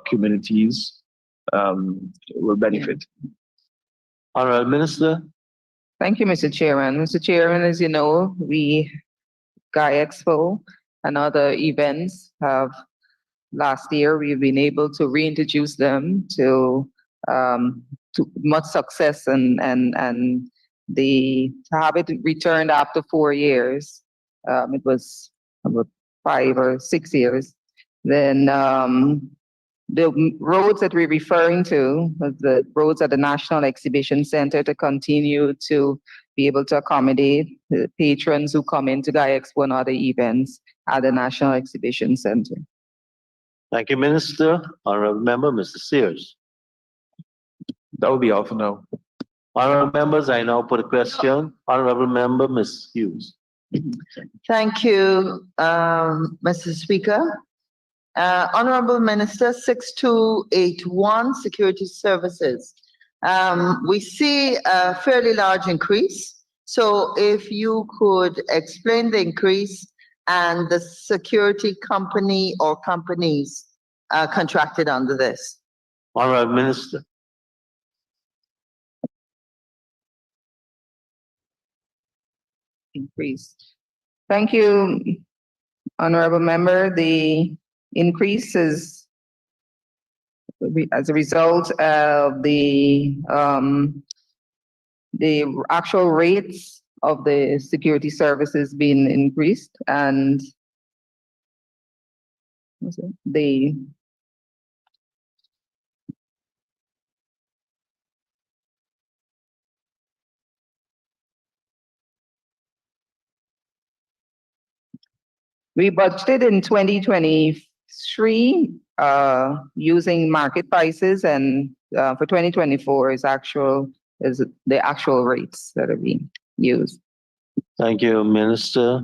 communities will benefit. Honorable Minister. Thank you, Mr. Chairman. Mr. Chairman, as you know, Guy Expo and other events have last year, we've been able to reintroduce them to much success and to have it returned after 4 years. It was about 5 or 6 years. Then the roads that we're referring to, the roads at the National Exhibition Center, to continue to be able to accommodate the patrons who come into Guy Expo and other events at the National Exhibition Center. Thank you, Minister. Honorable Member, Mr. Sears. That will be all for now. Honorable members, I now put a question. Honorable Member, Ms. Hughes. Thank you, Mr. Speaker. Honorable Minister, 6281 Security Services. We see a fairly large increase. So if you could explain the increase and the security company or companies contracted under this. Honorable Minister. Increase. Thank you, Honorable Member. The increase is as a result of the actual rates of the security services being increased, and we budgeted in 2023 using market prices, and for 2024 is the actual rates that are being used. Thank you, Minister.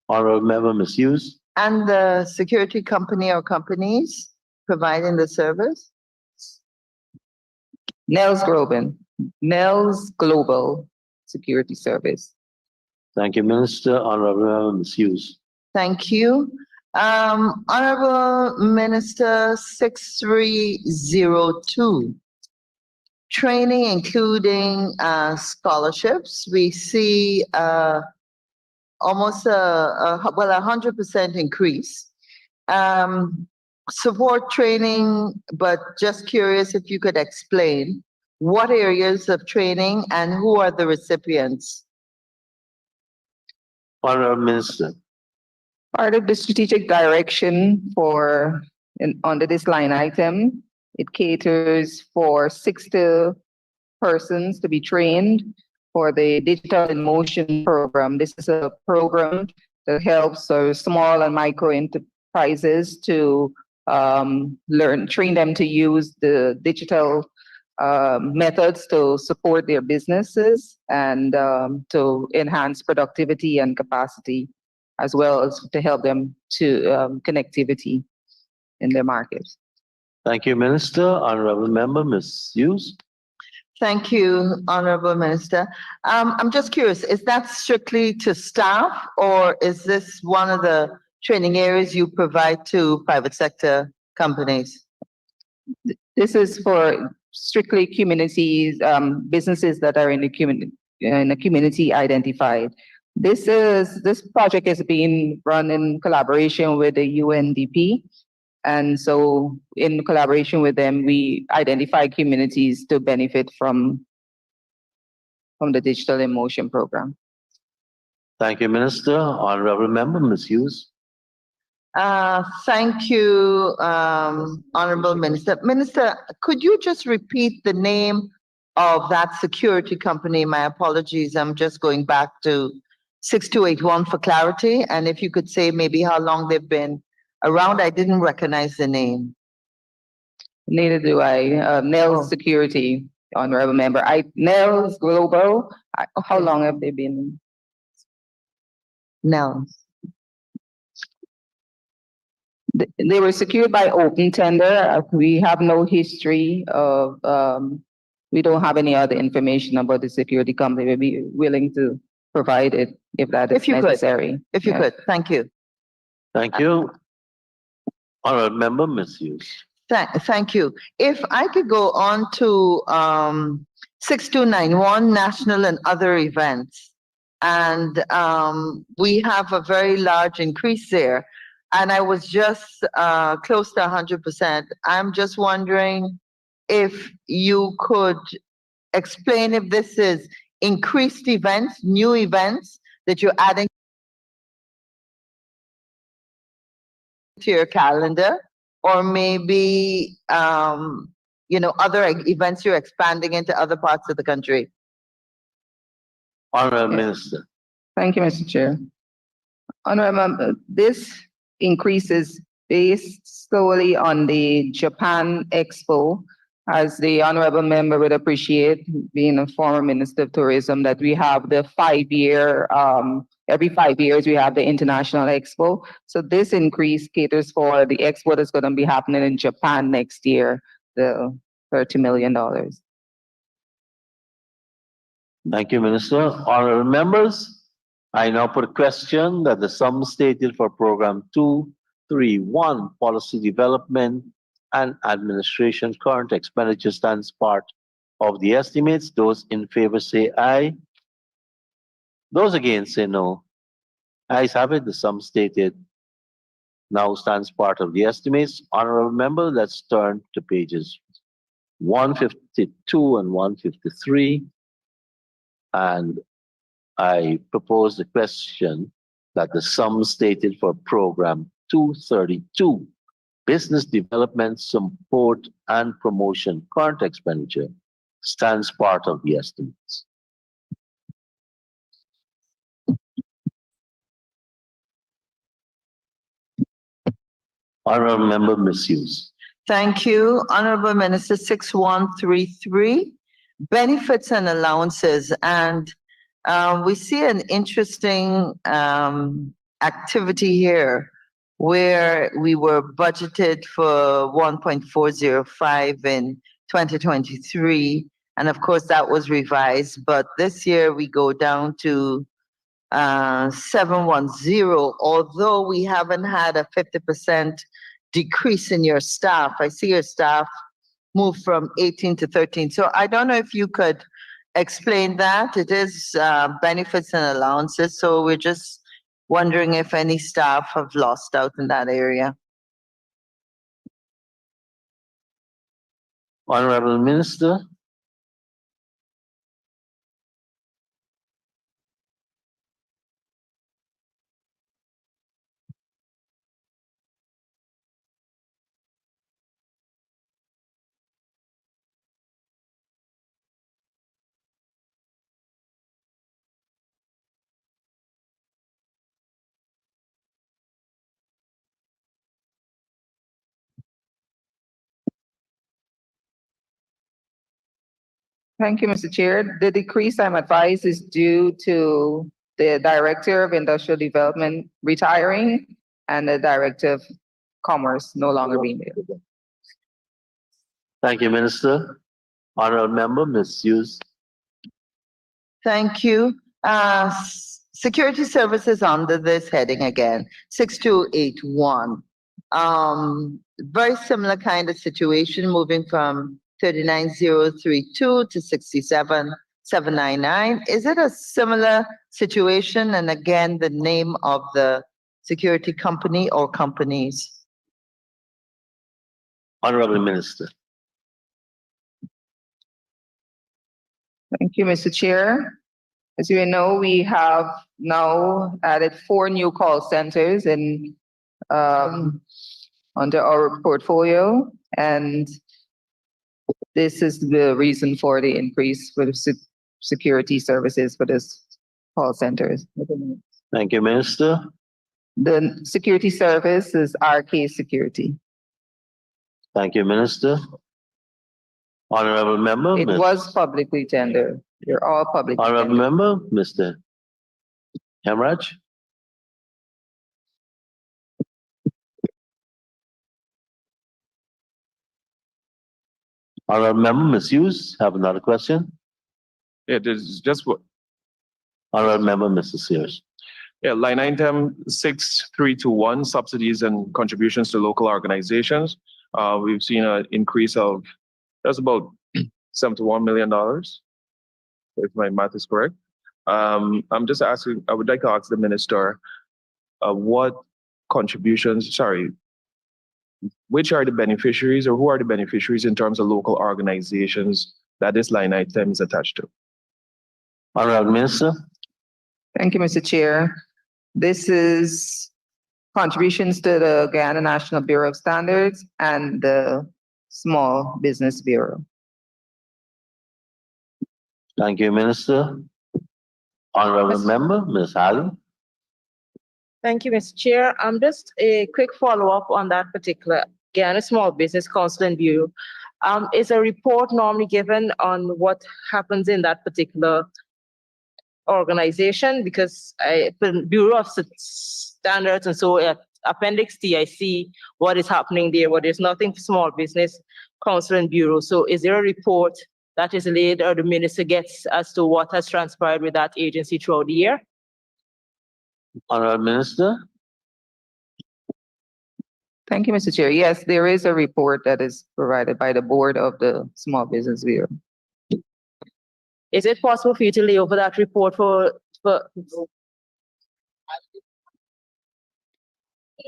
Honorable Member, Ms. Hughes. And the security company or companies providing the service? Nels Global Security Service. Thank you, Minister. Honorable Member, Ms. Hughes. Thank you. Honorable Minister, 6302. Training, including scholarships. We see almost a 100% increase. Support training, but just curious if you could explain what areas of training and who are the recipients? Honorable Minister. Part of the strategic direction under this line item, it caters for 60 persons to be trained for the Digital in Motion program. This is a program that helps small and micro enterprises to train them to use the digital methods to support their businesses and to enhance productivity and capacity, as well as to help them to connectivity in their markets. Thank you, Minister. Honorable Member, Ms. Hughes. Thank you, Honorable Minister. I'm just curious, is that strictly to staff, or is this one of the training areas you provide to private sector companies? This is for strictly communities, businesses that are in the community identified. This project is being run in collaboration with the UNDP. And so in collaboration with them, we identify communities to benefit from the Digital in Motion program. Thank you, Minister. Honorable Member, Ms. Hughes. Thank you, Honorable Minister. Minister, could you just repeat the name of that security company? My apologies, I'm just going back to 6281 for clarity. And if you could say maybe how long they've been around. I didn't recognize the name. Neither do I. Nels Security, Honorable Member. Nels Global. How long have they been? Nels. They were secured by open tender. We have no history of. We don't have any other information about the security company. We'd be willing to provide it if that is necessary. If you could, thank you. Thank you. Honorable Member, Ms. Hughes. Thank you. If I could go on to 6291, national and other events. And we have a very large increase there. And I was just close to 100%. I'm just wondering if you could explain if this is increased events, new events that you're adding to your calendar, or maybe, other events you're expanding into other parts of the country. Honorable Yeah. Minister. Thank you, Mr. Chair. Honorable Member, this increase is based solely on the Japan Expo. As the honorable member would appreciate, being a former Minister of Tourism, that we have the 5-year, every 5 years we have the International Expo. So this increase caters for the expo that's going to be happening in Japan next year, the $30 million. Thank you, Minister. Honorable members, I now put a question that the sum stated for Program 231, Policy Development and Administration, current expenditure stands part of the estimates. Those in favor say aye. Those against say no. Ayes have it. The sum stated now stands part of the estimates. Honorable member, let's turn to pages 152 and 153. And I propose the question that the sum stated for Program 232, Business Development, Support and Promotion, current expenditure, stands part of the estimates. Honorable Member Misuse. Thank you. Honorable Minister, 6133, benefits and allowances. And we see an interesting activity here where we were budgeted for 1.405 in 2023. And of course, that was revised. But this year we go down to 710, although we haven't had a 50% decrease in your staff. I see your staff move from 18 to 13. So I don't know if you could explain that. It is benefits and allowances. So we're just wondering if any staff have lost out in that area. Honorable Minister. Thank you, Mr. Chair. The decrease I'm advised is due to the Director of Industrial Development retiring and the Director of Commerce no longer being there. Thank you, Minister. Honorable Member Misuse. Thank you. Security services under this heading again, 6281. Very similar kind of situation, moving from 39032 to 67799. Is it a similar situation? And again, the name of the security company or companies? Honorable Minister. Thank you, Mr. Chair. As you know, we have now added 4 new call centers in under our portfolio, and this is the reason for the increase for the security services for this call centers. Thank you, Minister. The security service is RK Security. Thank you, Minister. Honorable Member. It was publicly tendered. They're all public. Honorable Member, Mr. Hemraj. Honorable Member Misuse, have another question? Yeah, there's just what. Honorable Member Mr. Sears. Yeah, line item 6321, subsidies and contributions to local organizations. We've seen an increase of that's about $71 million, if my math is correct. I'm just asking, I would like to ask the minister, what contributions, sorry, which are the beneficiaries or who are the beneficiaries in terms of local organizations that this line item is attached to? Honorable Minister. Thank you, Mr. Chair. This is contributions to the Guyana National Bureau of Standards and the Small Business Bureau. Thank you, Minister. Honorable Member, Ms. Halley. Thank you, Mr. Chair. Just a quick follow-up on that particular Guyana Small Business Council and Bureau. Is a report normally given on what happens in that particular organization? Because the Bureau of Standards and so Appendix T, I see what is happening there, but there's nothing for Small Business Council and Bureau. So is there a report that is laid or the minister gets as to what has transpired with that agency throughout the year? Honorable Minister. Thank you, Mr. Chair. Yes, there is a report that is provided by the board of the Small Business Bureau. Is it possible for you to lay over that report for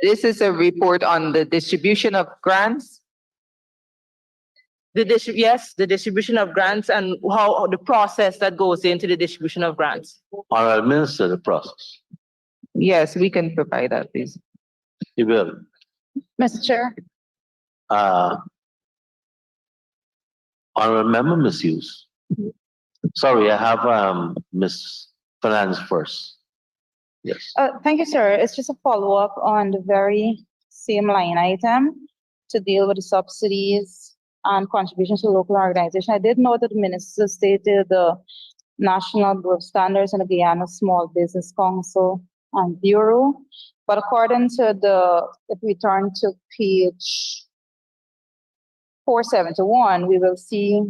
This is a report on the distribution of grants. yes, the distribution of grants and how the process that goes into the distribution of grants? Honorable Minister, the process. Yes, we can provide that, please. You will. Mr. Chair. Honorable Member, Ms. Hughes. Sorry, I have Ms. Fernandez first. Yes. Thank you, sir. It's just a follow-up on the very same line item to deal with the subsidies and contributions to local organization. I did note that the minister stated the National Bureau of Standards and the Guyana Small Business Council and Bureau. But according to if we turn to page 471, we will see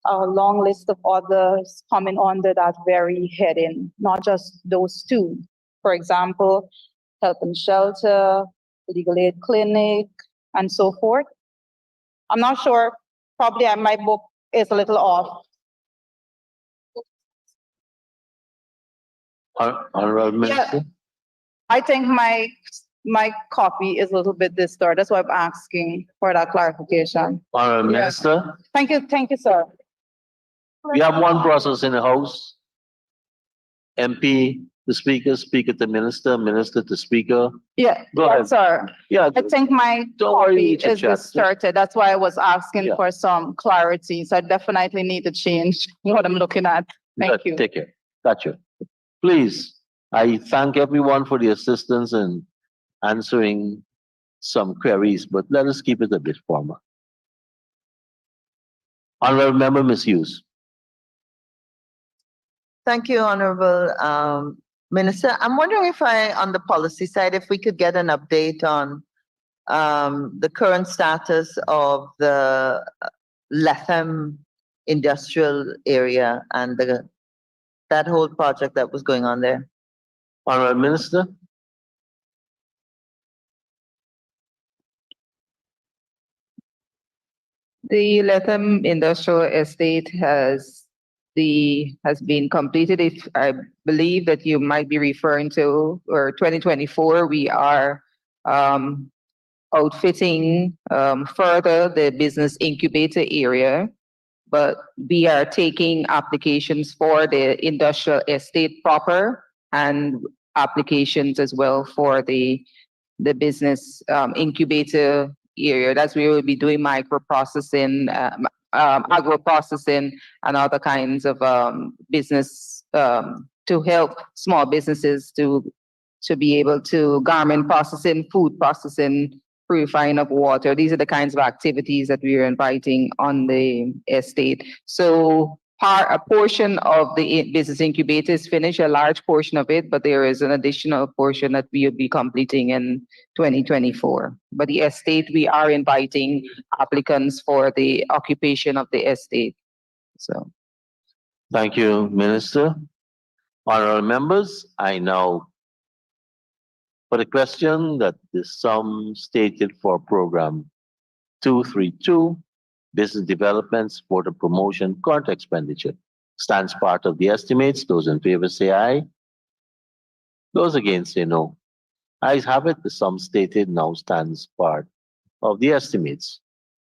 a long list of others coming under that very heading, not just those two. For example, Help and Shelter, Legal Aid Clinic, and so forth. I'm not sure, probably my book is a little off. Honorable Minister. Yeah, I think my copy is a little bit distorted. That's why I'm asking for that clarification. Honorable Minister. Thank you, sir. We have one process in the House. MP to Speaker, Speaker to Minister, Minister to Speaker. Yeah, Go ahead. sir. Yeah. I think my Don't worry, copy is chit-chat. distorted. That's why I was asking Yeah. for some clarity. So I definitely need to change what I'm looking at. Thank Good, you. take care. Gotcha. Please, I thank everyone for the assistance in answering some queries, but let us keep it a bit formal. Honorable Member, Ms. Hughes. Thank you, Honorable Minister. I'm wondering if on the policy side, if we could get an update on the current status of the Lethem industrial area and that whole project that was going on there. Honorable Minister. The Lethem Industrial Estate has been completed. If I believe that you might be referring to, or 2024, we are outfitting further the business incubator area, but we are taking applications for the industrial estate proper and applications as well for the business incubator area. That's where we'll be doing microprocessing, agro-processing, and other kinds of business to help small businesses to be able to garment processing, food processing, purifying of water. These are the kinds of activities that we are inviting on the estate. So a portion of the business incubator is finished, a large portion of it, but there is an additional portion that we will be completing in 2024. But the estate, we are inviting applicants for the occupation of the estate. So. Thank you, Minister. Honorable members, I now put a question that the sum stated for program 232, business development, support and promotion, current expenditure. Stands part of the estimates. Those in favor say aye. Those against say no. Ayes have it. The sum stated now stands part of the estimates.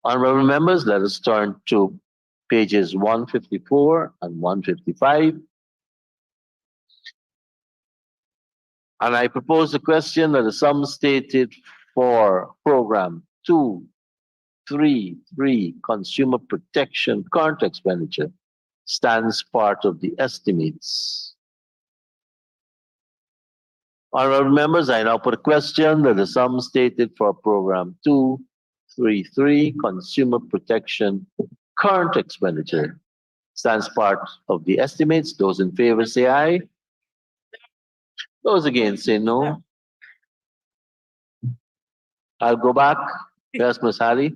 Honorable members, let us turn to pages 154 and 155. And I propose the question that the sum stated for program 233, consumer protection current expenditure, stands part of the estimates. Honorable members, I now put a question that the sum stated for program 233, consumer protection current expenditure, stands part of the estimates. Those in favor say aye. Those against say no. I'll go back. Yes, Ms. Halley.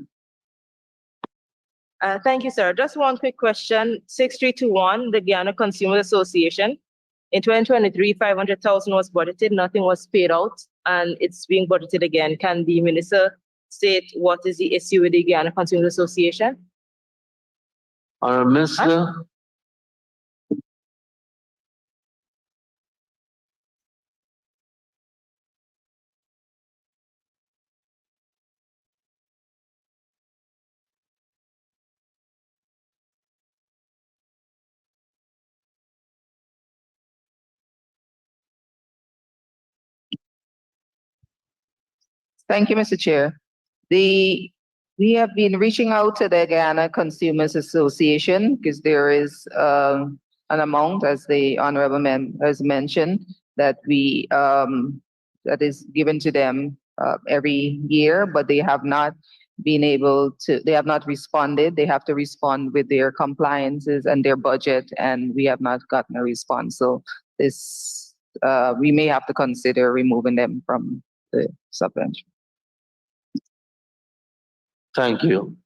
Thank you, sir. Just one quick question. 6321, the Guyana Consumers Association. In 2023, 500,000 was budgeted, nothing was paid out, and it's being budgeted again. Can the minister state what is the issue with the Guyana Consumers Association? Honorable Minister. Thank you, Mr. Chair. We have been reaching out to the Guyana Consumers Association because there is an amount, as the honorable member has mentioned, that that is given to them every year, but they have not been able to. They have not responded. They have to respond with their compliances and their budget, and we have not gotten a response. So this we may have to consider removing them from the subvention. Thank you.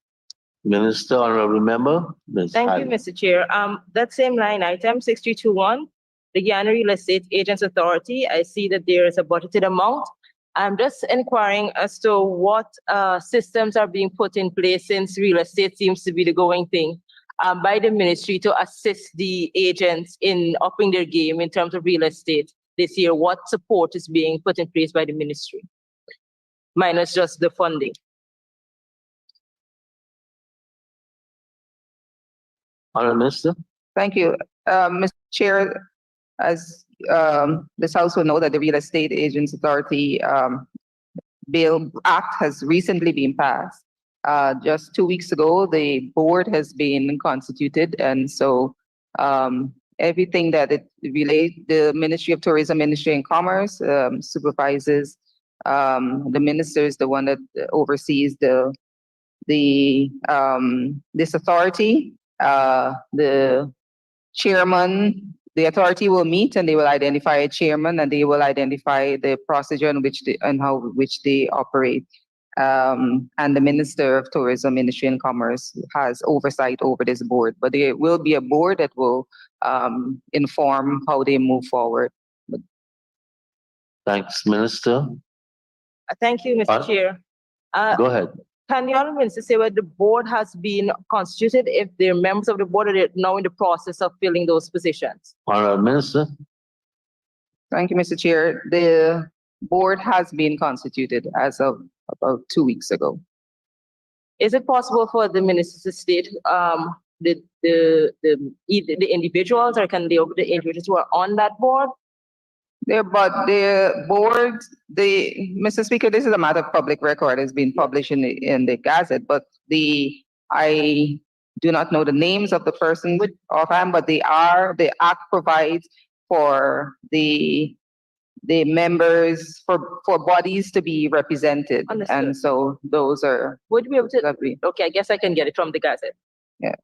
Minister, honorable member, Ms. Thank you, Halley. Mr. Chair. That same line item, 6321, the Guyana Real Estate Agents Authority, I see that there is a budgeted amount. I'm just inquiring as to what systems are being put in place, since real estate seems to be the going thing, by the ministry to assist the agents in upping their game in terms of real estate this year. What support is being put in place by the ministry, minus just the funding? Honorable Minister. Thank you. Mr. Chair, as this House will know that the Real Estate Agents Authority Bill Act has recently been passed. Just 2 weeks ago, the board has been constituted, and so everything that it relates, the Ministry of Tourism, Industry and Commerce supervises. The minister is the one that oversees this authority. The chairman, the authority will meet and they will identify a chairman and they will identify the procedure in which they operate. And the Minister of Tourism, Industry and Commerce has oversight over this board, but there will be a board that will inform how they move forward. Thanks, Minister. Thank you, Mr. Chair. Go ahead. Can the honourable minister say whether the board has been constituted, if the members of the board are now in the process of filling those positions? Honorable Minister. Thank you, Mr. Chair. The board has been constituted as of about 2 weeks ago. Is it possible for the minister to state the individuals, or can they be the individuals who are on that board? But the board, Mr. Speaker, this is a matter of public record. It's been published in the Gazette, but I do not know the names of the persons offhand, but the Act provides for the members, for bodies to be represented. Understood. And so those are. Would you be able to? Okay, I guess I can get it from the Gazette. Yeah.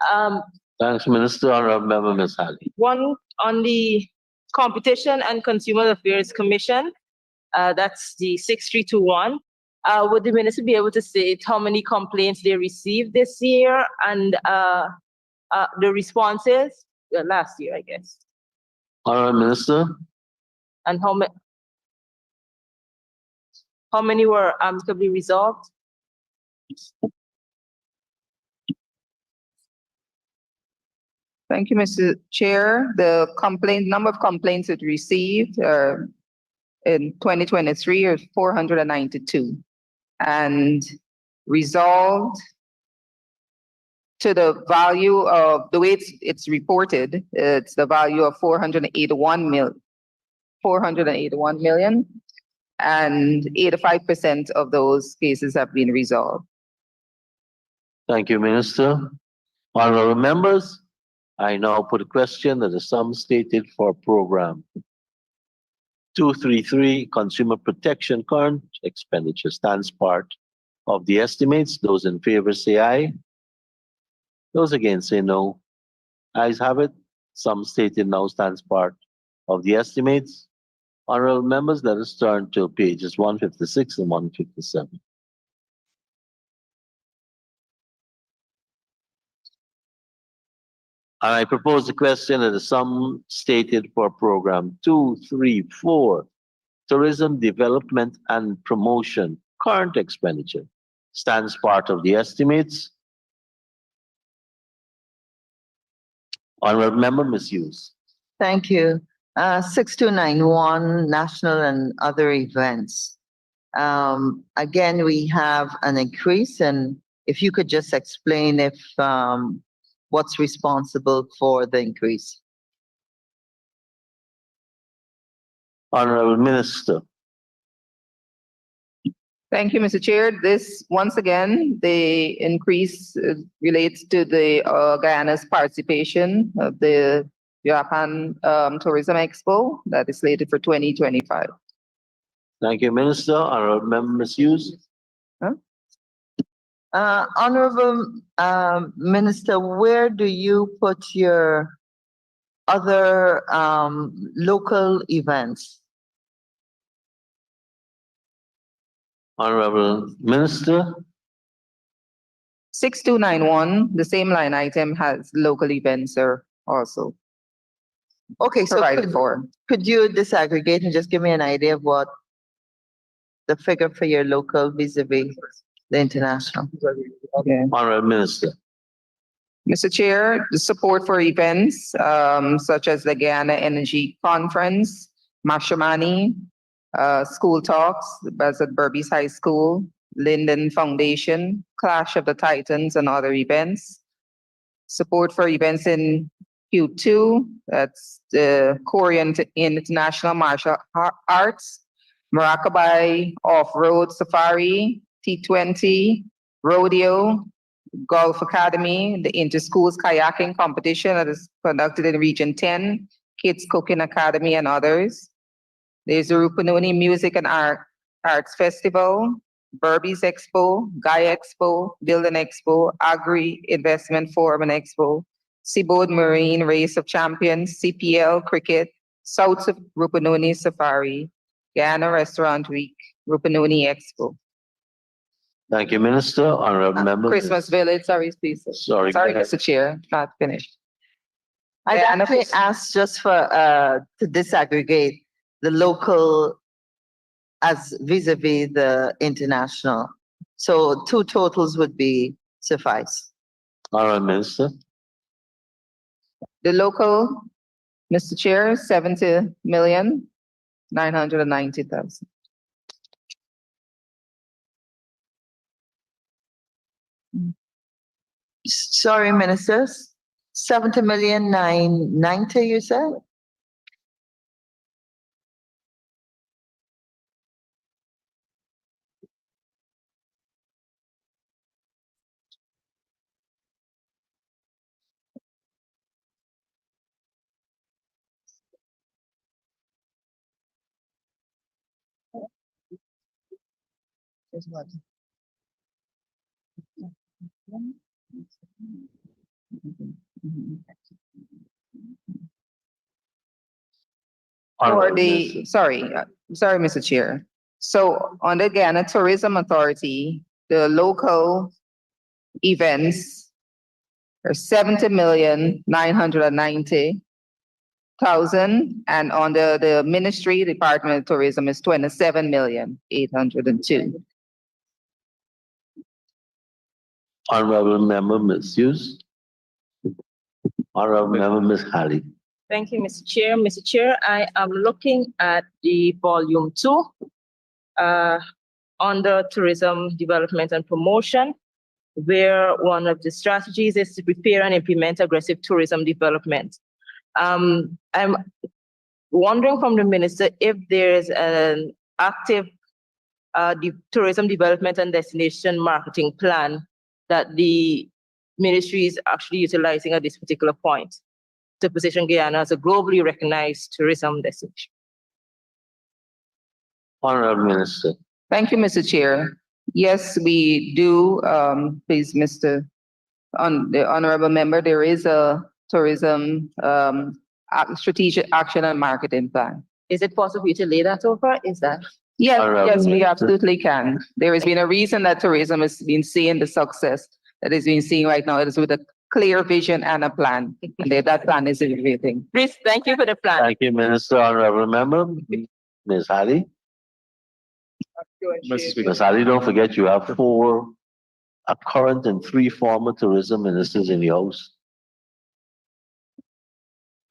Thanks, Minister. Honorable Member, Ms. Halley. One on the Competition and Consumer Affairs Commission, that's the 6321. Would the minister be able to state how many complaints they received this year and the responses last year, I guess? Honorable Minister. And how many were amicably resolved? Thank you, Mr. Chair. The number of complaints it received in 2023 is 492 and resolved to the value of the way it's reported. It's the value of 481 million, and 85% of those cases have been resolved. Thank you, Minister. Honorable members, I now put a question that the sum stated for program 233 Consumer Protection current expenditure stands part of the estimates. Those in favor say aye. Those against say no. Ayes have it. Sum stated now stands part of the estimates. Honorable members, let us turn to pages 156 and 157. And I propose the question that the sum stated for program 234, Tourism Development and Promotion, current expenditure, stands part of the estimates. Honorable member, Ms. Hughes. Thank you. 6291, national and other events. Again, we have an increase, and if you could just explain if what's responsible for the increase. Honorable Minister. Thank you, Mr. Chair. This, once again, the increase relates to the Guyana's participation of the Japan Tourism Expo that is slated for 2025. Thank you, Minister. Honorable member, Ms. Hughes. Honorable Minister, where do you put your other local events? Honorable Minister. 6291, the same line item has local events are also Okay, so provided for. could you disaggregate and just give me an idea of what the figure for your local vis-a-vis the international? Okay. Honorable Minister. Mr. Chair, the support for events such as the Guyana Energy Conference, Mashamani, School Talks, that's at Berbice High School, Linden Foundation, Clash of the Titans, and other events. Support for events in Q2, that's the Korean International Martial Arts, Maracaibo Off-Road Safari, T20, Rodeo, Golf Academy, the Inter-Schools Kayaking Competition that is conducted in Region 10, Kids Cooking Academy, and others. There's the Rupununi Music and Arts Festival, Berbice Expo, Gaia Expo, Building Expo, Agri Investment Forum and Expo, Seaboard Marine Race of Champions, CPL Cricket, South of Rupununi Safari, Guyana Restaurant Week, Rupununi Expo. Thank you, Minister. Honorable member. Christmas Village, sorry, please. Sorry, go ahead. Mr. Chair, not finished. I'd Guyana actually asked just for to disaggregate the local as vis-a-vis the international. So two totals would be suffice. Honorable Minister. The local, Mr. Chair, 70,990,000. Sorry, ministers, 70,990,000, you said? For Honorable the, Minister. sorry, Mr. Chair. So on the Guyana Tourism Authority, the local events are 70,990,000, and on the Ministry Department of Tourism is 27,802,000. Honorable member, Ms. Hughes. Honorable Member Ms. Halley. Thank you, Mr. Chair. Mr. Chair, I am looking at the volume 2, under tourism development and promotion, where one of the strategies is to prepare and implement aggressive tourism development. I'm wondering from the minister if there's an active tourism development and destination marketing plan that the ministry is actually utilizing at this particular point to position Guyana as a globally recognized tourism destination. Honorable Minister. Thank you, Mr. Chair. Yes, we do. Please, the honorable member, there is a tourism strategic action and marketing plan. Is it possible for you to lay that over? Is that? Yes, Honorable yes, we Minister. absolutely can. There has been a reason that tourism has been seeing the success that is being seen right now. It is with a clear vision and a plan. And that plan is everything. Please, thank you for the plan. Thank you, Minister. Honorable Member Ms. Halley. Mr. Speaker. Ms. Halley, don't forget you have 4 current and 3 former tourism ministers in the House.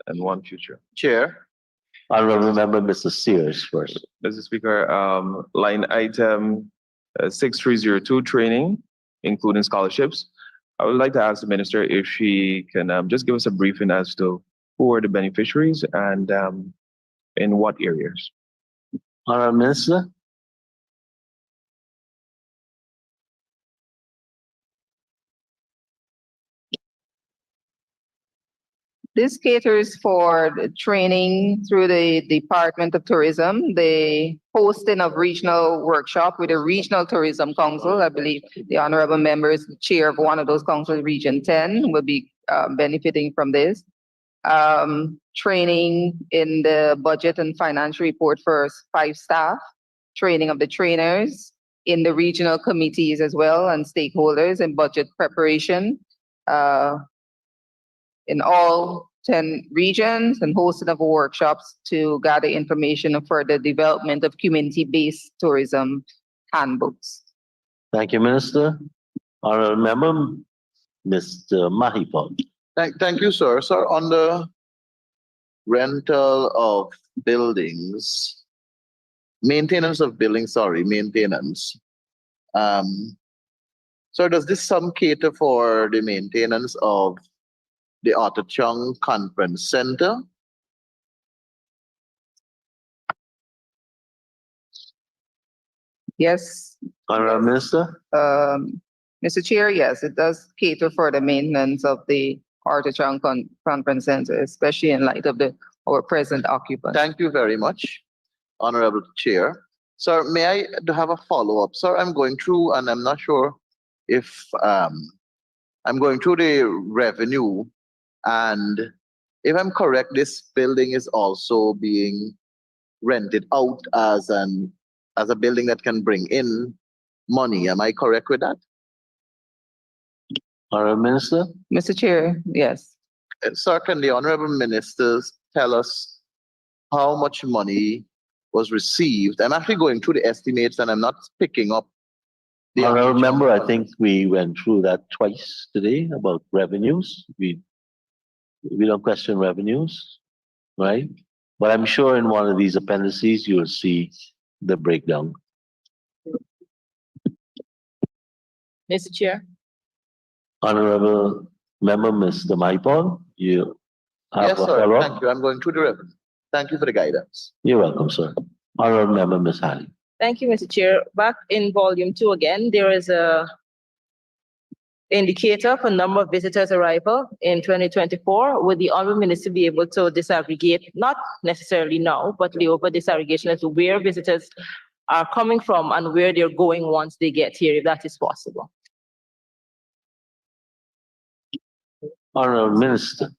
And one future. Chair, Honorable Member Mr. Sears first. Mr. Speaker, line item 6302 training, including scholarships. I would like to ask the minister if she can just give us a briefing as to who are the beneficiaries and in what areas. Honorable Minister. This caters for the training through the Department of Tourism, the hosting of regional workshop with the Regional Tourism Council. I believe the honorable member is the chair of one of those councils, Region 10, will be benefiting from this. Training in the budget and financial report for 5 staff, training of the trainers in the regional committees as well and stakeholders in budget preparation. In all 10 regions and hosting of workshops to gather information for the development of community-based tourism handbooks. Thank you, Minister. Honorable Member Mr. Mahipal. thank you, sir. Sir, on the rental of buildings, maintenance of buildings, maintenance. Sir, does this sum cater for the maintenance of the Arthur Chung Conference Center? Yes, Honorable Minister. Mr. Chair, yes, it does cater for the maintenance of the Arthur Chung Conference Center, especially in light of our present occupants. Thank you very much, Honorable Chair. Sir, may I have a follow-up? Sir, I'm going through and I'm not sure if I'm going through the revenue, and if I'm correct, this building is also being rented out as a building that can bring in money. Am I correct with that? Honorable Minister. Mr. Chair, yes. Sir, can the honorable ministers tell us how much money was received? I'm actually going through the estimates and I'm not picking up the Honorable actual Member, I numbers. think we went through that twice today about revenues. We don't question revenues, right? But I'm sure in one of these appendices, you'll see the breakdown. Mr. Chair. Honorable Member Mr. Mahipal, you have Yes, a sir. follow-up? Thank you. I'm going through the revenue. Thank you for the guidance. You're welcome, sir. Honorable Member Ms. Halley. Thank you, Mr. Chair. Back in volume 2 again, there is a indicator for number of visitors arrival in 2024. Would the honorable minister be able to disaggregate, not necessarily now, but lay over disaggregation as to where visitors are coming from and where they're going once they get here, if that is possible? Honorable Minister.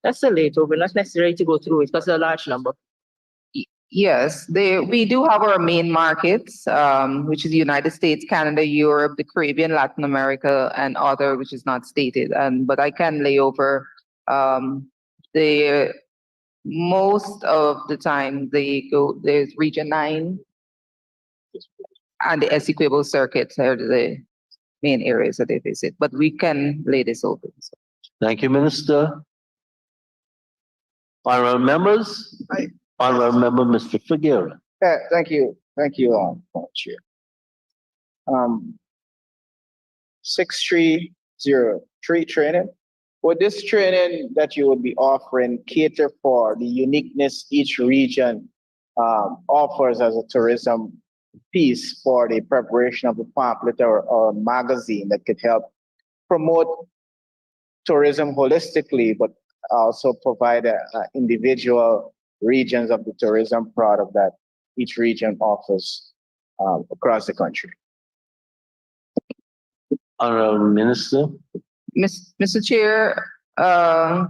That's a late over, not necessary to go through it because it's a large number. Yes, we do have our main markets, which is the United States, Canada, Europe, the Caribbean, Latin America, and other, which is not stated. But I can lay over the most of the time there's Region 9 and the Essequibo circuit are the main areas that they visit. But we can lay this open. So. Thank you, Minister. Honorable members? Honorable member, Mr. Figueroa. Thank you, Madam Chair. 6303 training. Would this training that you would be offering cater for the uniqueness each region offers as a tourism piece for the preparation of a pamphlet or magazine that could help promote tourism holistically, but also provide individual regions of the tourism product that each region offers across the country? Honorable Minister. Mr. Chair, I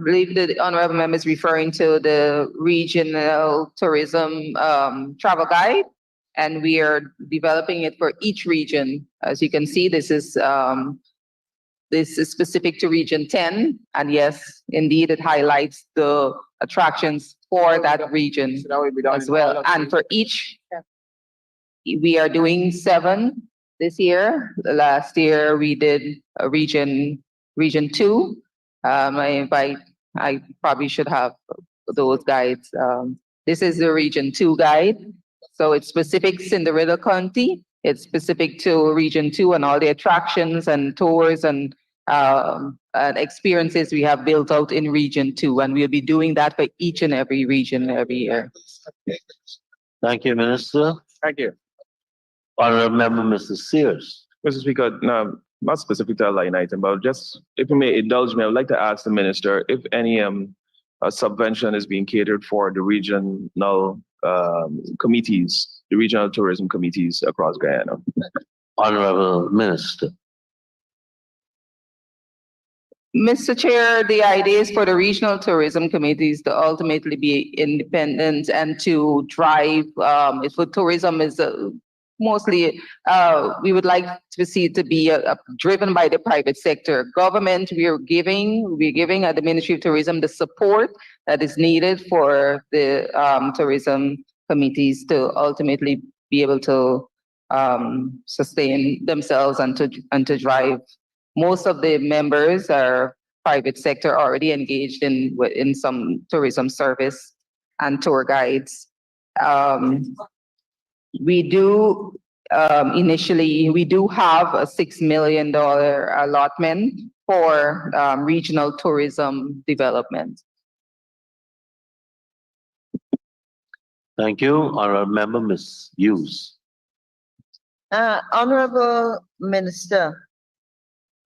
believe the honorable member is referring to the regional tourism travel guide, and we are developing it for each region. As you can see, this is specific to Region 10, and yes, indeed, it highlights the attractions for that region as well. And for each, we are doing 7 this year. Last year we did a region 2. I probably should have those guides. This is the Region 2 guide. So it's specific Cinderella County. It's specific to Region 2 and all the attractions and tours and experiences we have built out in Region 2. And we'll be doing that for each and every region every year. Thank you, Minister. Thank you. Honorable member, Mr. Sears. Mr. Speaker, not specific to a line item, but just if you may indulge me, I would like to ask the minister if any subvention is being catered for the regional committees, the regional tourism committees across Guyana. Honorable Minister. Mr. Chair, the idea is for the regional tourism committees to ultimately be independent and to drive, if tourism is mostly, we would like to see it to be driven by the private sector. Government, we're giving at the Ministry of Tourism the support that is needed for the tourism committees to ultimately be able to sustain themselves and to drive. Most of the members are private sector already engaged in some tourism service and tour guides. We do initially, we do have a $6 million allotment for regional tourism development. Thank you. Honorable member, Ms. Hughes. Honorable Minister,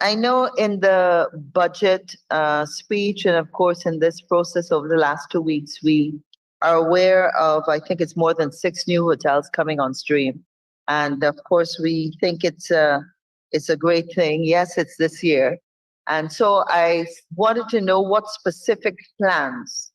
I know in the budget speech and of course in this process over the last 2 weeks, we are aware of, I think it's more than 6 new hotels coming on stream. And of course, we think it's a great thing. Yes, it's this year. And so I wanted to know what specific plans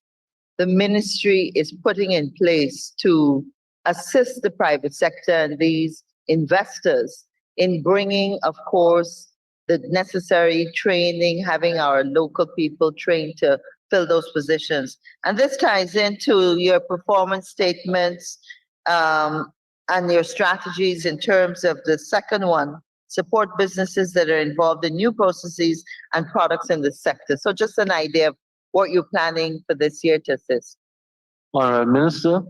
the ministry is putting in place to assist the private sector and these investors in bringing, of course, the necessary training, having our local people trained to fill those positions. And this ties into your performance statements and your strategies in terms of the second one, support businesses that are involved in new processes and products in the sector. So just an idea of what you're planning for this year to assist. Honorable Minister.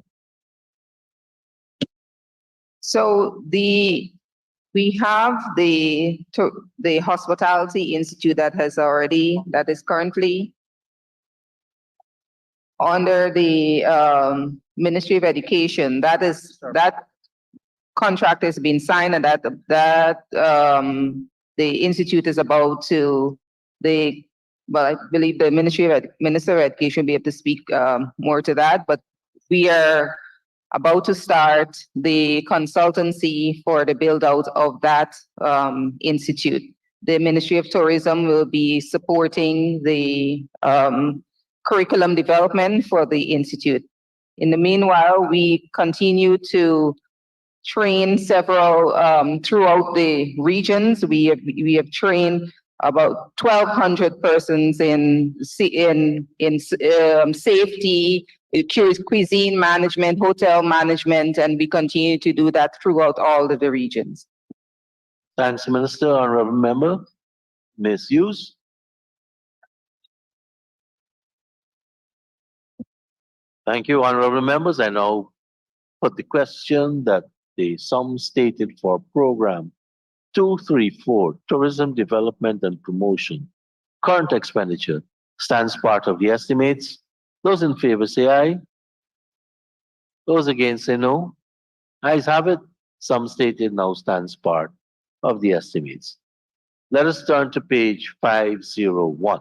So we have the Hospitality Institute that is currently under the Ministry of Education. That contract has been signed, and that the institute is about to I believe the Minister of Education will be able to speak more to that. But we are about to start the consultancy for the build out of that institute. The Ministry of Tourism will be supporting the curriculum development for the institute. In the meanwhile, we continue to train several throughout the regions. We have trained about 1,200 persons in safety, cuisine management, hotel management, and we continue to do that throughout all of the regions. Thanks, Minister. Honorable Member, Ms. Hughes. Thank you, honorable members. I now put the question that the sum stated for program 234, tourism development and promotion, current expenditure stands part of the estimates. Those in favor say aye. Those against say no. Ayes have it. Sum stated now stands part of the estimates. Let us turn to page 501.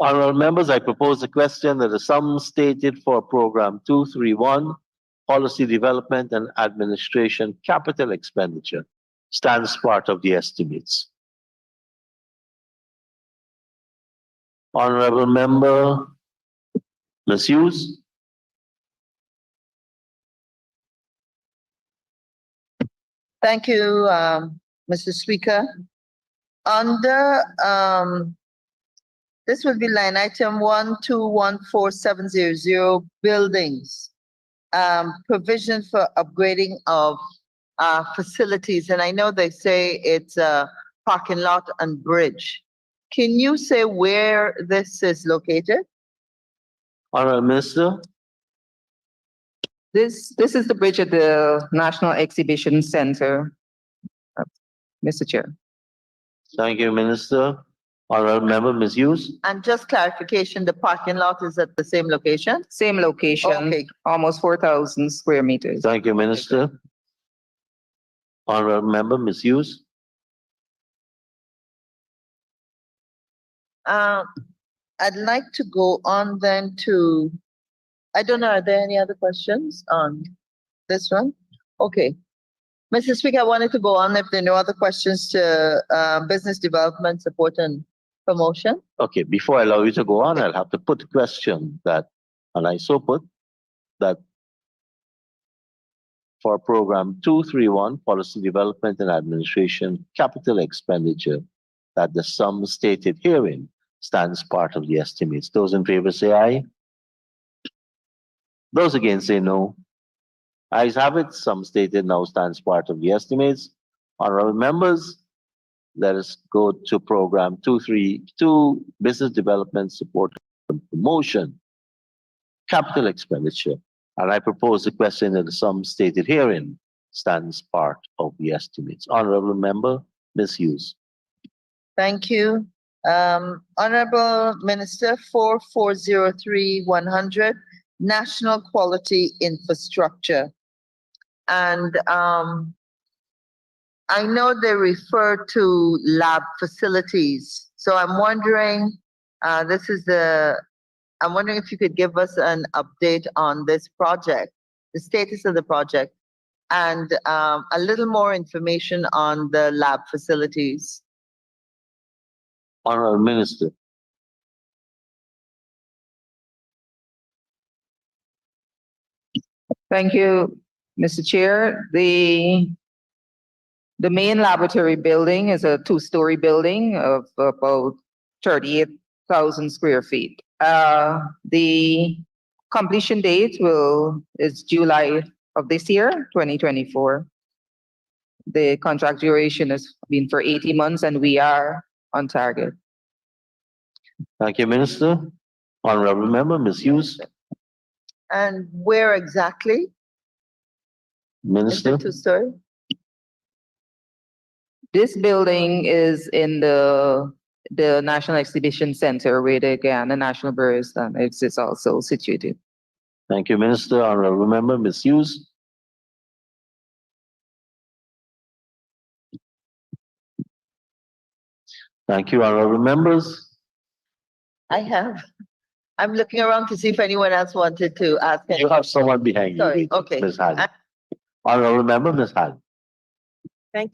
Honorable members, I propose a question that the sum stated for program 231, policy development and administration capital expenditure stands part of the estimates. Honorable member, Ms. Hughes. Thank you, Mr. Speaker. Under, this will be line item 1214700, buildings, provision for upgrading of facilities. And I know they say it's a parking lot and bridge. Can you say where this is located? Honorable Minister. This is the bridge at the National Exhibition Center, Mr. Chair. Thank you, Minister. Honorable member, Ms. Hughes. And just clarification, the parking lot is at the same location? Same location, Okay. almost 4,000 square meters. Thank you, Minister. Honorable member, Ms. Hughes. I'd like to go on then to, I don't know, are there any other questions on this one? Okay. Mr. Speaker, I wanted to go on if there are no other questions to business development, support and promotion. Okay, before I allow you to go on, I'll have to put the question that, and I so put, that for program 231, policy development and administration capital expenditure, that the sum stated herein stands part of the estimates. Those in favor say aye. Those against say no. Ayes have it. Sum stated now stands part of the estimates. Honorable members, let us go to program 232, business development support and promotion, capital expenditure. And I propose the question that the sum stated herein stands part of the estimates. Honorable member, Ms. Hughes. Thank you. Honorable Minister, 4403-100, National Quality Infrastructure. And I know they refer to lab facilities. So I'm wondering, I'm wondering if you could give us an update on this project, the status of the project, and a little more information on the lab facilities. Honorable Minister. Thank you, Mr. Chair. The main laboratory building is a two-story building of about 38,000 square feet. The completion date is July of this year, 2024. The contract duration has been for 80 months and we are on target. Thank you, Minister. Honorable member, Ms. Hughes. And where exactly? Minister. Is it two-story? This building is in the National Exhibition Center where the Guyana National Birds is also situated. Thank you, Minister. Honorable member, Ms. Hughes. Thank you, honorable members. I'm looking around to see if anyone else wanted to ask. You have someone behind you. Sorry, okay. Ms. Hall. Honorable member, Ms. Hall. Thank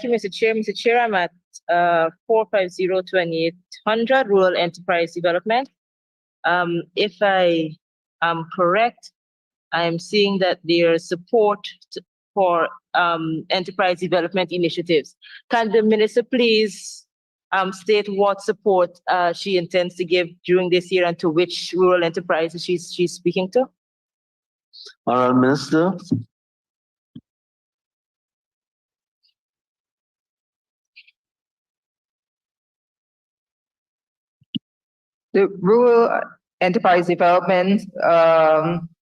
you, Mr. Chair. Mr. Chair, I'm at 450-2800 Rural Enterprise Development. If I am correct, I am seeing that there's support for enterprise development initiatives. Can the minister please state what support she intends to give during this year and to which rural enterprises she's speaking to? Honorable Minister. The rural enterprise development,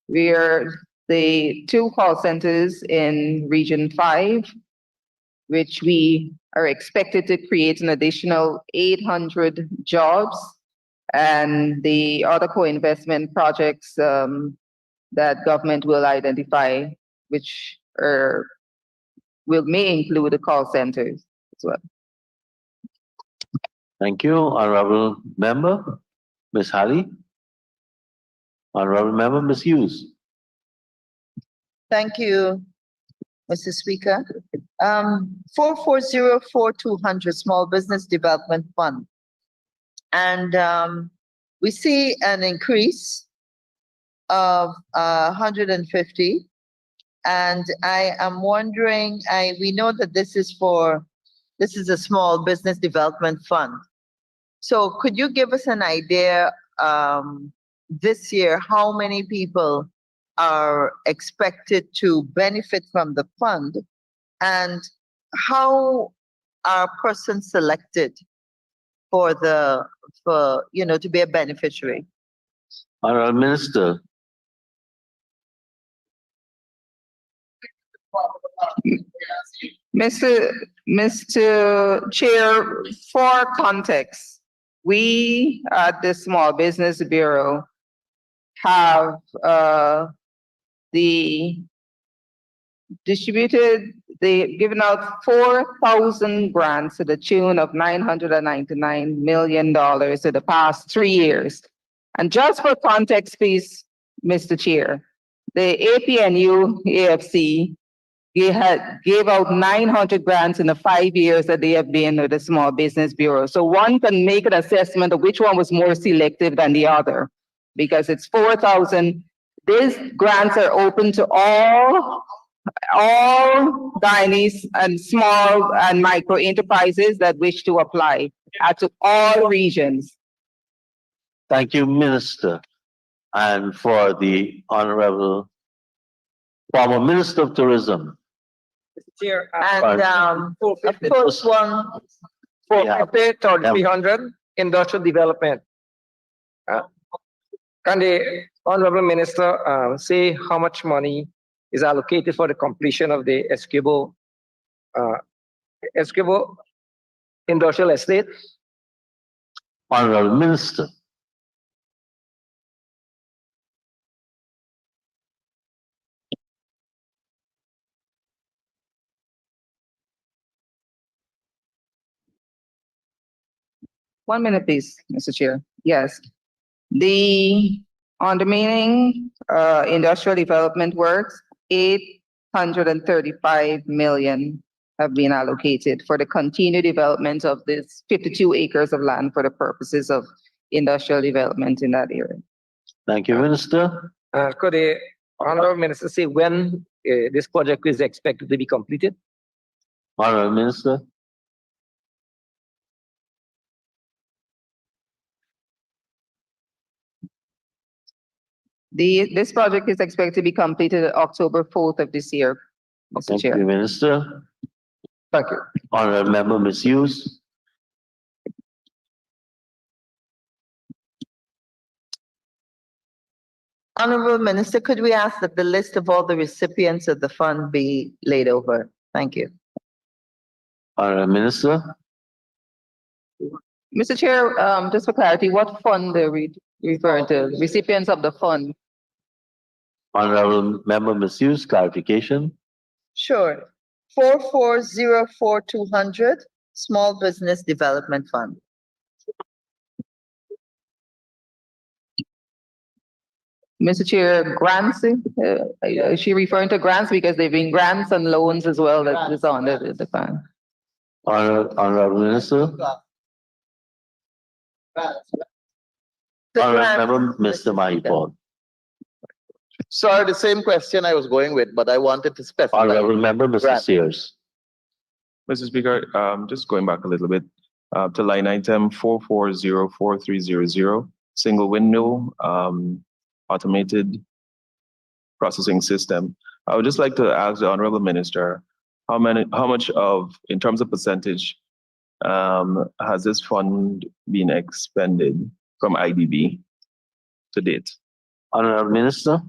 we're the 2 call centers in Region 5, which we are expected to create an additional 800 jobs. And the other co-investment projects that government will identify, which may include the call centers as well. Thank you. Honorable Member, Ms. Halley. Honorable Member, Ms. Hughes. Thank you, Mr. Speaker. 4404200 Small Business Development Fund. And we see an increase of 150. And I am wondering, we know that this is a small business development fund. So could you give us an idea this year how many people are expected to benefit from the fund, and how are persons selected for to be a beneficiary? Honorable Minister. Mr. Chair, for context, we at the Small Business Bureau have given out 4,000 grants to the tune of $999 million in the past 3 years. And just for context, please, Mr. Chair, the APNU AFC gave out 900 grants in the 5 years that they have been with the Small Business Bureau. So one can make an assessment of which one was more selective than the other, because it's 4,000. These grants are open to all tiny and small and micro enterprises that wish to apply to all regions. Thank you, Minister. And for the Honorable former Minister of Tourism. Chair, And of course, 450 or 300 industrial development. Can the Honorable Minister say how much money is allocated for the completion of the Esquibo Industrial Estate? Honorable Minister. One minute, please, Mr. Chair. Yes. On the remaining industrial development works, 835 million have been allocated for the continued development of this 52 acres of land for the purposes of industrial development in that area. Thank you, Minister. Could the Honorable Minister say when this project is expected to be completed? Honorable Minister. This project is expected to be completed October 4th of this year, Mr. Thank Chair. you, Minister. Thank you. Honorable Member, Ms. Hughes. Honorable Minister, could we ask that the list of all the recipients of the fund be laid over? Thank you. Honorable Minister. Mr. Chair, just for clarity, what fund are we referring to? Recipients of the fund? Honorable Member, Ms. Hughes, clarification. Sure. 4404200 Small Business Development Fund. Mr. Chair, grants, is she referring to grants? Because they've been grants and loans as well that is on the fund. Honorable Minister. Honorable Member, Mr. Mahipon. Sir, the same question I was going with, but I wanted to specify. Honorable Member, Mr. Grant. Sears. Mr. Speaker, just going back a little bit, to line item 4404-300, single window automated processing system. I would just like to ask the Honorable Minister, how much of, in terms of percentage, has this fund been expended from IDB to date? Honorable Minister.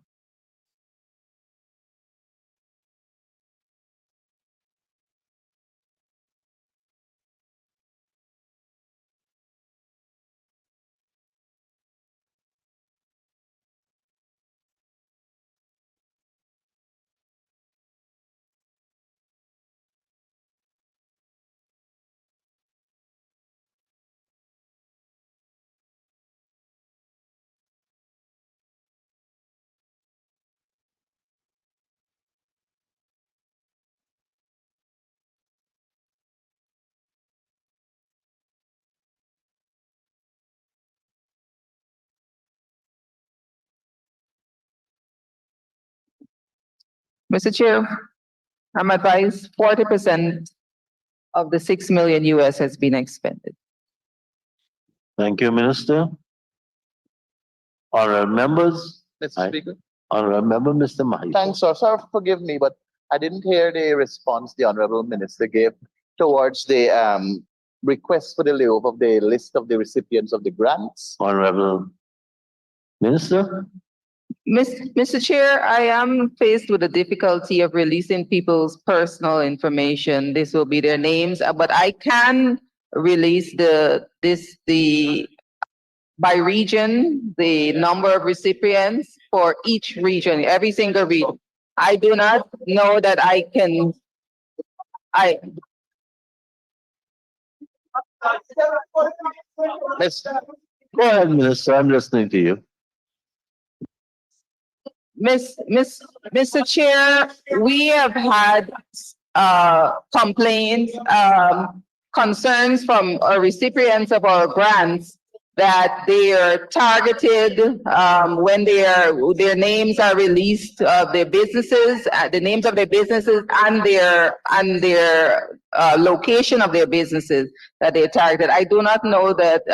Mr. Chair, I'm advised 40% of the 6 million US has been expended. Thank you, Minister. Honorable members. Mr. Aye. Speaker. Honorable member, Mr. Mahi. Thanks, sir. Sir, forgive me, but I didn't hear the response the Honorable Minister gave towards the request for the layoff of the list of the recipients of the grants. Honorable Minister. Mr. Chair, I am faced with the difficulty of releasing people's personal information. This will be their names, but I can release the by region, the number of recipients for each region, every single region. I do not know that I can, Go ahead, Minister. I'm listening to you. Mr. Chair, we have had complaints, concerns from recipients of our grants that they are targeted when their names are released of their businesses, the names of their businesses and their location of their businesses that they're targeted. I do not know that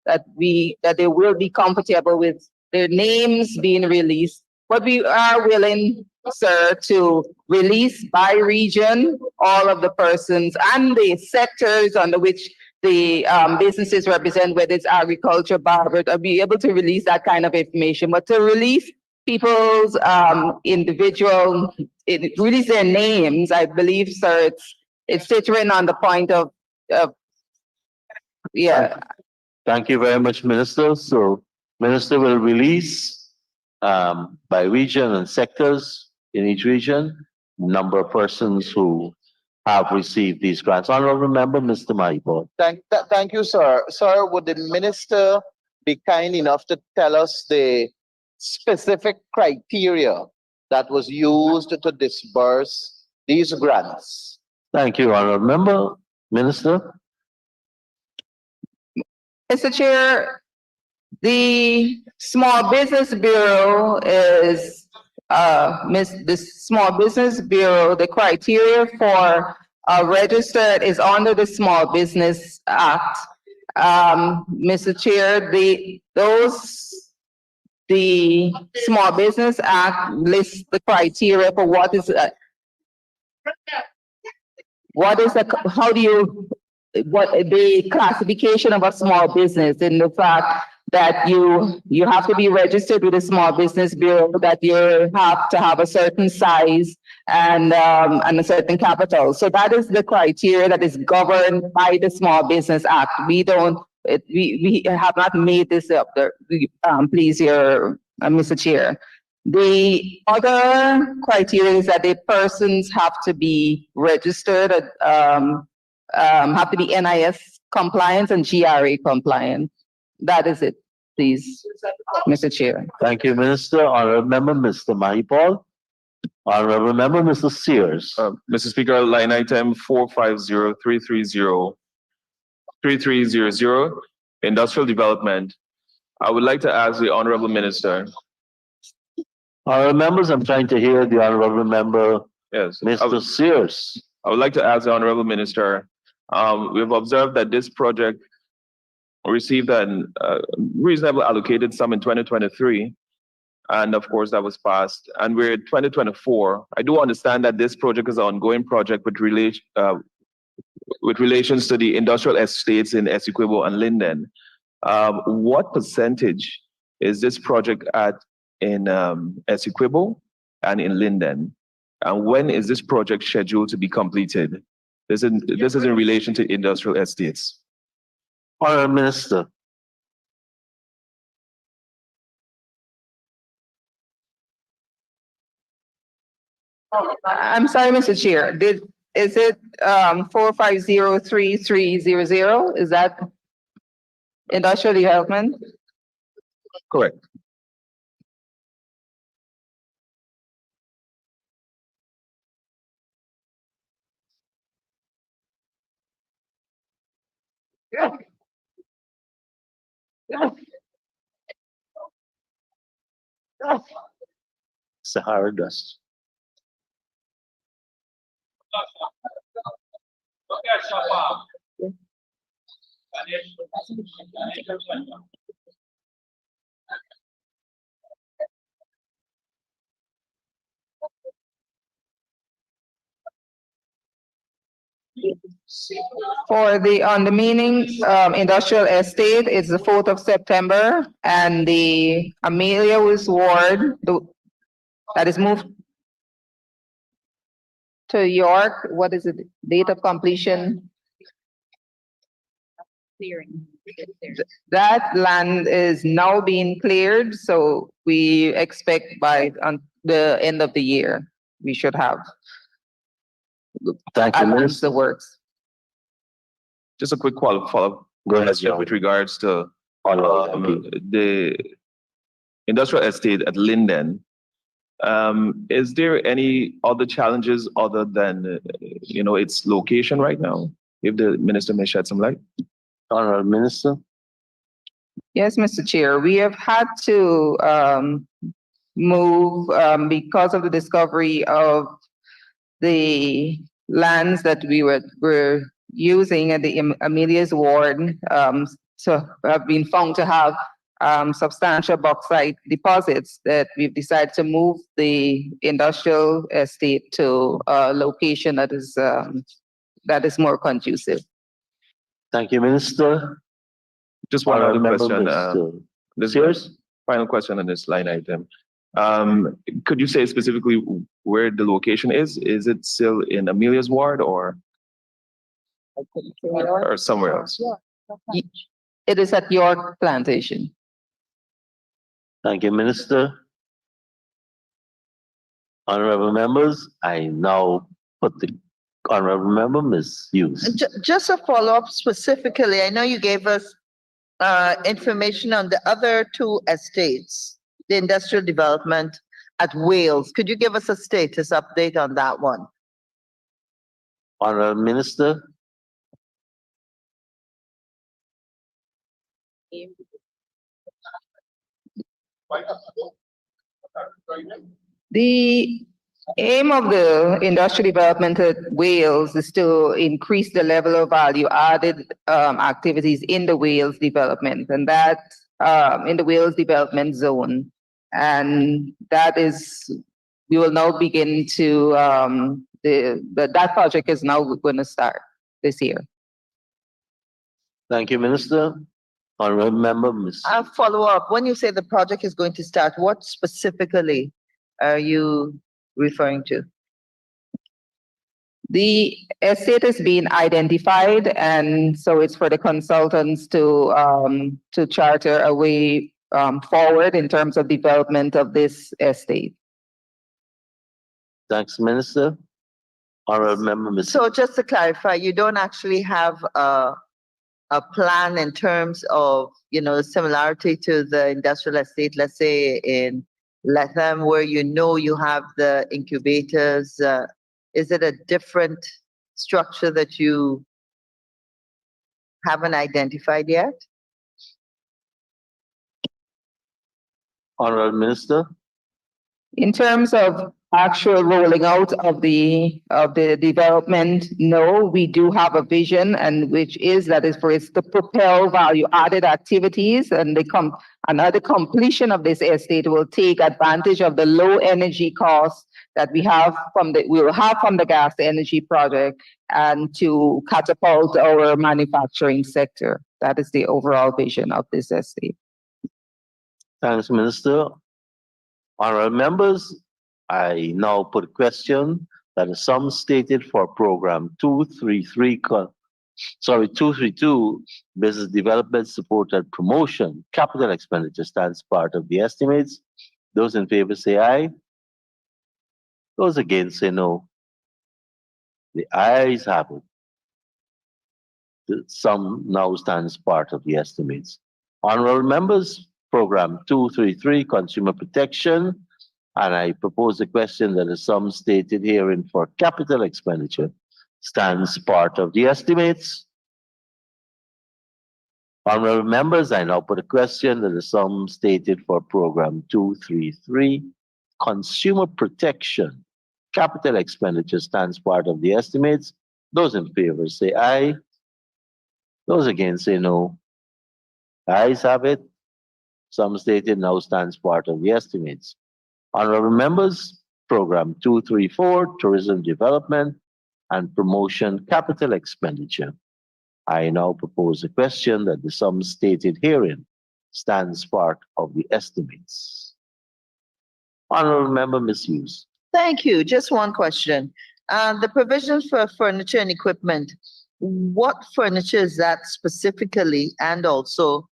that they will be comfortable with their names being released, but we are willing, sir, to release by region all of the persons and the sectors under which the businesses represent, whether it's agriculture, barber, I'll be able to release that kind of information. But to release people's release their names, I believe, sir, it's teetering on the point of yeah. Thank you very much, Minister. So, Minister will release by region and sectors in each region, number of persons who have received these grants. Honorable member, Mr. Maipod. Thank you, sir. Sir, would the minister be kind enough to tell us the specific criteria that was used to disburse these grants? Thank you, honorable member. Minister. Mr. Chair, the Small Business Bureau is the Small Business Bureau, the criteria for registered is under the Small Business Act. Mr. Chair, the Small Business Act lists the criteria for what the classification of a small business, and the fact that you have to be registered with the Small Business Bureau, that you have to have a certain size and a certain capital. So that is the criteria that is governed by the Small Business Act. We have not made this up there. Please, Mr. Chair. The other criteria is that the persons have to be registered, have to be NIS compliant and GRA compliant. That is it, please, Mr. Chair. Thank you, Minister. Honorable member, Mr. Mahipal. Honorable member, Mr. Sears. Mr. Speaker, line item 450-330, industrial development. I would like to ask the Honorable Minister. Honorable members, I'm trying to hear the honorable member, Yes. Mr. Sears. I would like to ask the Honorable Minister, We've observed that this project received a reasonable allocated sum in 2023. And of course, that was passed. And we're in 2024. I do understand that this project is an ongoing project with relations to the industrial estates in Essequibo and Linden. What percentage is this project at in Essequibo and in Linden? And when is this project scheduled to be completed? This is in relation to industrial estates. Honorable Minister. I'm sorry, Mr. Chair. Is it 4503-300? Is that industrial development? Correct. Sahara dust. For on the meaning industrial estate, it's the 4th of September, and the Amelia's ward that is moved to York. What is the date of completion? That land is now being cleared, so we expect by the end of the year we should have Thank you, advanced Minister. the works. Just a quick follow-up Go ahead, question Joe. with regards to Honorable MP. the industrial estate at Linden. Is there any other challenges other than its location right now? If the minister may shed some light. Honorable Minister. Yes, Mr. Chair, we have had to move because of the discovery of the lands that we were using at the Amelia's ward to have been found to have substantial bauxite deposits, that we've decided to move the industrial estate to a location that is more conducive. Thank you, Minister. Just one other question. This Serious? final question on this line item. Could you say specifically where the location is? Is it still in Amelia's ward or somewhere else? It is at York Plantation. Thank you, Minister. Honorable members, I now put the honorable member, Ms. Hughes. Just a follow-up specifically, I know you gave us information on the other two estates, the industrial development at Wales. Could you give us a status update on that one? Honorable Minister. The aim of the industrial development at Wales is to increase the level of value added activities in the Wales development, and that in the Wales development zone. And that is, we will now begin to, that project is now going to start this year. Thank you, Minister. Honorable member, Ms. I'll follow up. When you say the project is going to start, what specifically are you referring to? The estate is being identified, and so it's for the consultants to charter a way forward in terms of development of this estate. Thanks, Minister. Honorable member, Ms. So just to clarify, you don't actually have a plan in terms of, similarity to the industrial estate, let's say in Latham, where you have the incubators. Is it a different structure that you haven't identified yet? Honorable Minister. In terms of actual rolling out of the development, no, we do have a vision, and which is that is for it to propel value added activities, and another completion of this estate will take advantage of the low energy costs that we will have from the gas to energy project, and to catapult our manufacturing sector. That is the overall vision of this estate. Thanks, Minister. Honorable members, I now put a question that the sum stated for program 232, business development support and promotion, capital expenditure stands part of the estimates. Those in favor say aye. Those against say no. The ayes have it. The sum now stands part of the estimates. Honorable members, program 233, consumer protection, and I propose a question that the sum stated herein for capital expenditure stands part of the estimates. Honorable members, I now put a question that the sum stated for program 233, consumer protection, capital expenditure stands part of the estimates. Those in favor say aye. Those against say no. Ayes have it. Sum stated now stands part of the estimates. Honorable members, program 234, tourism development and promotion, capital expenditure. I now propose a question that the sum stated herein stands part of the estimates. Honorable member, Ms. Hughes. Thank you. Just one question. The provisions for furniture and equipment, what furniture is that specifically, and also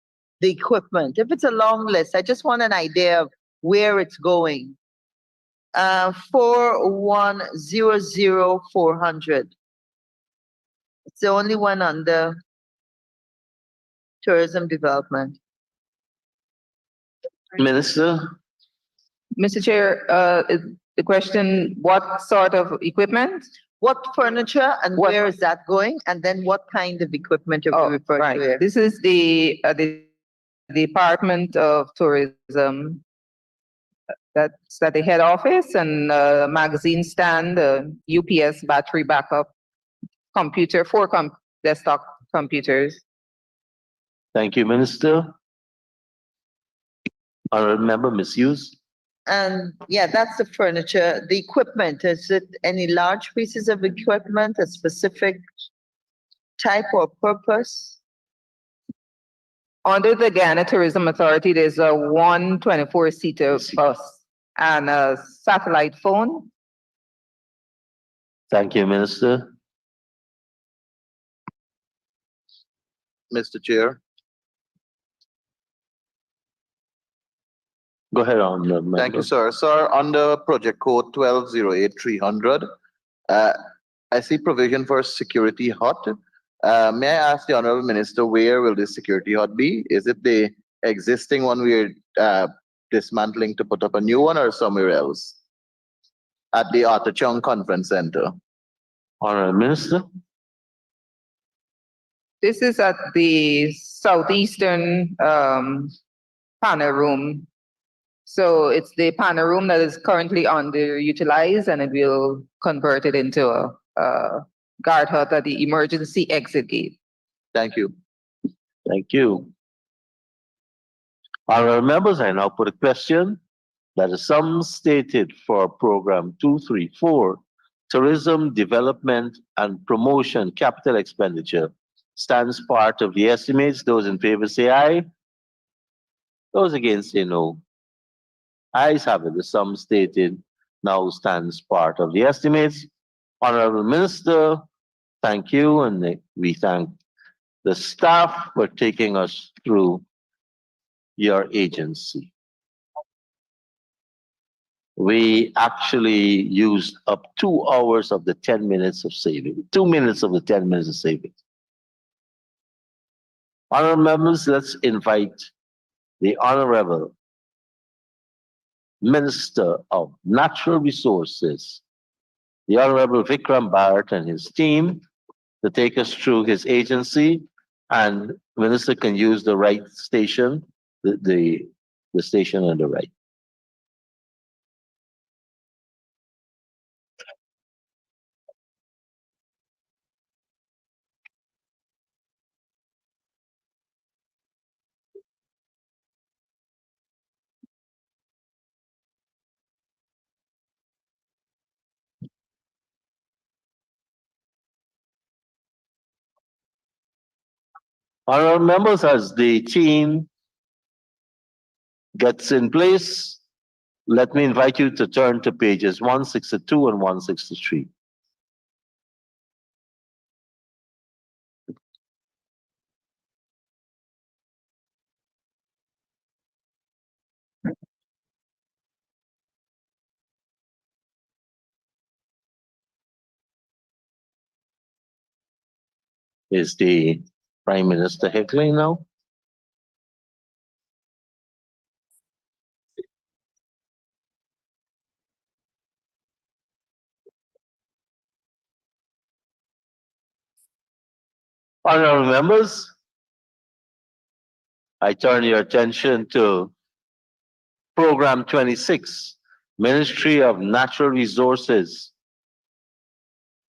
the equipment? If it's a long list, I just want an idea of where it's going. 4100400. It's the only one under tourism development. Minister, Mr. Chair, the question, what sort of equipment? What furniture and What- where is that going? And then what kind of equipment are Oh, we referring right. to here? This is the Department of Tourism. That's at the head office, and magazine stand, UPS battery backup, computer, desktop computers. thank you, Minister. Honorable member, Ms. Hughes. And yeah, that's the furniture. The equipment, is it any large pieces of equipment, a specific type or purpose? Under the Ghana Tourism Authority, there's a 124-seater bus and a satellite phone. Thank you, Minister. Mr. Chair. Go ahead, Honorable member. Thank you, sir. Sir, under project code 1208300, I see provision for security hut. May I ask the Honorable Minister, where will this security hut be? Is it the existing one we're dismantling to put up a new one, or somewhere else? At the Arthur Chung Conference Center. Honorable Minister. This is at the southeastern panel room. So it's the panel room that is currently underutilized, and it will convert it into a guard hut at the emergency exit gate. Thank you. Thank you. Honorable members, I now put a question that the sum stated for program 234, tourism development and promotion capital expenditure, stands part of the estimates. Those in favor say aye. Those against say no. Ayes have it. The sum stated now stands part of the estimates. Honorable Minister, thank you, and we thank the staff for taking us through your agency. We actually used up 2 hours of the 10 minutes of saving, 2 minutes of the 10 minutes of saving. Honorable members, let's invite the Honorable Minister of Natural Resources, the Honorable Vikram Bharat and his team, to take us through his agency. And Minister can use the right station, the station on the right. Honorable members, as the team gets in place, let me invite you to turn to pages 162 and 163. Is the Prime Minister heckling now? Honorable members, I turn your attention to Program 26, Ministry of Natural Resources,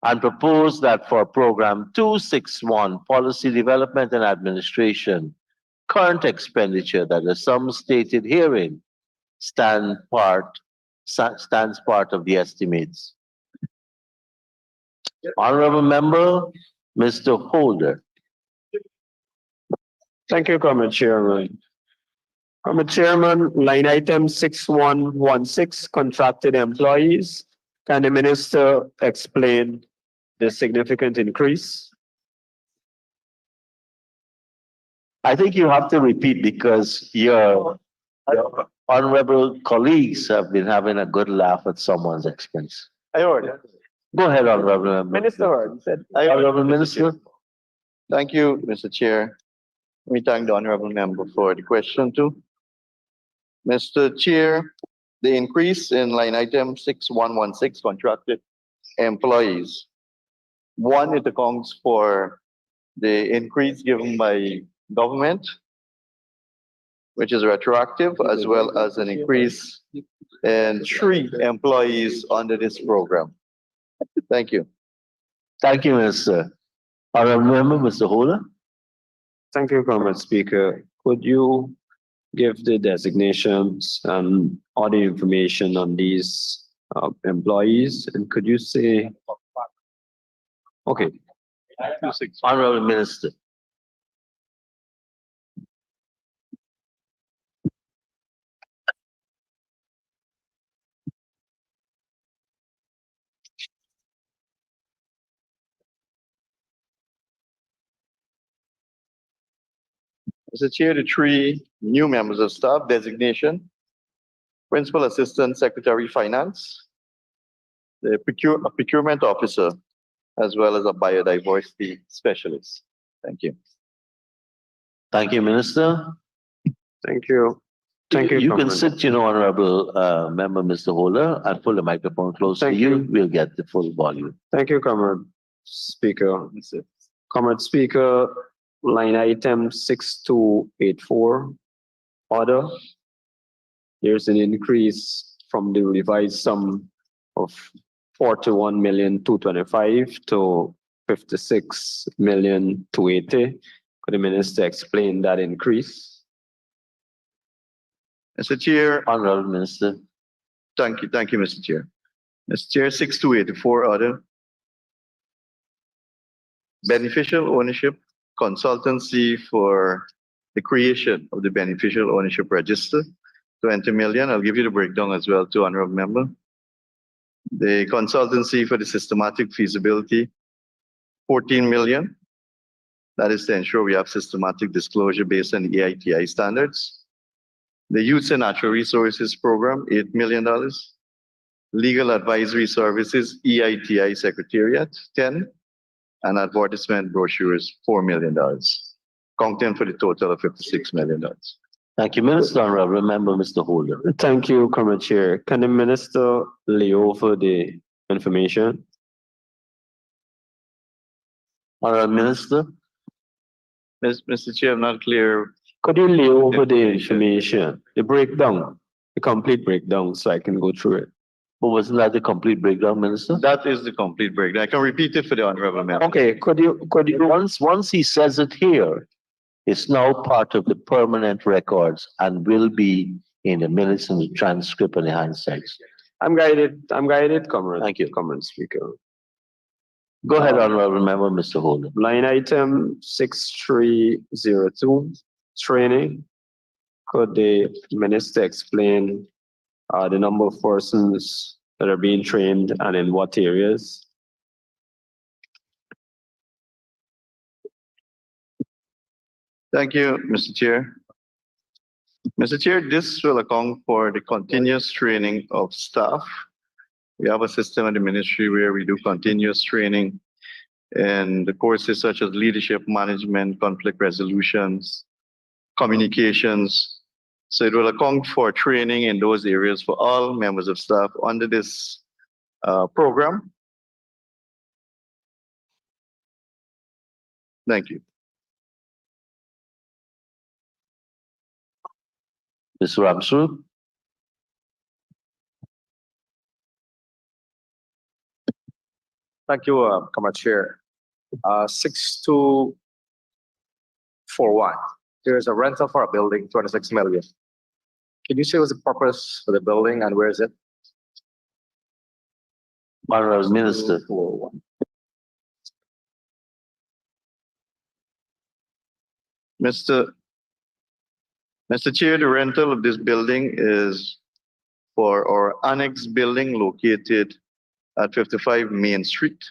and propose that for Program 261, Policy Development and Administration, current expenditure that the sum stated herein stands part of the estimates. Honorable Member, Mr. Holder. Thank you, Comrade Chairman. Comrade Chairman, line item 6116, contracted employees. Can the minister explain the significant increase? I think you have to repeat because your honorable colleagues have been having a good laugh at someone's expense. I heard. Go ahead, Honorable Member. Minister heard. He said, Honorable Minister. Thank you, Mr. Chair. Let me thank the honorable member for the question too. Mr. Chair, the increase in line item 6116, contracted employees. One, it accounts for the increase given by government, which is retroactive, as well as an increase in 3 employees under this program. Thank you. Thank you, Minister. Honorable Member, Mr. Holder. thank you, Comrade Speaker. Could you give the designations and all the information on these employees? And could you say, okay, Honorable Minister. Mr. Chair, the 3 new members of staff designation, Principal Assistant Secretary Finance, a procurement officer, as well as a biodiversity specialist. Thank you. Thank you, Minister. thank you. Thank you, You can Comrade. sit, Honorable Member, Mr. Holder, and pull the microphone close to Thank you. you. We'll get the full volume. Thank you, Comrade Speaker. Comrade Speaker, line item 6284, order. There's an increase from the revised sum of 41,225,000 to 56,280,000. Could the minister explain that increase? Mr. Chair, Honorable Minister. thank you, Mr. Chair. Mr. Chair, 6284 order. Beneficial ownership consultancy for the creation of the beneficial ownership register, 20 million. I'll give you the breakdown as well to honorable member. The consultancy for the systematic feasibility, 14 million. That is to ensure we have systematic disclosure based on EITI standards. The Youth and Natural Resources Program, $8 million. Legal Advisory Services, EITI Secretariat, 10. And advertisement brochures, $4 million. Counting for the total of $56 million. Thank you, Minister. Honorable Member, Mr. Holder. Thank you, Comrade Chair. Can the minister lay over the information? Honorable Minister. Mr. Chair, I'm not clear. Could you lay over the information, the breakdown, the complete breakdown, so I can go through it? But wasn't that the complete breakdown, Minister? That is the complete breakdown. I can repeat it for the honorable member. Okay, could you, Once he says it here, it's now part of the permanent records and will be in the minutes and the transcript and the handsides. I'm guided, Comrade. Thank you. Comrade Speaker. Go ahead, Honorable Member, Mr. Holder. Line item 6302, training. Could the minister explain the number of persons that are being trained and in what areas? Thank you, Mr. Chair. Mr. Chair, this will account for the continuous training of staff. We have a system at the ministry where we do continuous training in the courses such as leadership, management, conflict resolutions, communications. So it will account for training in those areas for all members of staff under this program. Thank you. Ms. Ramsrud? Thank you, Comrade Chair. 6241. There's a rental for a building, 26 million. Can you say what's the purpose for the building and where is it? Honorable Minister. Mr. Chair, the rental of this building is for our annex building located at 55 Main Street.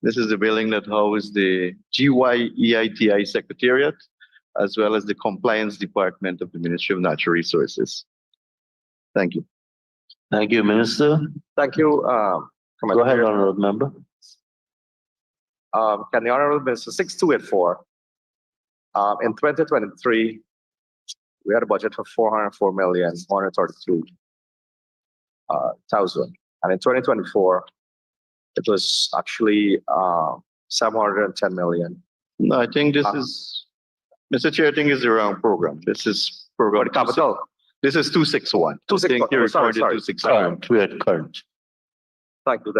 This is the building that houses the GYEITI Secretariat, as well as the Compliance Department of the Ministry of Natural Resources. Thank you. Thank you, Minister. Thank you, Go ahead, Honorable Member. Can the Honorable Minister, 6284, in 2023, we had a budget for 404,132,000. And in 2024, it was actually 710 million. No, I think this is, Mr. Chair, I think it's the wrong program. This is program. For the capital. This is 261. 261. You Sorry, recorded sorry. 261. Current, we are current. Thank you.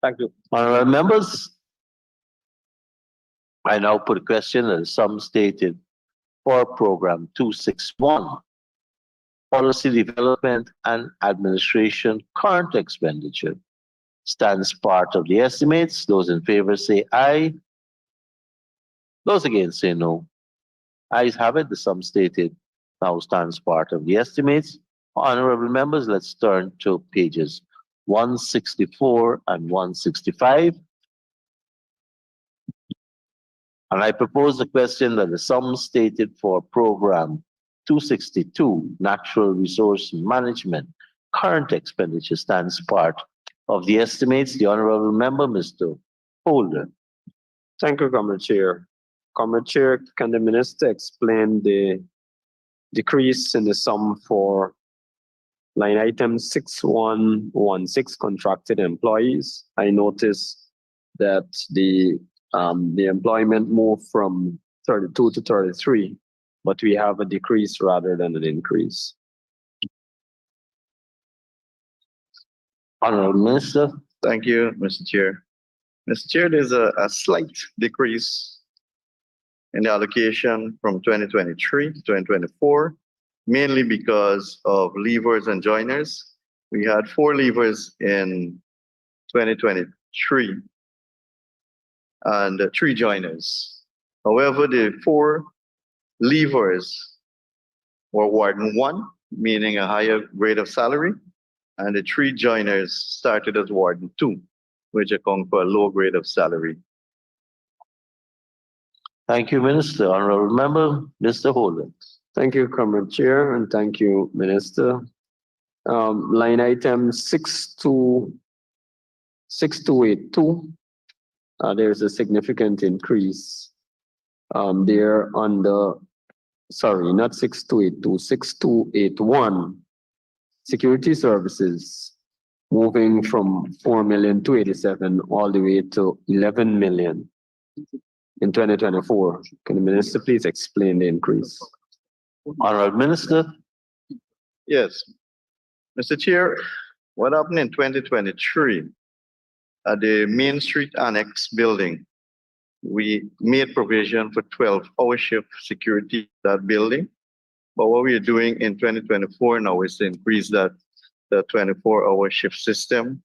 Thank you. Honorable Members, I now put a question that is some stated for Program 261, Policy Development and Administration Current Expenditure. Stands part of the estimates. Those in favor say aye. Those against say no. Ayes have it. The sum stated now stands part of the estimates. Honorable Members, let's turn to pages 164 and 165. And I propose the question that the sum stated for Program 262, Natural Resource Management, current expenditure stands part of the estimates. The Honorable Member, Mr. Holder. Thank you, Comrade Chair. Comrade Chair, can the minister explain the decrease in the sum for line item 6116, contracted employees? I noticed that the employment moved from 32 to 33, but we have a decrease rather than an increase. Honorable Minister. Thank you, Mr. Chair. Mr. Chair, there's a slight decrease in the allocation from 2023 to 2024, mainly because of leavers and joiners. We had 4 leavers in 2023 and 3 joiners. However, the 4 leavers were Warden 1, meaning a higher grade of salary, and the 3 joiners started as Warden 2, which account for a low grade of salary. Thank you, Minister. Honorable Member, Mr. Holder. Thank you, Comrade Chair, and thank you, Minister. Line item 6282, there's a significant increase there on the, sorry, not 6282, 6281. Security services moving from 4,287,000 all the way to 11 million in 2024. Can the minister please explain the increase? Honorable Minister. Yes. Mr. Chair, what happened in 2023 at the Main Street Annex building, we made provision for 12-hour shift security in that building. But what we are doing in 2024 now is to increase that the 24-hour shift system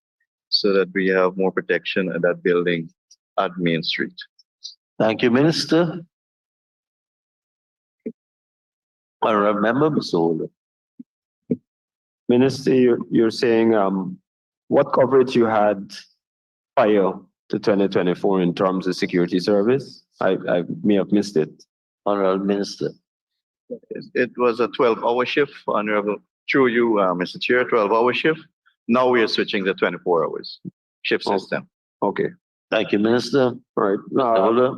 so that we have more protection at that building at Main Street. Thank you, Minister. I remember, Mr. Holder. Minister, you're saying, what coverage you had prior to 2024 in terms of security service? I may have missed it. Honorable Minister. It was a 12-hour shift, Honorable, through you, Mr. Chair, 12-hour shift. Now we are switching to 24 hours shift Oh. system. Okay, Thank you, Minister. all right. Mr. Holder.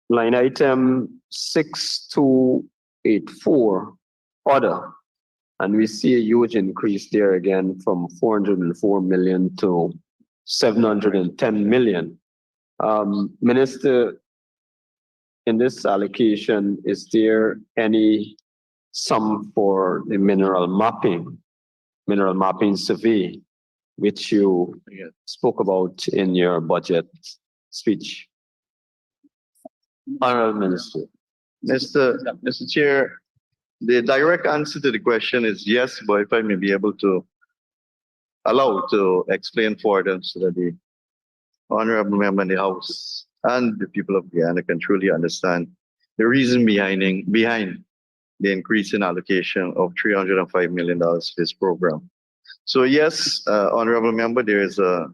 Line item 6284, order. And we see a huge increase there again from 404 million to 710 million. Minister, in this allocation, is there any sum for the mineral mapping survey, which you spoke about in your budget speech? Honorable Minister. Mr. Chair, the direct answer to the question is yes, but if I may be able to allow to explain for them so that the honorable member in the House and the people of Guyana can truly understand the reason behind the increase in allocation of $305 million for this program. So yes, honorable member, there is a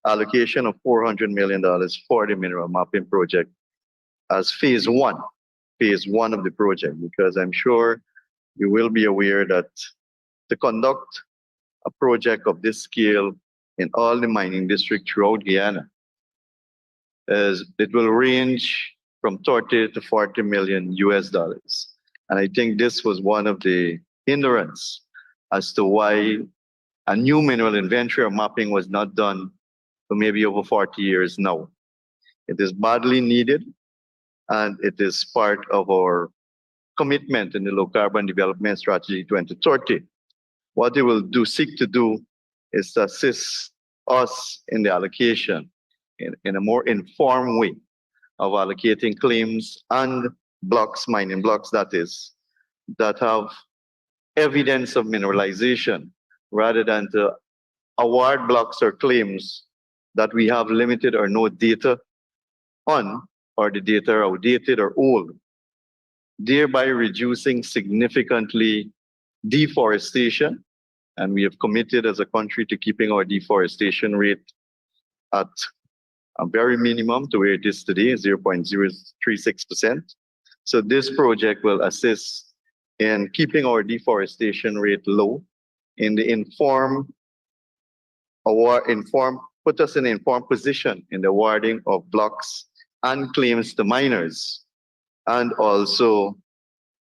allocation of $400 million for the mineral mapping project as phase one of the project, because I'm sure you will be aware that to conduct a project of this scale in all the mining districts throughout Guyana, it will range from 30 to 40 million US dollars. And I think this was one of the hindrance as to why a new mineral inventory or mapping was not done for maybe over 40 years now. It is badly needed, and it is part of our commitment in the Low Carbon Development Strategy 2030. What it will seek to do is to assist us in the allocation in a more informed way of allocating claims and mining blocks that have evidence of mineralization, rather than to award blocks or claims that we have limited or no data on, or the data are outdated or old, thereby reducing significantly deforestation. And we have committed as a country to keeping our deforestation rate at a very minimum to where it is today, 0.036%. So this project will assist in keeping our deforestation rate low, in the put us in an informed position in the awarding of blocks and claims to miners. And also,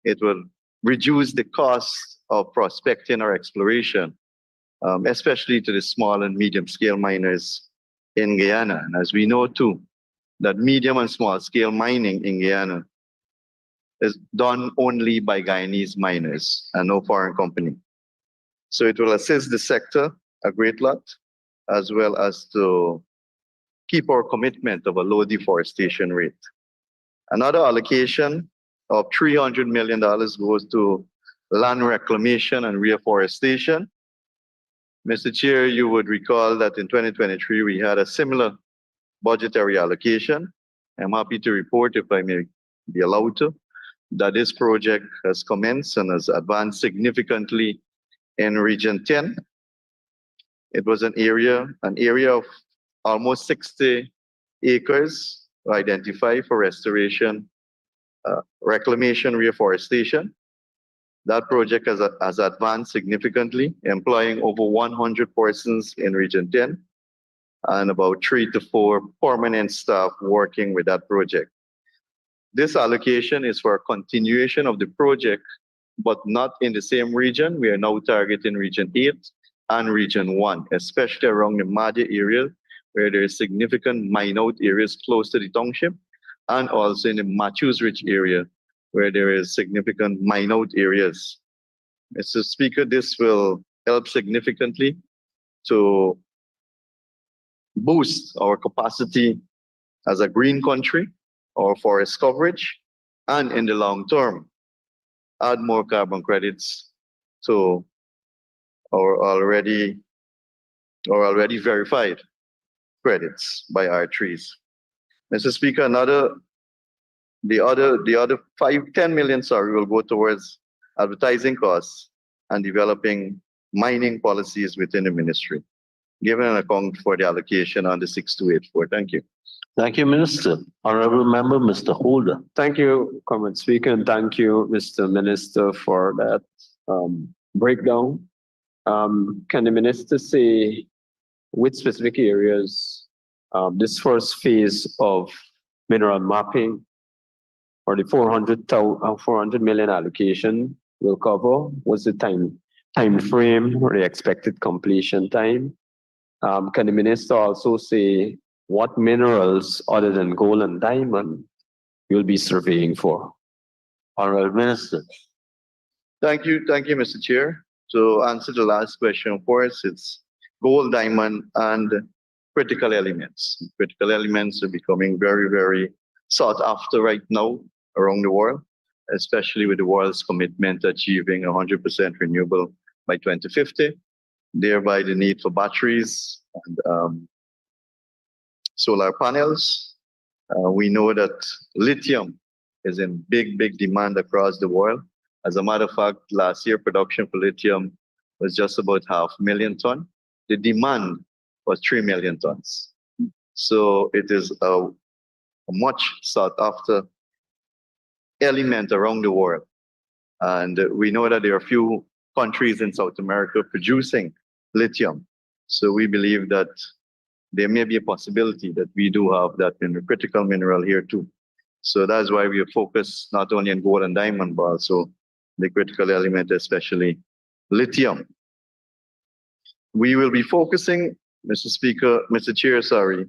it will reduce the cost of prospecting or exploration, especially to the small and medium scale miners in Guyana. And as we know too, that medium and small scale mining in Guyana is done only by Guyanese miners and no foreign company. So it will assist the sector a great lot, as well as to keep our commitment of a low deforestation rate. Another allocation of $300 million goes to land reclamation and reforestation. Mr. Chair, you would recall that in 2023, we had a similar budgetary allocation. I'm happy to report, if I may be allowed to, that this project has commenced and has advanced significantly in Region 10. It was an area of almost 60 acres identified for restoration, reclamation, reforestation. That project has advanced significantly, employing over 100 persons in Region 10 and about 3 to 4 permanent staff working with that project. This allocation is for a continuation of the project, but not in the same region. We are now targeting Region 8 and Region 1, especially around the Madja area, where there is significant mine-out areas close to the township, and also in the Matthews Ridge area, where there is significant mine-out areas. Mr. Speaker, this will help significantly to boost our capacity as a green country, our forest coverage, and in the long term, add more carbon credits to our already verified credits by R3s. Mr. Speaker, the other 10 million, sorry, will go towards advertising costs and developing mining policies within the ministry, given an account for the allocation on the 6284. Thank you. Thank you, Minister. Honorable Member, Mr. Holder. Thank you, Comrade Speaker, and thank you, Mr. Minister, for that breakdown. Can the Minister say which specific areas this first phase of mineral mapping or the 400 million allocation will cover? What's the time frame or the expected completion time? Can the Minister also say what minerals other than gold and diamond you'll be surveying for? Honorable Minister. Thank you, Mr. Chair. To answer the last question, of course, it's gold, diamond, and critical elements. Critical elements are becoming very, very sought after right now around the world, especially with the world's commitment to achieving 100% renewable by 2050, thereby the need for batteries and solar panels. We know that lithium is in big demand across the world. As a matter of fact, last year production for lithium was just about 500,000 tons. The demand was 3 million tons. So it is a much sought after element around the world. And we know that there are few countries in South America producing lithium. So we believe that there may be a possibility that we do have that in a critical mineral here too. So that's why we are focused not only on gold and diamond, but also the critical element, especially lithium. We will be focusing, Mr. Chair, sorry,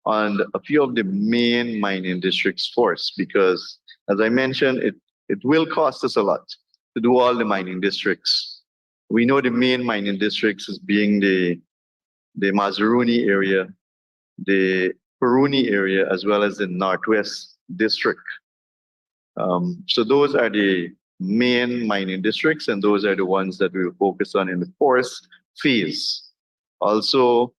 on a few of the main mining districts first, because as I mentioned, it will cost us a lot to do all the mining districts. We know the main mining districts as being the Mazaruni area, the Peruni area, as well as the Northwest District. So those are the main mining districts, and those are the ones that we will focus on in the first phase. Also,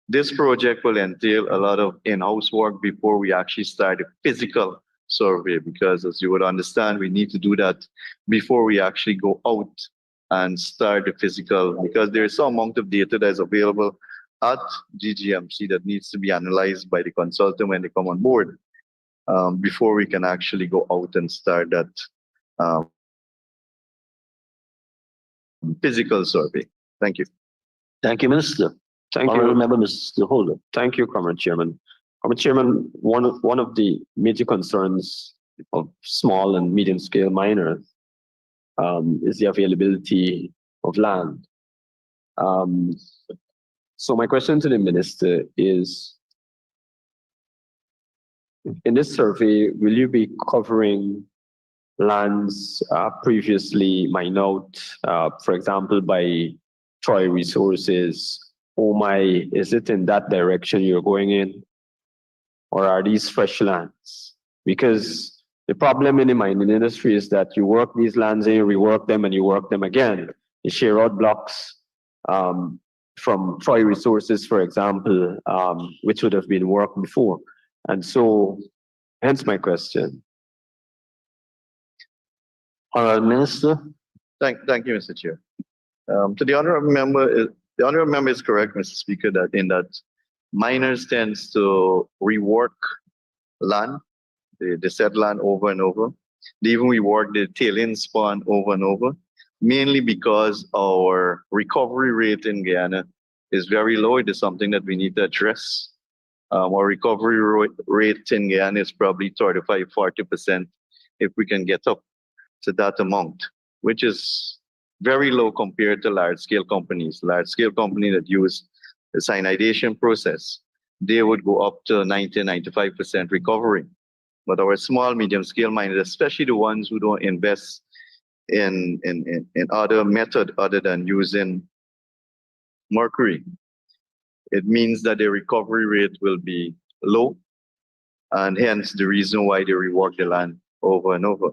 this project will entail a lot of in-house work before we actually start the physical survey, because as you would understand, we need to do that before we actually go out and start the physical, because there is some amount of data that is available at GGMC that needs to be analyzed by the consultant when they come on board before we can actually go out and start that physical survey. Thank you. Thank you, Minister. Thank Honorable you. Member, Mr. Holder. Thank you, Comrade Chairman. Comrade Chairman, one of the major concerns of small and medium scale miners is the availability of land. So my question to the Minister is, in this survey, will you be covering lands previously mined out, for example, by Troy Resources? OMI, is it in that direction you're going in? Or are these fresh lands? Because the problem in the mining industry is that you work these lands and you rework them and you work them again. You share out blocks from Troy Resources, for example, which would have been worked before. And so, hence my question. Honorable Minister. Thank you, Mr. Chair. To the honorable member is correct, Mr. Speaker, that in that miners tends to rework land, the said land over and over. They even rework the tailing spawn over and over, mainly because our recovery rate in Guyana is very low. It is something that we need to address. Our recovery rate in Guyana is probably 35–40% if we can get up to that amount, which is very low compared to large-scale companies. Large-scale companies that use the cyanidation process, they would go up to 90–95% recovery. But our small, medium-scale miners, especially the ones who don't invest in other method other than using mercury, it means that their recovery rate will be low, and hence the reason why they rework the land over and over.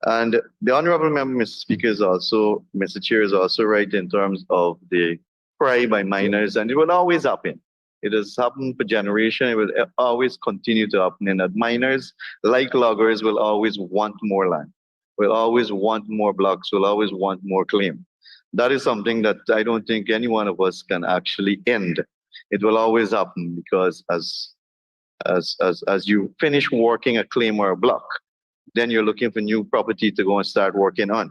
And the honorable member, Mr. Speaker, is also, Mr. Chair, is also right in terms of the cry by miners, and it will always happen. It has happened for generation. It will always continue to happen. And that miners, like loggers, will always want more land, will always want more blocks, will always want more claim. That is something that I don't think any one of us can actually end. It will always happen because as you finish working a claim or a block, then you're looking for new property to go and start working on.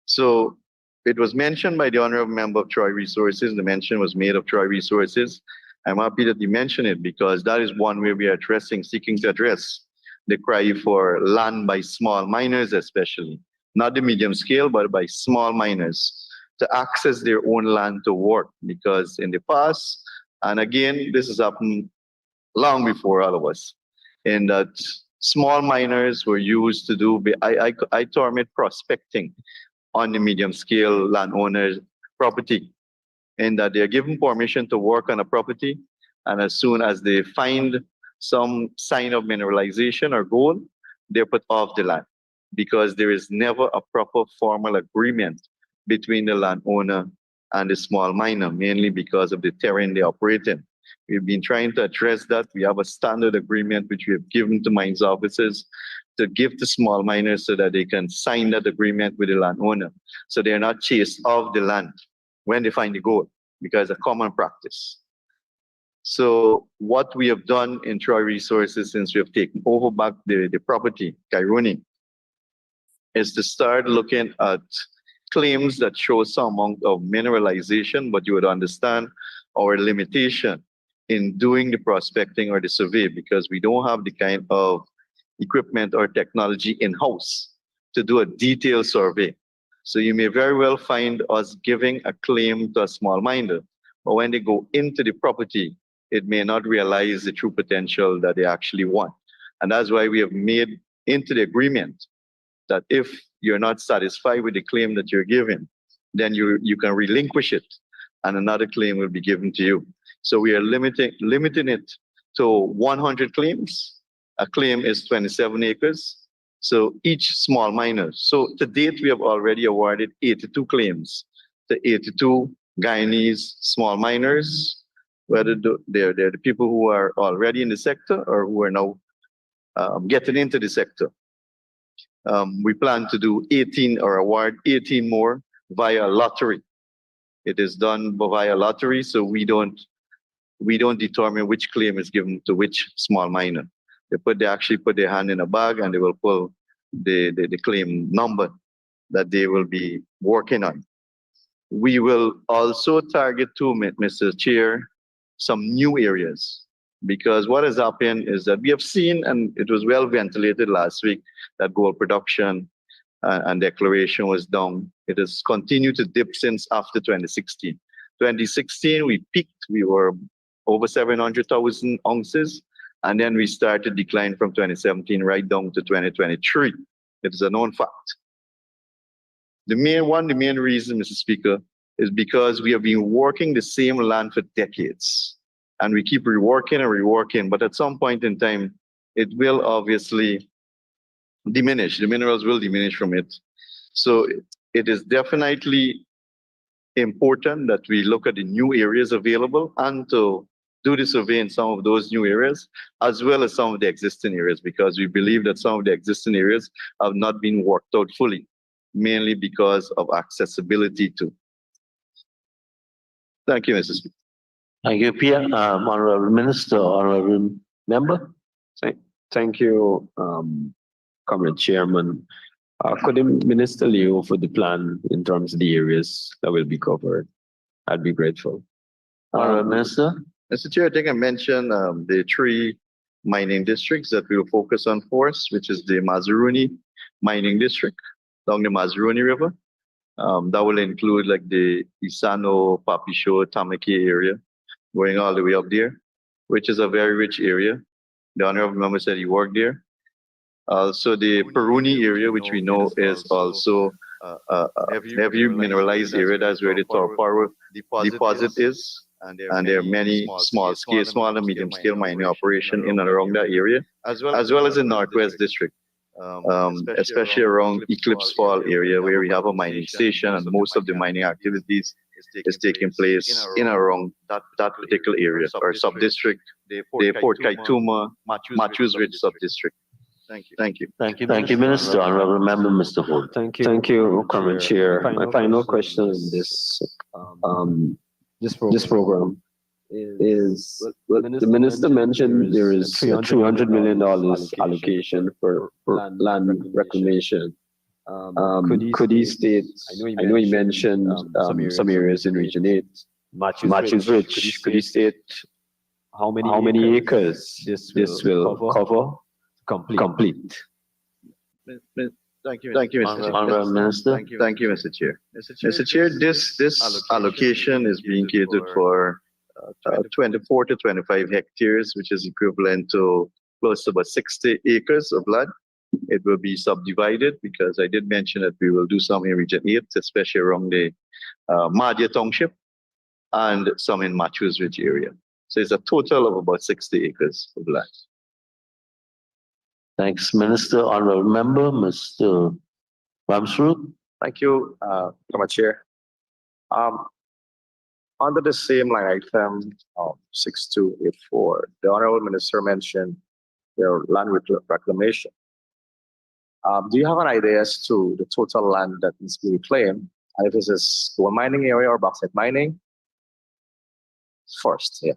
So it was mentioned by the honorable member of Troy Resources. The mention was made of Troy Resources. I'm happy that you mentioned it because that is one way we are seeking to address the cry for land by small miners, especially not the medium scale, but by small miners to access their own land to work. Because in the past, and again, this has happened long before all of us, in that small miners were used to do, I term it prospecting on the medium scale landowner's property, in that they're given permission to work on a property, and as soon as they find some sign of mineralization or gold, they're put off the land because there is never a proper formal agreement between the landowner and the small miner, mainly because of the terrain they operate in. We've been trying to address that. We have a standard agreement which we have given to mines officers to give to small miners so that they can sign that agreement with the landowner, so they're not chased off the land when they find the gold, because it's a common practice. So what we have done in Troy Resources since we have taken over back the property, Kairuni, is to start looking at claims that show some amount of mineralization, but you would understand our limitation in doing the prospecting or the survey because we don't have the kind of equipment or technology in-house to do a detailed survey. So you may very well find us giving a claim to a small miner, but when they go into the property, it may not realize the true potential that they actually want. And that's why we have made into the agreement that if you're not satisfied with the claim that you're giving, then you can relinquish it and another claim will be given to you. So we are limiting it to 100 claims. A claim is 27 acres. So each small miner. So to date, we have already awarded 82 claims to 82 Guyanese small miners, whether they're the people who are already in the sector or who are now getting into the sector. We plan to do 18 or award 18 more via lottery. It is done via lottery, so we don't determine which claim is given to which small miner. They actually put their hand in a bag and they will pull the claim number that they will be working on. We will also target too, Mr. Chair, some new areas, because what has happened is that we have seen, and it was well ventilated last week, that gold production and declaration was down. It has continued to dip since after 2016. 2016, we peaked, we were over 700,000 ounces, and then we started decline from 2017 right down to 2023. It is a known fact. The main reason, Mr. Speaker, is because we have been working the same land for decades. And we keep reworking and reworking, but at some point in time, it will obviously diminish. The minerals will diminish from it. So it is definitely important that we look at the new areas available and to do the survey in some of those new areas, as well as some of the existing areas, because we believe that some of the existing areas have not been worked out fully, mainly because of accessibility to. Thank you, Mr. Speaker. Thank you, Pierre. Honorable Minister, Honorable Member. Thank you, Comrade Chairman. Could the Minister lay over the plan in terms of the areas that will be covered? I'd be grateful. Honorable Minister. Mr. Chair, I think I mentioned the 3 mining districts that we will focus on first, which is the Mazaruni mining district along the Mazaruni River. That will include like the Isano, Papisho, Tamaki area, going all the way up there, which is a very rich area. The honorable member said he worked there. Also the Peruni area, which we know is also a heavy mineralized area. That's where the Torparo deposit is. And there are many small and medium scale mining operation in and around that area, as well as in Northwest District, especially around Eclipse Fall area where we have a mining station and most of the mining activities is taking place in around that particular area or sub-district, the Port Kaituma, Matthews Ridge sub-district. Thank you. Thank you. Thank you, Minister. Honorable Member, Mr. Holt. Thank you, Common Chair. My final question in this program is, well, the minister mentioned there is $300 million allocation for land reclamation. Could he state, I know he mentioned some areas in Region 8, Matthews Ridge, could he state how many acres this will cover? Complete. Thank you, Mr. Honorable Minister. Thank you, Mr. Chair. Mr. Chair, this allocation is being catered for 24 to 25 hectares, which is equivalent to close to about 60 acres of land. It will be subdivided because I did mention that we will do some in Region 8, especially around the Madia Township and some in Matthews Ridge area. So it's a total of about 60 acres of land. Thanks, Minister. Honorable Member, Mr. Ramsrud. Thank you, Madam Chair. Under the same line item, 6284, the Honorable Minister mentioned their land reclamation. Do you have an idea as to the total land that needs to be reclaimed? And if this is gold mining area or bauxite mining? First, yeah.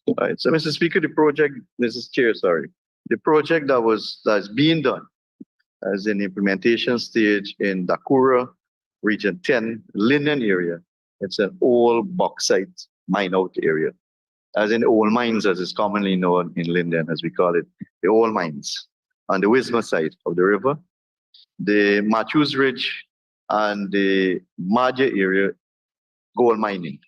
All right. So, Mr. Speaker, Mrs. Chair, sorry. The project that's being done as an implementation stage in Dakura, Region 10, Linden area. It's an old bauxite mine out area. As in old mines, as is commonly known in Linden, as we call it, the old mines on the Wisma side of the river. The Matthews Ridge and the Madia area, gold mining.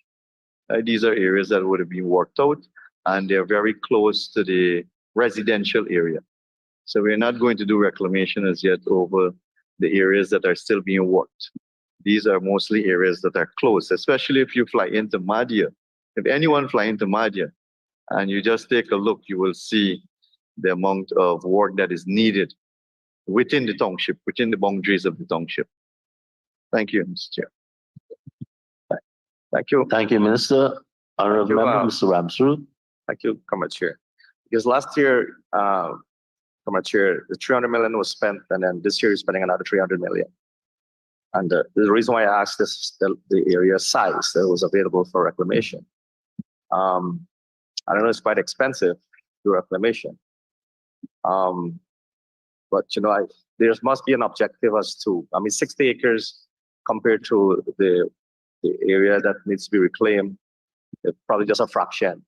These are areas that would have been worked out, and they're very close to the residential area. So we're not going to do reclamation as yet over the areas that are still being worked. These are mostly areas that are close, especially if you fly into Madia. If anyone fly into Madia and you just take a look, you will see the amount of work that is needed within the township, within the boundaries of the township. Thank you, Mr. Chair. Thank you. Thank you, Minister. Honorable Member, Mr. Ramsrud. Thank you, Madam Chair. Because last year, Madam Chair, the 300 million was spent, and then this year is spending another 300 million. And the reason why I asked this is the area size that was available for reclamation. I don't know, it's quite expensive to do reclamation. But you know, there must be an objective as to, 60 acres compared to the area that needs to be reclaimed, it's probably just a fraction.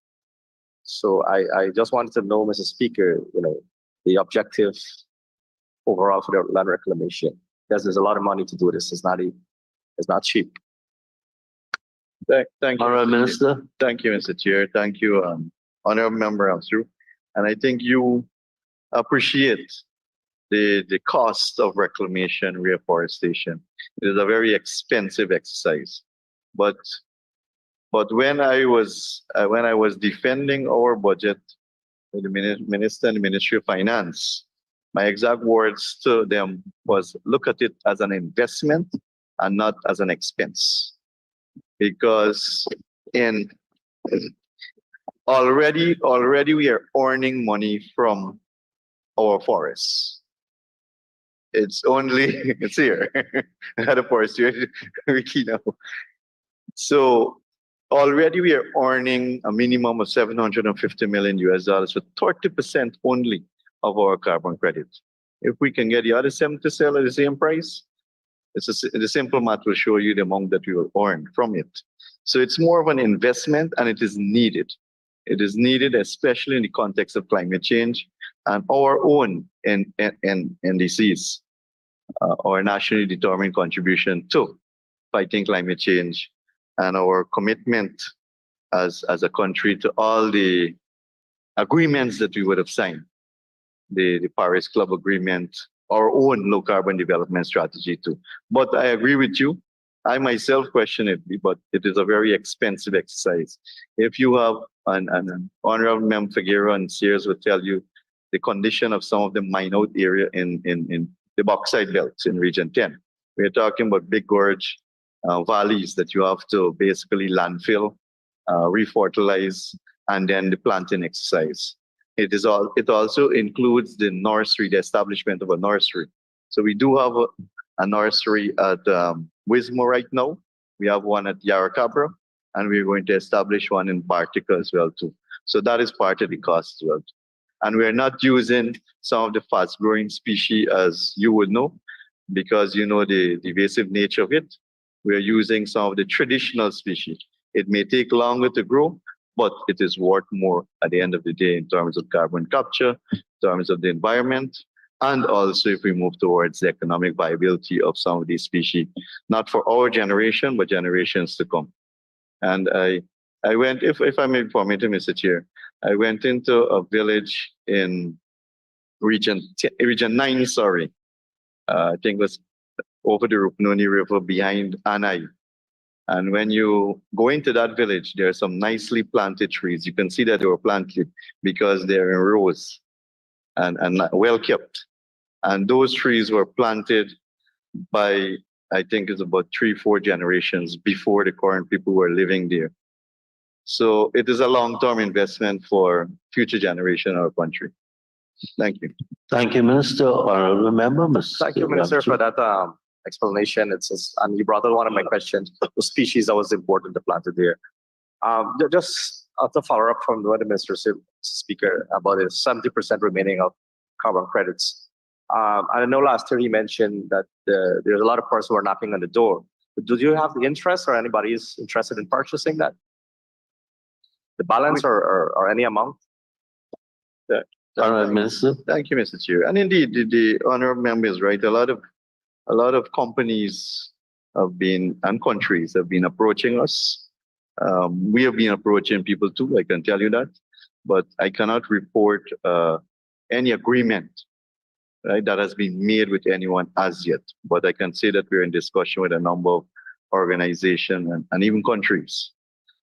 So I just wanted to know, Mr. Speaker, the objective overall for the land reclamation, because there's a lot of money to do this. It's not cheap. Thank you, Honorable Minister. Thank you, Mr. Chair. Thank you, Honorable Member Amsru. And I think you appreciate the cost of reclamation, reforestation. It is a very expensive exercise. But when I was defending our budget with the Minister and the Ministry of Finance, my exact words to them was, look at it as an investment and not as an expense. Because already we are earning money from our forests. It's here. I had a forest here, Ricky now. So already we are earning a minimum of $750 million US for 30% only of our carbon credit. If we can get the other 70 to sell at the same price, the simple math will show you the amount that we will earn from it. So it's more of an investment, and it is needed. It is needed, especially in the context of climate change and our own NDCs, our nationally determined contribution to fighting climate change, and our commitment as a country to all the agreements that we would have signed, the Paris Club Agreement, our own low carbon development strategy too. But I agree with you. I myself question it, but it is a very expensive exercise. If you have an Honorable Member Figueroa and Sears will tell you the condition of some of the mine out area in the bauxite belts in Region 10. We're talking about Big Gorge, valleys that you have to basically landfill, refertilize, and then the planting exercise. It also includes the nursery, the establishment of a nursery. So we do have a nursery at Wismore right now. We have one at Yarracabra, and we're going to establish one in Bartica as well too. So that is part of the cost as well. And we're not using some of the fast-growing species, as you would know, because you know the invasive nature of it. We're using some of the traditional species. It may take longer to grow, but it is worth more at the end of the day in terms of carbon capture, in terms of the environment, and also if we move towards the economic viability of some of these species, not for our generation, but generations to come. And I went, if I may permit, Mr. Chair, I went into a village in region 9, sorry. I think it was over the Rupnoni River behind Anai. And when you go into that village, there are some nicely planted trees. You can see that they were planted because they're in rows and well kept. And those trees were planted by, I think it's about 3-4 generations before the current people were living there. So it is a long-term investment for future generation of our country. Thank you. Thank you, Minister. Honorable Member, Mr. Thank you, Minister, for that explanation. And you brought up one of my questions, the species that was important to plant it there. Just to follow up from what the Minister said, Speaker, about the 70% remaining of carbon credits. I know last year he mentioned that there's a lot of persons who are knocking on the door. But do you have the interest or anybody is interested in purchasing that? The balance or any amount? Honorable Minister. Thank you, Mr. Chair. And indeed, the honorable member is right. A lot of companies have been and countries have been approaching us. We have been approaching people too, I can tell you that. But I cannot report any agreement, right, that has been made with anyone as yet. But I can say that we're in discussion with a number of organizations and even countries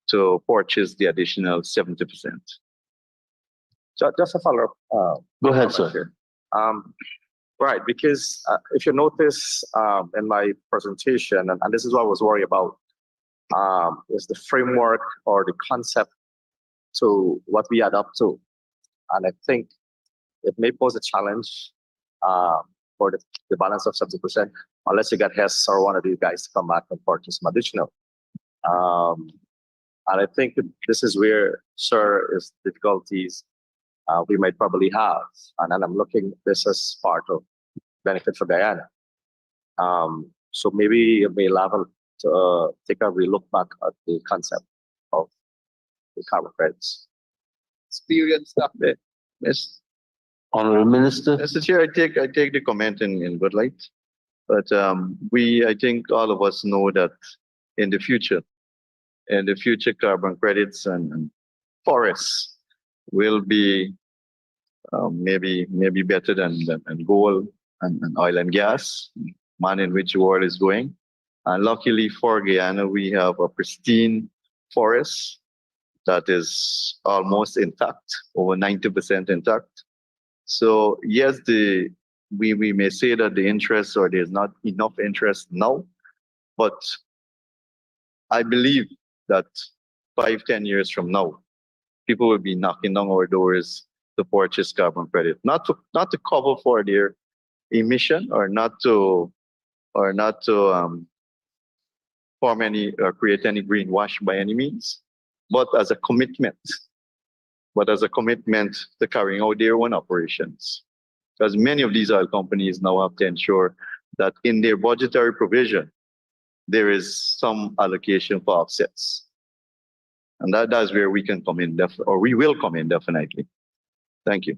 to purchase the additional 70%. So just a follow up. Go ahead, sir. Right, because if you notice in my presentation, and this is what I was worried about, is the framework or the concept to what we add up to. And I think it may pose a challenge for the balance of 70%, unless you get Hess or one of these guys to come back and purchase some additional. And I think this is where, sir, is difficulties we might probably have. And I'm looking this as part of benefit for Guyana. So maybe it may level to take a relook back at the concept of the carbon credits. Experience that bit. Yes. Honorable Minister. Mr. Chair, I take the comment in good light. But I think all of us know that in the future, carbon credits and forests will be maybe better than gold and oil and gas, manner in which the world is going. And luckily for Guyana, we have a pristine forest that is almost intact, over 90% intact. So yes, we may say that the interest or there's not enough interest now, but I believe that 5-10 years from now, people will be knocking on our doors to purchase carbon credit, not to cover for their emission or not to form any or create any greenwash by any means, but as a commitment. To carrying out their own operations. Because many of these oil companies now have to ensure that in their budgetary provision, there is some allocation for offsets. And that's where we can come in, or we will come in definitely. Thank you.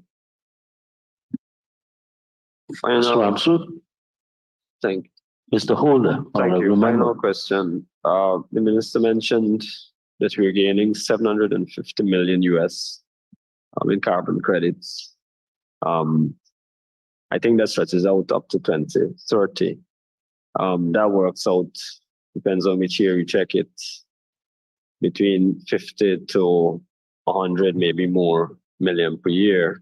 Thank you. Mr. Holder. Thank you. Final question. The minister mentioned that we're gaining 750 million US in carbon credits. I think that stretches out up to 2030. That works out, depends on which year you check it, between 50 to 100, maybe more million per year.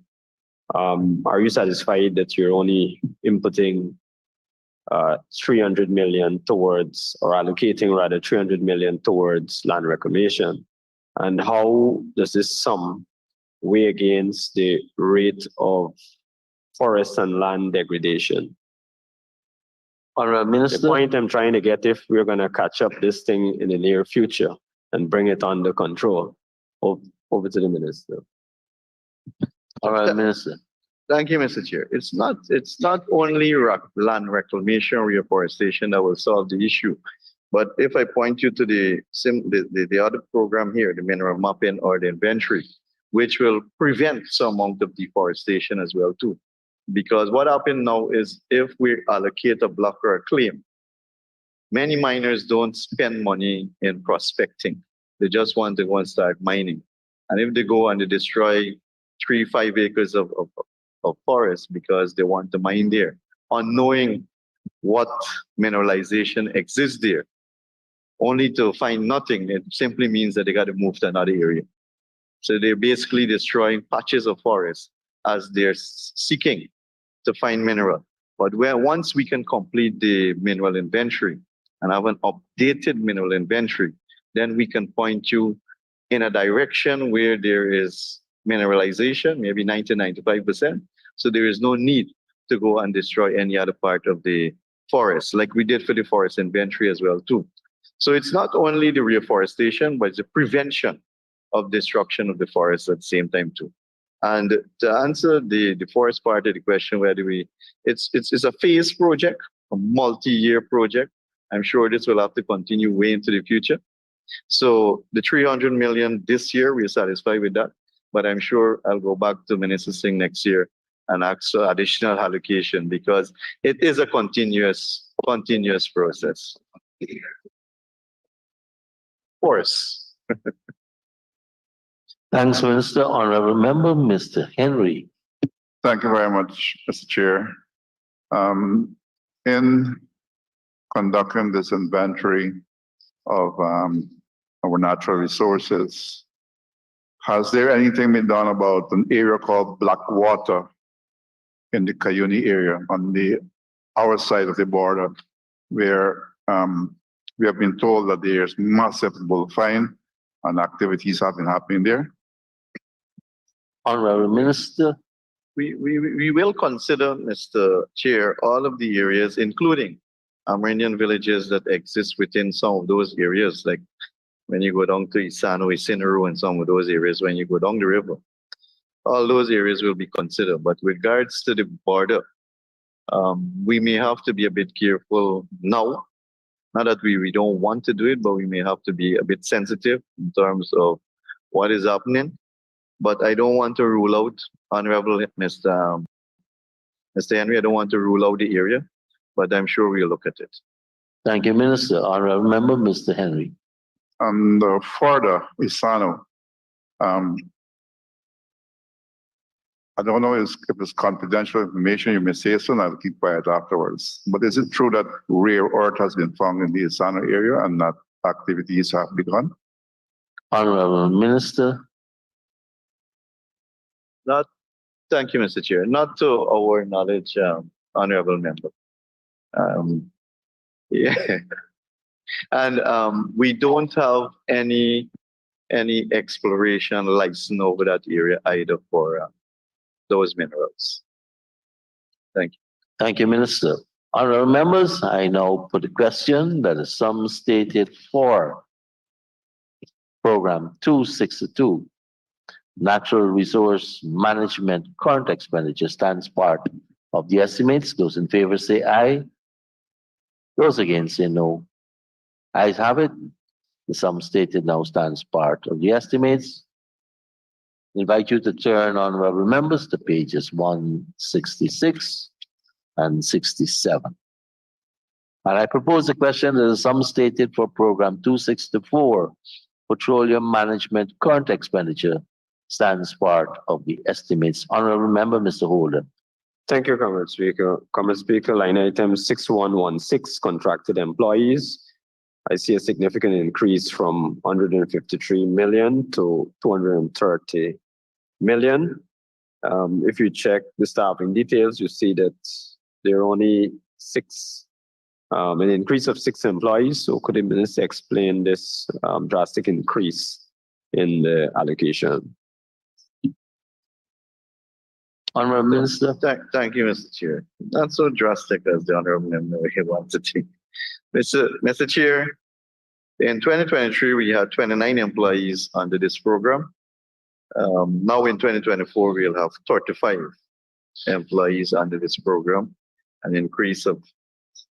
Are you satisfied that you're only inputting 300 million towards, or allocating rather 300 million towards land reclamation? And how does this sum weigh against the rate of forest and land degradation? Honorable The Minister. point I'm trying to get, if we're going to catch up this thing in the near future and bring it under control. Over to the Minister. Honorable Minister. Thank you, Mr. Chair. It's not only land reclamation or reforestation that will solve the issue. But if I point you to the other program here, the mineral mapping or the inventory, which will prevent some amount of deforestation as well too. Because what happens now is if we allocate a block or a claim, many miners don't spend money in prospecting. They just want to go and start mining. And if they go and they destroy 3-5 acres of forest because they want to mine there, unknowing what mineralization exists there, only to find nothing, it simply means that they got to move to another area. So they're basically destroying patches of forest as they're seeking to find mineral. But once we can complete the mineral inventory and have an updated mineral inventory, then we can point you in a direction where there is mineralization, maybe 90-95%. So there is no need to go and destroy any other part of the forest, like we did for the forest inventory as well too. So it's not only the reforestation, but it's the prevention of destruction of the forest at the same time too. And to answer the forest part of the question, it's a phased project, a multi-year project. I'm sure this will have to continue way into the future. So the 300 million this year, we're satisfied with that. But I'm sure I'll go back to Minister Singh next year and ask for additional allocation because it is a continuous process. Of course. Thanks, Minister. Honorable Member, Mr. Henry. Thank you very much, Mr. Chair. In conducting this inventory of our natural resources, has there anything been done about an area called Blackwater in the Cayuni area on our side of the border, where we have been told that there's massive bullfighting and activities have been happening there? Honorable Minister. We will consider, Mr. Chair, all of the areas, including Amerindian villages that exist within some of those areas, like when you go down to Isano, Isinaro, and some of those areas, when you go down the river. All those areas will be considered. But with regards to the border, we may have to be a bit careful now. Not that we don't want to do it, but we may have to be a bit sensitive in terms of what is happening. But I don't want to rule out, Honorable Mr. Henry, I don't want to rule out the area, but I'm sure we'll look at it. Thank you, Minister. Honorable Member, Mr. Henry. And further, Isano, I don't know if it's confidential information, you may say so, and I'll keep quiet afterwards. But is it true that rare earth has been found in the Isano area and that activities have begun? Honorable Minister. Thank you, Mr. Chair. Not to our knowledge, Honorable Member. Yeah. And we don't have any exploration license over that area either for those minerals. Thank you. Thank you, Minister. Honorable members, I now put a question that is sum stated for Program 262. Natural Resource Management current expenditure stands part of the estimates. Those in favor say aye. Those against say no. Ayes have it. The sum stated now stands part of the estimates. I invite you to turn, honorable members, to pages 166 and 67. And I propose a question that is sum stated for Program 264, Petroleum Management current expenditure stands part of the estimates. Honorable Member, Mr. Holder. Thank you, Comrade Speaker. Comrade Speaker, line item 6116, contracted employees. I see a significant increase from 153 million to 230 million. If you check the staffing details, you see that there are only 6 an increase of 6 employees. So could the minister explain this drastic increase in the allocation? Honorable Minister. Thank you, Mr. Chair. Not so drastic as the honorable member here wanted to. Mr. Chair, in 2023, we had 29 employees under this program. Now in 2024, we'll have 35 employees under this program, an increase of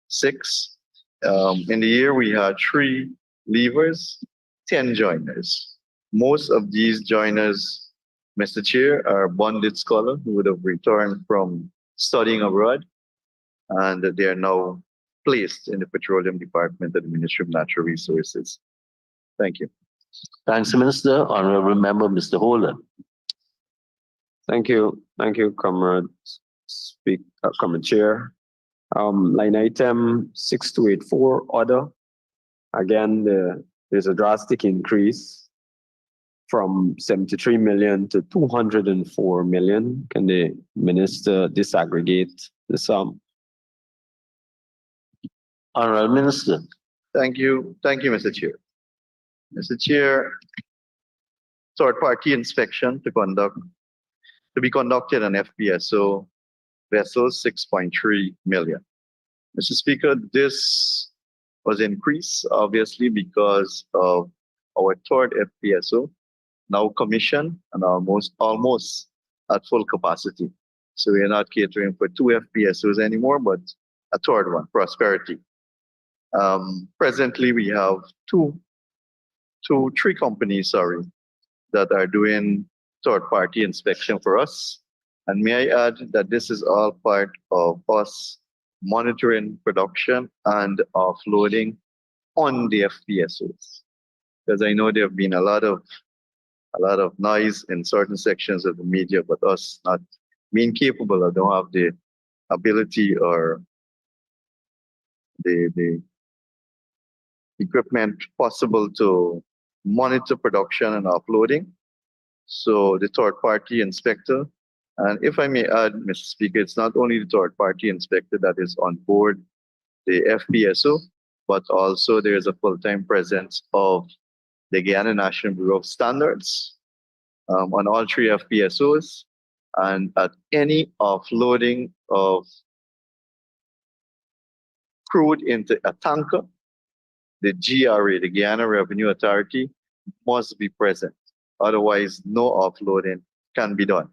6. In the year, we had 3 leavers, 10 joiners. Most of these joiners, Mr. Chair, are bonded scholars who would have returned from studying abroad, and they are now placed in the Petroleum Department of the Ministry of Natural Resources. Thank you. Thanks, Minister. Honorable Member, Mr. Holden. Thank you, Comrade Comrade Chair. Line item 6284, order. Again, there's a drastic increase from 73 million to 204 million. Can the minister disaggregate the sum? Honorable Minister. Thank you, Mr. Chair. Mr. Chair, third-party inspection to be conducted on FPSO vessels 6.3 million. Mr. Speaker, this was increased obviously because of our third FPSO now commissioned and almost at full capacity. So we are not catering for 2 FPSOs anymore, but a third one, Prosperity. Presently, we have 3 companies, that are doing third-party inspection for us. And may I add that this is all part of us monitoring production and offloading on the FPSOs. Because I know there have been a lot of noise in certain sections of the media, but us not being capable or don't have the ability or the equipment possible to monitor production and uploading. So the third-party inspector, and if I may add, Mr. Speaker, it's not only the third-party inspector that is on board the FPSO, but also there is a full-time presence of the Guyana National Bureau of Standards on all 3 FPSOs, and at any offloading of crude into a tanker, the GRA, the Guyana Revenue Authority, must be present. Otherwise, no offloading can be done.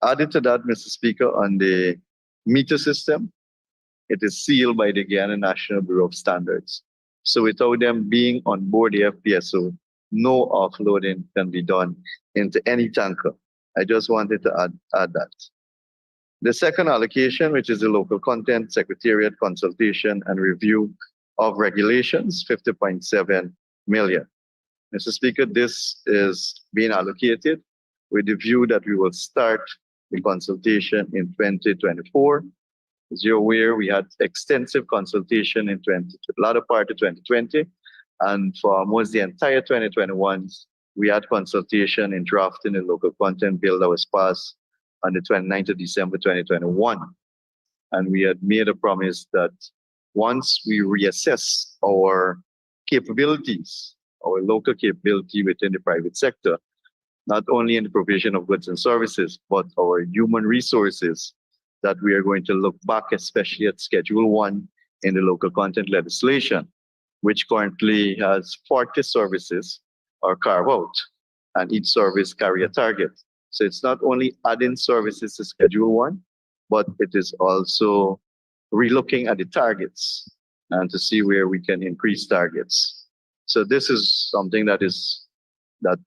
Added to that, Mr. Speaker, on the meter system, it is sealed by the Guyana National Bureau of Standards. So without them being on board the FPSO, no offloading can be done into any tanker. I just wanted to add that. The second allocation, which is the local content, secretariat consultation and review of regulations, 50.7 million. Mr. Speaker, this is being allocated with the view that we will start the consultation in 2024. As you're aware, we had extensive consultation in the latter part of 2020, and for almost the entire 2021, we had consultation in drafting the local content bill that was passed on the 29th of December 2021. And we had made a promise that once we reassess our capabilities, our local capability within the private sector, not only in the provision of goods and services, but our human resources, that we are going to look back, especially at Schedule 1 in the local content legislation, which currently has 40 services or carve out, and each service carry a target. So it's not only adding services to Schedule 1, but it is also relooking at the targets and to see where we can increase targets. So this is something that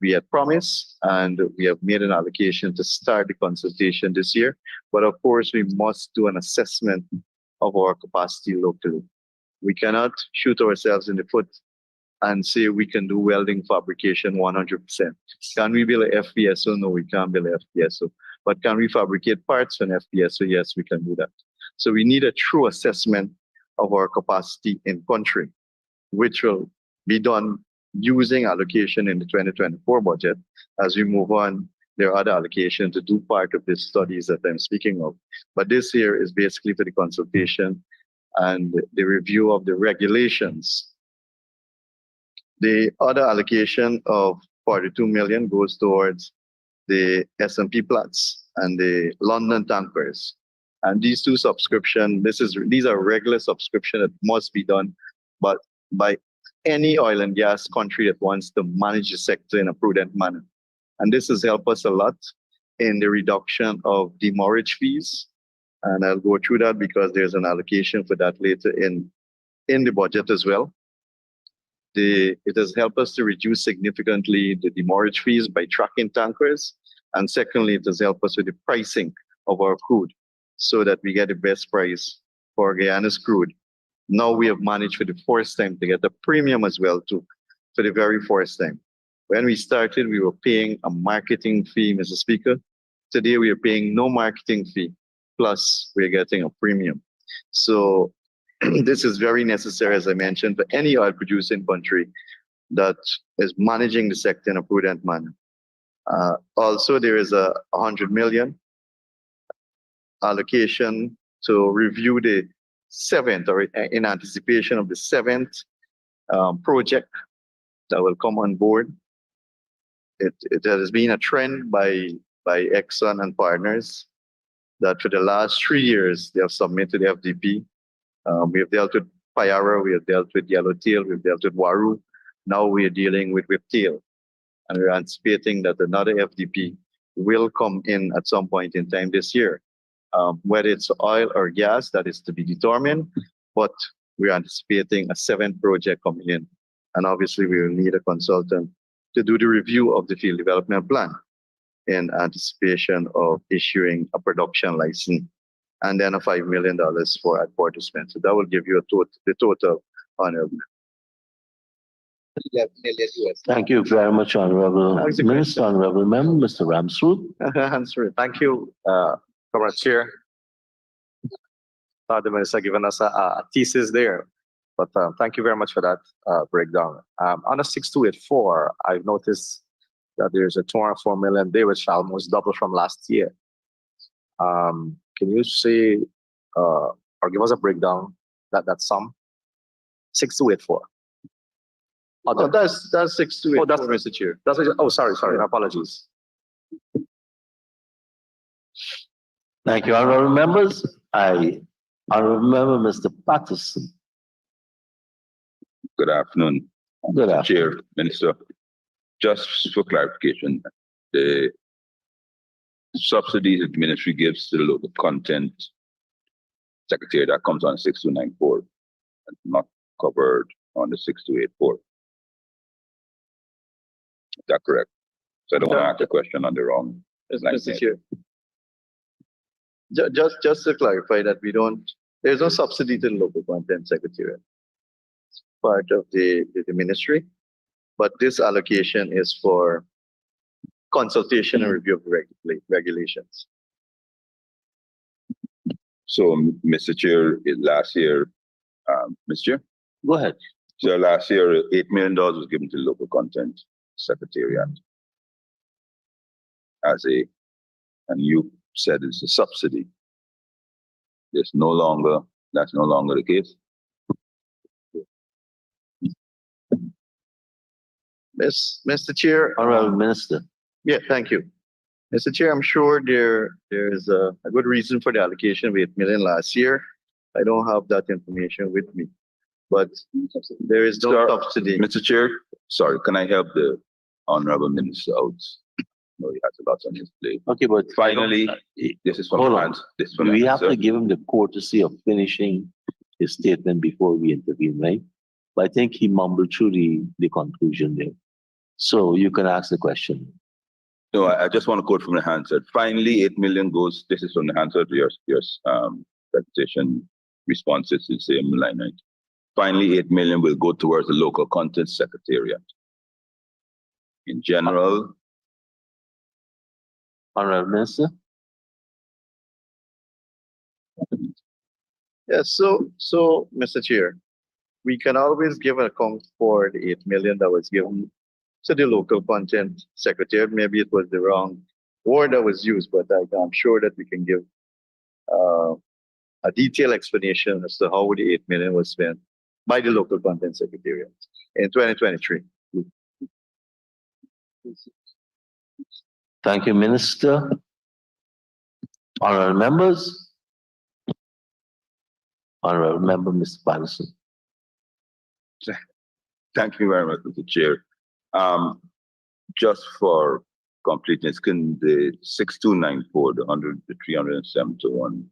we had promised, and we have made an allocation to start the consultation this year. But of course, we must do an assessment of our capacity locally. We cannot shoot ourselves in the foot and say we can do welding fabrication 100%. Can we build an FPSO? No, we can't build an FPSO. But can we fabricate parts for an FPSO? Yes, we can do that. So we need a true assessment of our capacity in country, which will be done using allocation in the 2024 budget. As we move on, there are other allocations to do part of the studies that I'm speaking of. But this here is basically for the consultation and the review of the regulations. The other allocation of 42 million goes towards the S&P Platts and the London tankers. And these two subscription, these are regular subscription that must be done, but by any oil and gas country that wants to manage the sector in a prudent manner. And this has helped us a lot in the reduction of demurrage fees. And I'll go through that because there's an allocation for that later in the budget as well. It has helped us to reduce significantly the demurrage fees by tracking tankers. And secondly, it has helped us with the pricing of our crude so that we get the best price for Guyana's crude. Now we have managed for the first time to get a premium as well too, for the very first time. When we started, we were paying a marketing fee, Mr. Speaker. Today we are paying no marketing fee, plus we're getting a premium. So this is very necessary, as I mentioned, for any oil producing country that is managing the sector in a prudent manner. Also, there is a 100 million allocation to review the seventh, or in anticipation of the seventh project that will come on board. It has been a trend by Exxon and partners that for the last 3 years they have submitted FDP. We have dealt with Payara, we have dealt with Yellowtail, we've dealt with Waru. Now we are dealing with Whiptail. And we're anticipating that another FDP will come in at some point in time this year. Whether it's oil or gas, that is to be determined, but we're anticipating a seventh project coming in. And obviously we will need a consultant to do the review of the field development plan in anticipation of issuing a production license, and then a $5 million for advertisement. So that will give you the total honorable. Thank you very much, Honorable Minister. Honorable Member, Mr. Ramsrud. Thank you, Comrade Chair. The Minister given us a thesis there, but thank you very much for that breakdown. On a 6284, I've noticed that there's a 204 million there, which almost double from last year. Can you say or give us a breakdown that sum? 6284. Oh, that's 6284, that's Mr. Chair. Sorry, my apologies. Thank you, honorable members. Honorable member, Mr. Patterson. Good afternoon. Good afternoon. Chair, Minister. Just for clarification, the subsidies that the ministry gives to the local content secretary that comes on 6294 and not covered on the 6284. Is that correct? So I don't want to ask a question on the wrong line. Mr. Chair. Just to clarify that there's no subsidy to the local content secretariat. It's part of the ministry, but this allocation is for consultation and review of the regulations. So, Mr. Chair, last year, Mr. Chair? Go ahead. So last year, $8 million was given to the local content secretariat and you said it's a subsidy. That's no longer the case. Mr. Chair. Honorable Minister. Yeah, thank you. Mr. Chair, I'm sure there is a good reason for the allocation of 8 million last year. I don't have that information with me, but there is no subsidy. Mr. Chair, sorry, can I help the Honorable Minister out? No, he has a lot on his plate. Okay, but finally, this is from France. We have to give him the courtesy of finishing his statement before we intervene, right? But I think he mumbled through the conclusion there. So you can ask the question. No, I just want to quote from the Hansard. Finally, 8 million goes, this is from the Hansard, your presentation responses to the same line, right? Finally, 8 million will go towards the local content secretariat. In general, Honorable Minister. Yes, so Mr. Chair, we can always give an account for the 8 million that was given to the local content secretary. Maybe it was the wrong word that was used, but I'm sure that we can give a detailed explanation as to how the 8 million was spent by the local content secretariat in 2023. Thank you, Minister. Honorable members. Honorable Member, Mr. Patterson. Thank you very much, Mr. Chair. Just for completeness, can the 6294, the 371,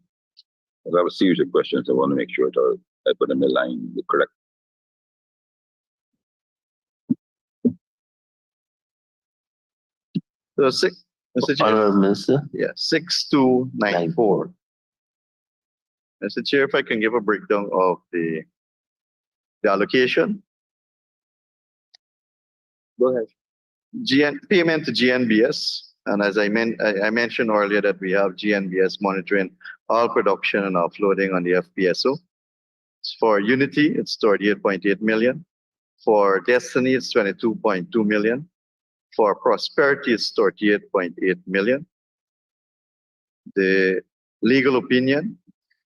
I have a series of questions. I want to make sure that I put them in line the correct. So Mr. Chair, Honorable Minister. yeah, 6294. Mr. Chair, if I can give a breakdown of the allocation. Go ahead. Payment to GNBS, and as I mentioned earlier that we have GNBS monitoring all production and offloading on the FPSO. For Unity, it's 38.8 million. For Destiny, it's 22.2 million. For Prosperity, it's 38.8 million. The legal opinion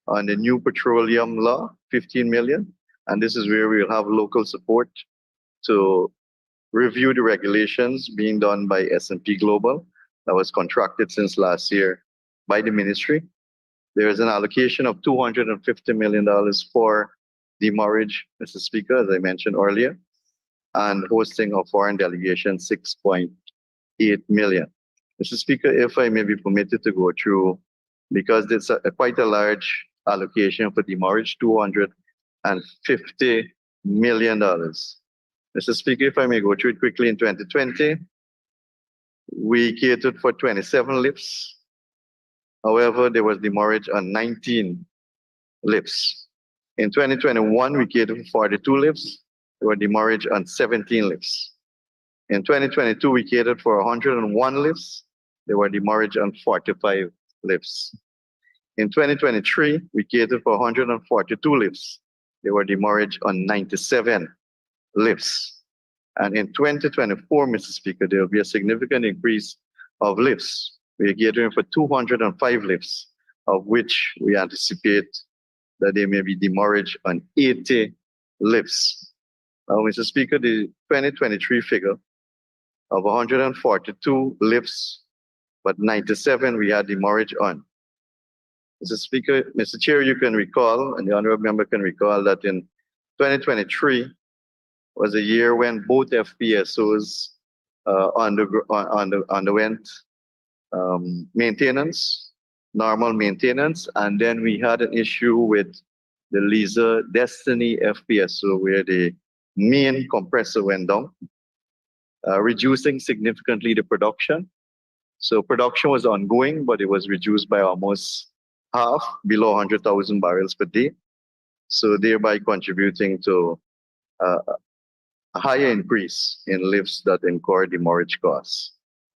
on the new petroleum law, 15 million. And this is where we'll have local support to review the regulations being done by S&P Global that was contracted since last year by the ministry. There is an allocation of $250 million for demurrage, Mr. Speaker, as I mentioned earlier, and hosting of foreign delegation, 6.8 million. Mr. Speaker, if I may be permitted to go through, because it's quite a large allocation for demurrage, $250 million. Mr. Speaker, if I may go through it quickly, in 2020, we catered for 27 lifts. However, there was demurrage on 19 lifts. In 2021, we catered for 42 lifts. There were demurrage on 17 lifts. In 2022, we catered for 101 lifts. There were demurrage on 45 lifts. In 2023, we catered for 142 lifts. There were demurrage on 97 lifts. And in 2024, Mr. Speaker, there will be a significant increase of lifts. We are catering for 205 lifts, of which we anticipate that there may be demurrage on 80 lifts. Now, Mr. Speaker, the 2023 figure of 142 lifts, but 97 we had demurrage on. Mr. Speaker, Mr. Chair, you can recall, and the honorable member can recall, that in 2023 was a year when both FPSOs underwent maintenance, normal maintenance, and then we had an issue with the Liza Destiny FPSO where the main compressor went down, reducing significantly the production. So production was ongoing, but it was reduced by almost half, below 100,000 barrels per day. So thereby contributing to a higher increase in lifts that incur demurrage costs.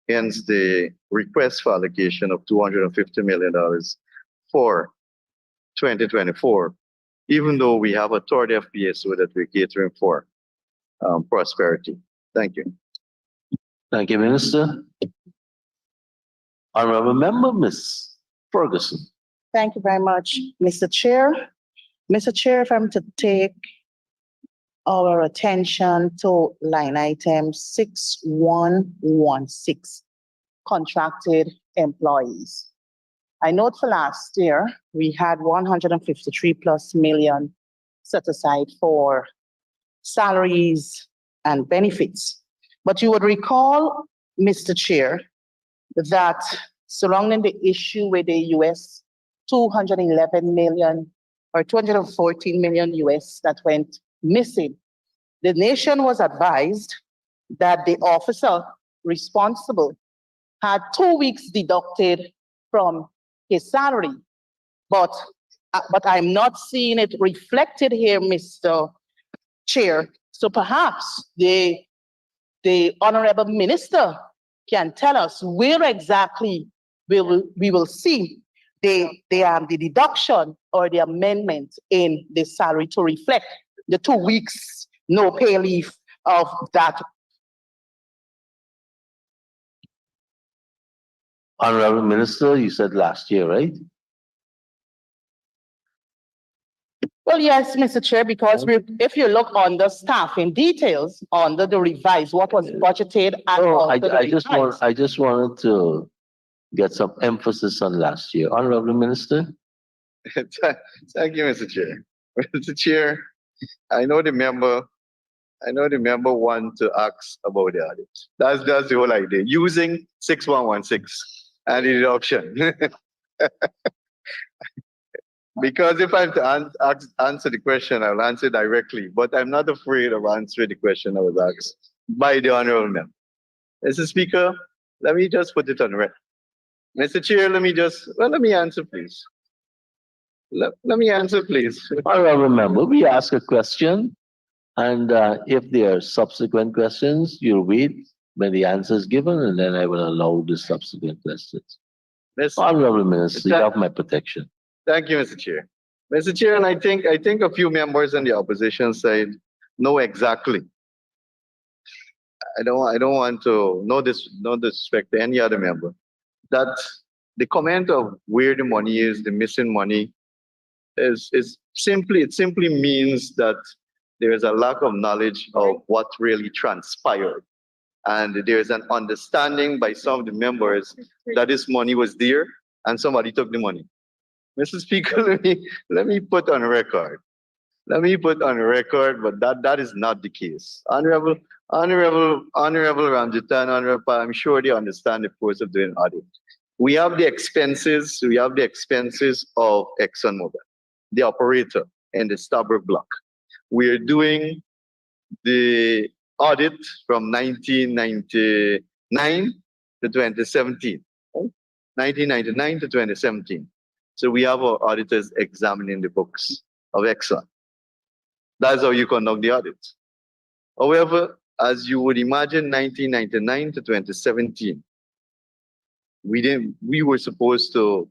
Hence the request for allocation of $250 million for 2024, even though we have a third FPSO that we're catering for, Prosperity. Thank you. Thank you, Minister. Honorable Member, Ms. Ferguson. Thank you very much, Mr. Chair. Mr. Chair, if I'm to take our attention to line item 6116, contracted employees. I note for last year, we had 153 plus million set aside for salaries and benefits. But you would recall, Mr. Chair, that surrounding the issue with the US 211 million or 214 million US that went missing, the nation was advised that the officer responsible had 2 weeks deducted from his salary. But I'm not seeing it reflected here, Mr. Chair. So perhaps the Honorable Minister can tell us where exactly we will see the deduction or the amendment in the salary to reflect the 2 weeks no pay leave of that. Honorable Minister, you said last year, right? Well, yes, Mr. Chair, because if you look on the staffing details, under the revised, what was budgeted and Oh, also the revised. I just wanted to get some emphasis on last year. Honorable Minister? Thank you, Mr. Chair. Mr. Chair, I know the member want to ask about the audit. That's the whole idea. Using 6116 and the deduction. Because if I have to answer the question, I'll answer directly. But I'm not afraid of answering the question I was asked by the honorable member. Mr. Speaker, let me just put it on record. Mr. Chair, let me answer, please. Let me answer, please. Honorable Member, we ask a question, and if there are subsequent questions, you'll wait when the answer is given, and then I will allow the subsequent questions. Honorable Minister, you have my protection. Thank you, Mr. Chair. Mr. Chair, and I think a few members on the opposition side know exactly. I don't want to no disrespect to any other member, that the comment of where the money is, the missing money, it simply means that there is a lack of knowledge of what really transpired. And there is an understanding by some of the members that this money was there and somebody took the money. Mr. Speaker, let me put on record. But that is not the case. Honorable Ramjitan, Honorable, I'm sure they understand the process of doing audit. We have the expenses of ExxonMobil, the operator in the Starbuck block. We are doing the audit from 1999 to 2017. 1999 to 2017. So we have our auditors examining the books of Exxon. That's how you conduct the audit. However, as you would imagine, 1999 to 2017, we were supposed to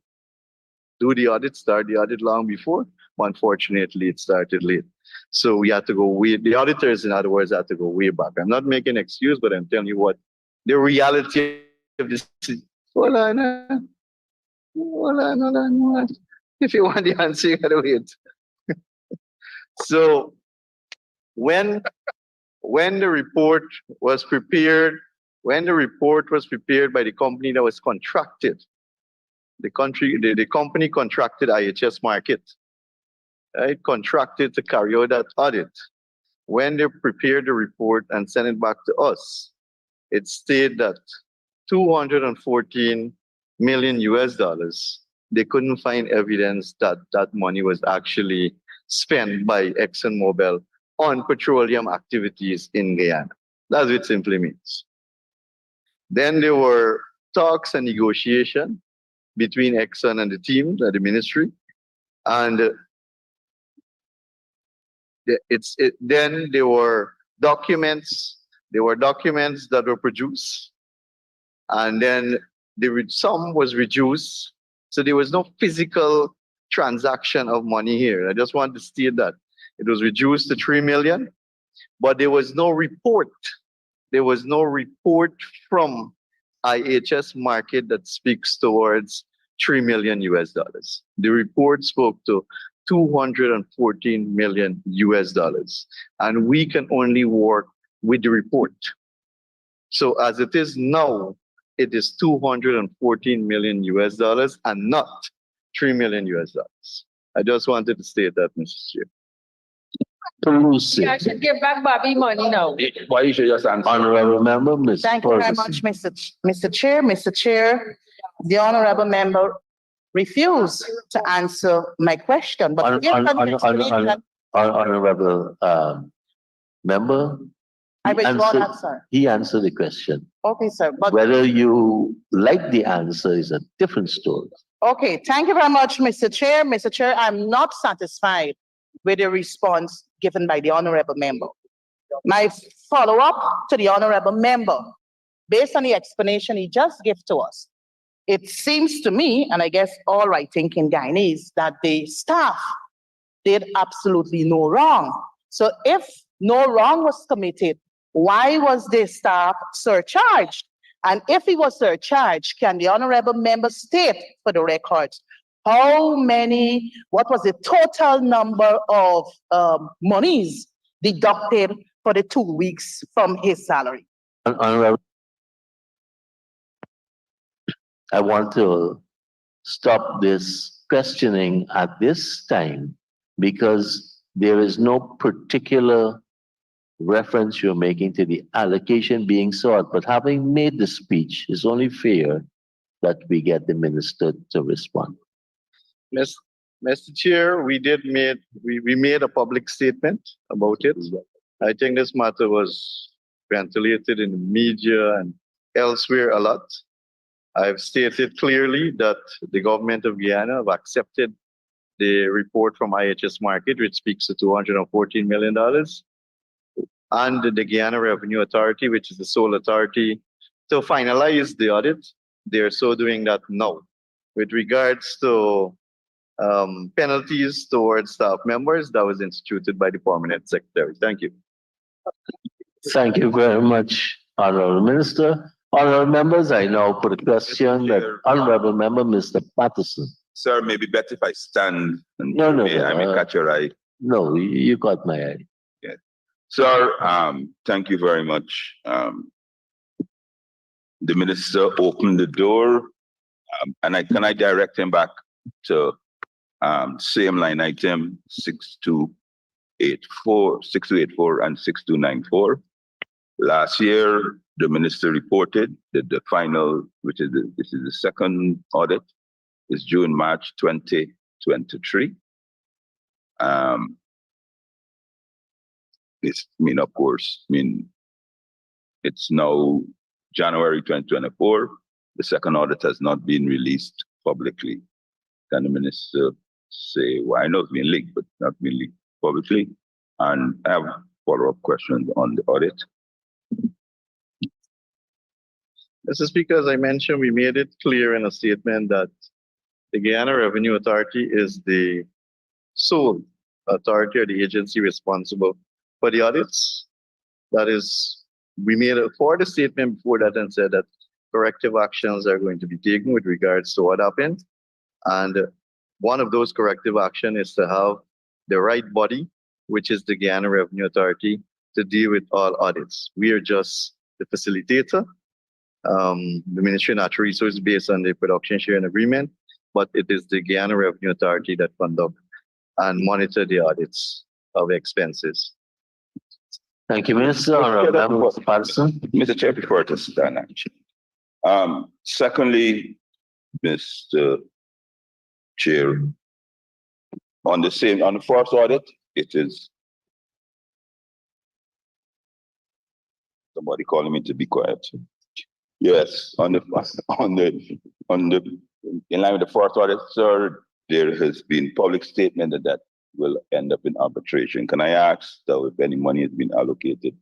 start the audit long before, but unfortunately it started late. So we had to go the auditors, in other words, had to go way back. I'm not making an excuse, but I'm telling you what the reality of this is. Hold on. If you want the answer, you gotta wait. So when the report was prepared, by the company that was contracted, the company contracted IHS Markit, right? Contracted to carry out that audit. When they prepared the report and sent it back to us, it stated that $214 million they couldn't find evidence that that money was actually spent by ExxonMobil on petroleum activities in Guyana. That's what it simply means. Then there were talks and negotiation between Exxon and the team at the ministry, and then there were documents. There were documents that were produced, and then the sum was reduced. So there was no physical transaction of money here. I just want to state that it was reduced to 3 million, but there was no report. There was no report from IHS Markit that speaks towards $3 million. The report spoke to $214 million, and we can only work with the report. So as it is now, it is $214 million and not $3 million. I just wanted to state that, Mr. Chair. I should give back Bobby money now. Why you should just answer? Honorable Member, Ms. Thank you very much, Mr. Chair. Mr. Chair, the honorable member refused to answer my question, but to give an explanation, Honorable Member, I withdraw that, sir. he answered the question. Okay, sir, but Whether you like the answer is a different story. okay, thank you very much, Mr. Chair. Mr. Chair, I'm not satisfied with the response given by the honorable member. My follow-up to the honorable member, based on the explanation he just gave to us, it seems to me, and I guess all right-thinking Guyanese, that the staff did absolutely no wrong. So if no wrong was committed, why was the staff surcharged? And if he was surcharged, can the honorable member state for the records what was the total number of monies deducted for the 2 weeks from his salary? Honorable, I want to stop this questioning at this time because there is no particular reference you're making to the allocation being sought. But having made the speech, it's only fair that we get the minister to respond. Mr. Chair, we made a public statement about it. I think this matter was ventilated in the media and elsewhere a lot. I've stated clearly that the government of Guyana have accepted the report from IHS Market, which speaks to $214 million, and the Guyana Revenue Authority, which is the sole authority to finalize the audit. They're so doing that now. With regards to penalties towards staff members, that was instituted by the permanent secretary. Thank you. Thank you very much, Honorable Minister. Honorable members, I now put a question that Honorable Member Mr. Patterson. Sir, maybe better if I stand and No, I may catch your eye. No, you caught my eye. Yeah. Sir, thank you very much. The minister opened the door, and can I direct him back to same line item 6284 and 6294. Last year, the minister reported that the final, this is the second audit, is June, March 2023. It's now January 2024. The second audit has not been released publicly. Can the minister say why not being leaked, but not being leaked publicly? And I have follow-up questions on the audit. Mr. Speaker, as I mentioned, we made it clear in a statement that the Guyana Revenue Authority is the sole authority or the agency responsible for the audits. That is, we made a further statement before that and said that corrective actions are going to be taken with regards to what happened. And one of those corrective actions is to have the right body, which is the Guyana Revenue Authority, to deal with all audits. We are just the facilitator. The Ministry of Natural Resources based on the production sharing agreement, but it is the Guyana Revenue Authority that conduct and monitor the audits of expenses. Thank you, Minister. Mr. Patterson. Mr. Chair, before to stand actually. Secondly, Mr. Chair, on the first audit, it is somebody calling me to be quiet. Yes, in line with the first audit, sir, there has been public statement that will end up in arbitration. Can I ask though if any money has been allocated?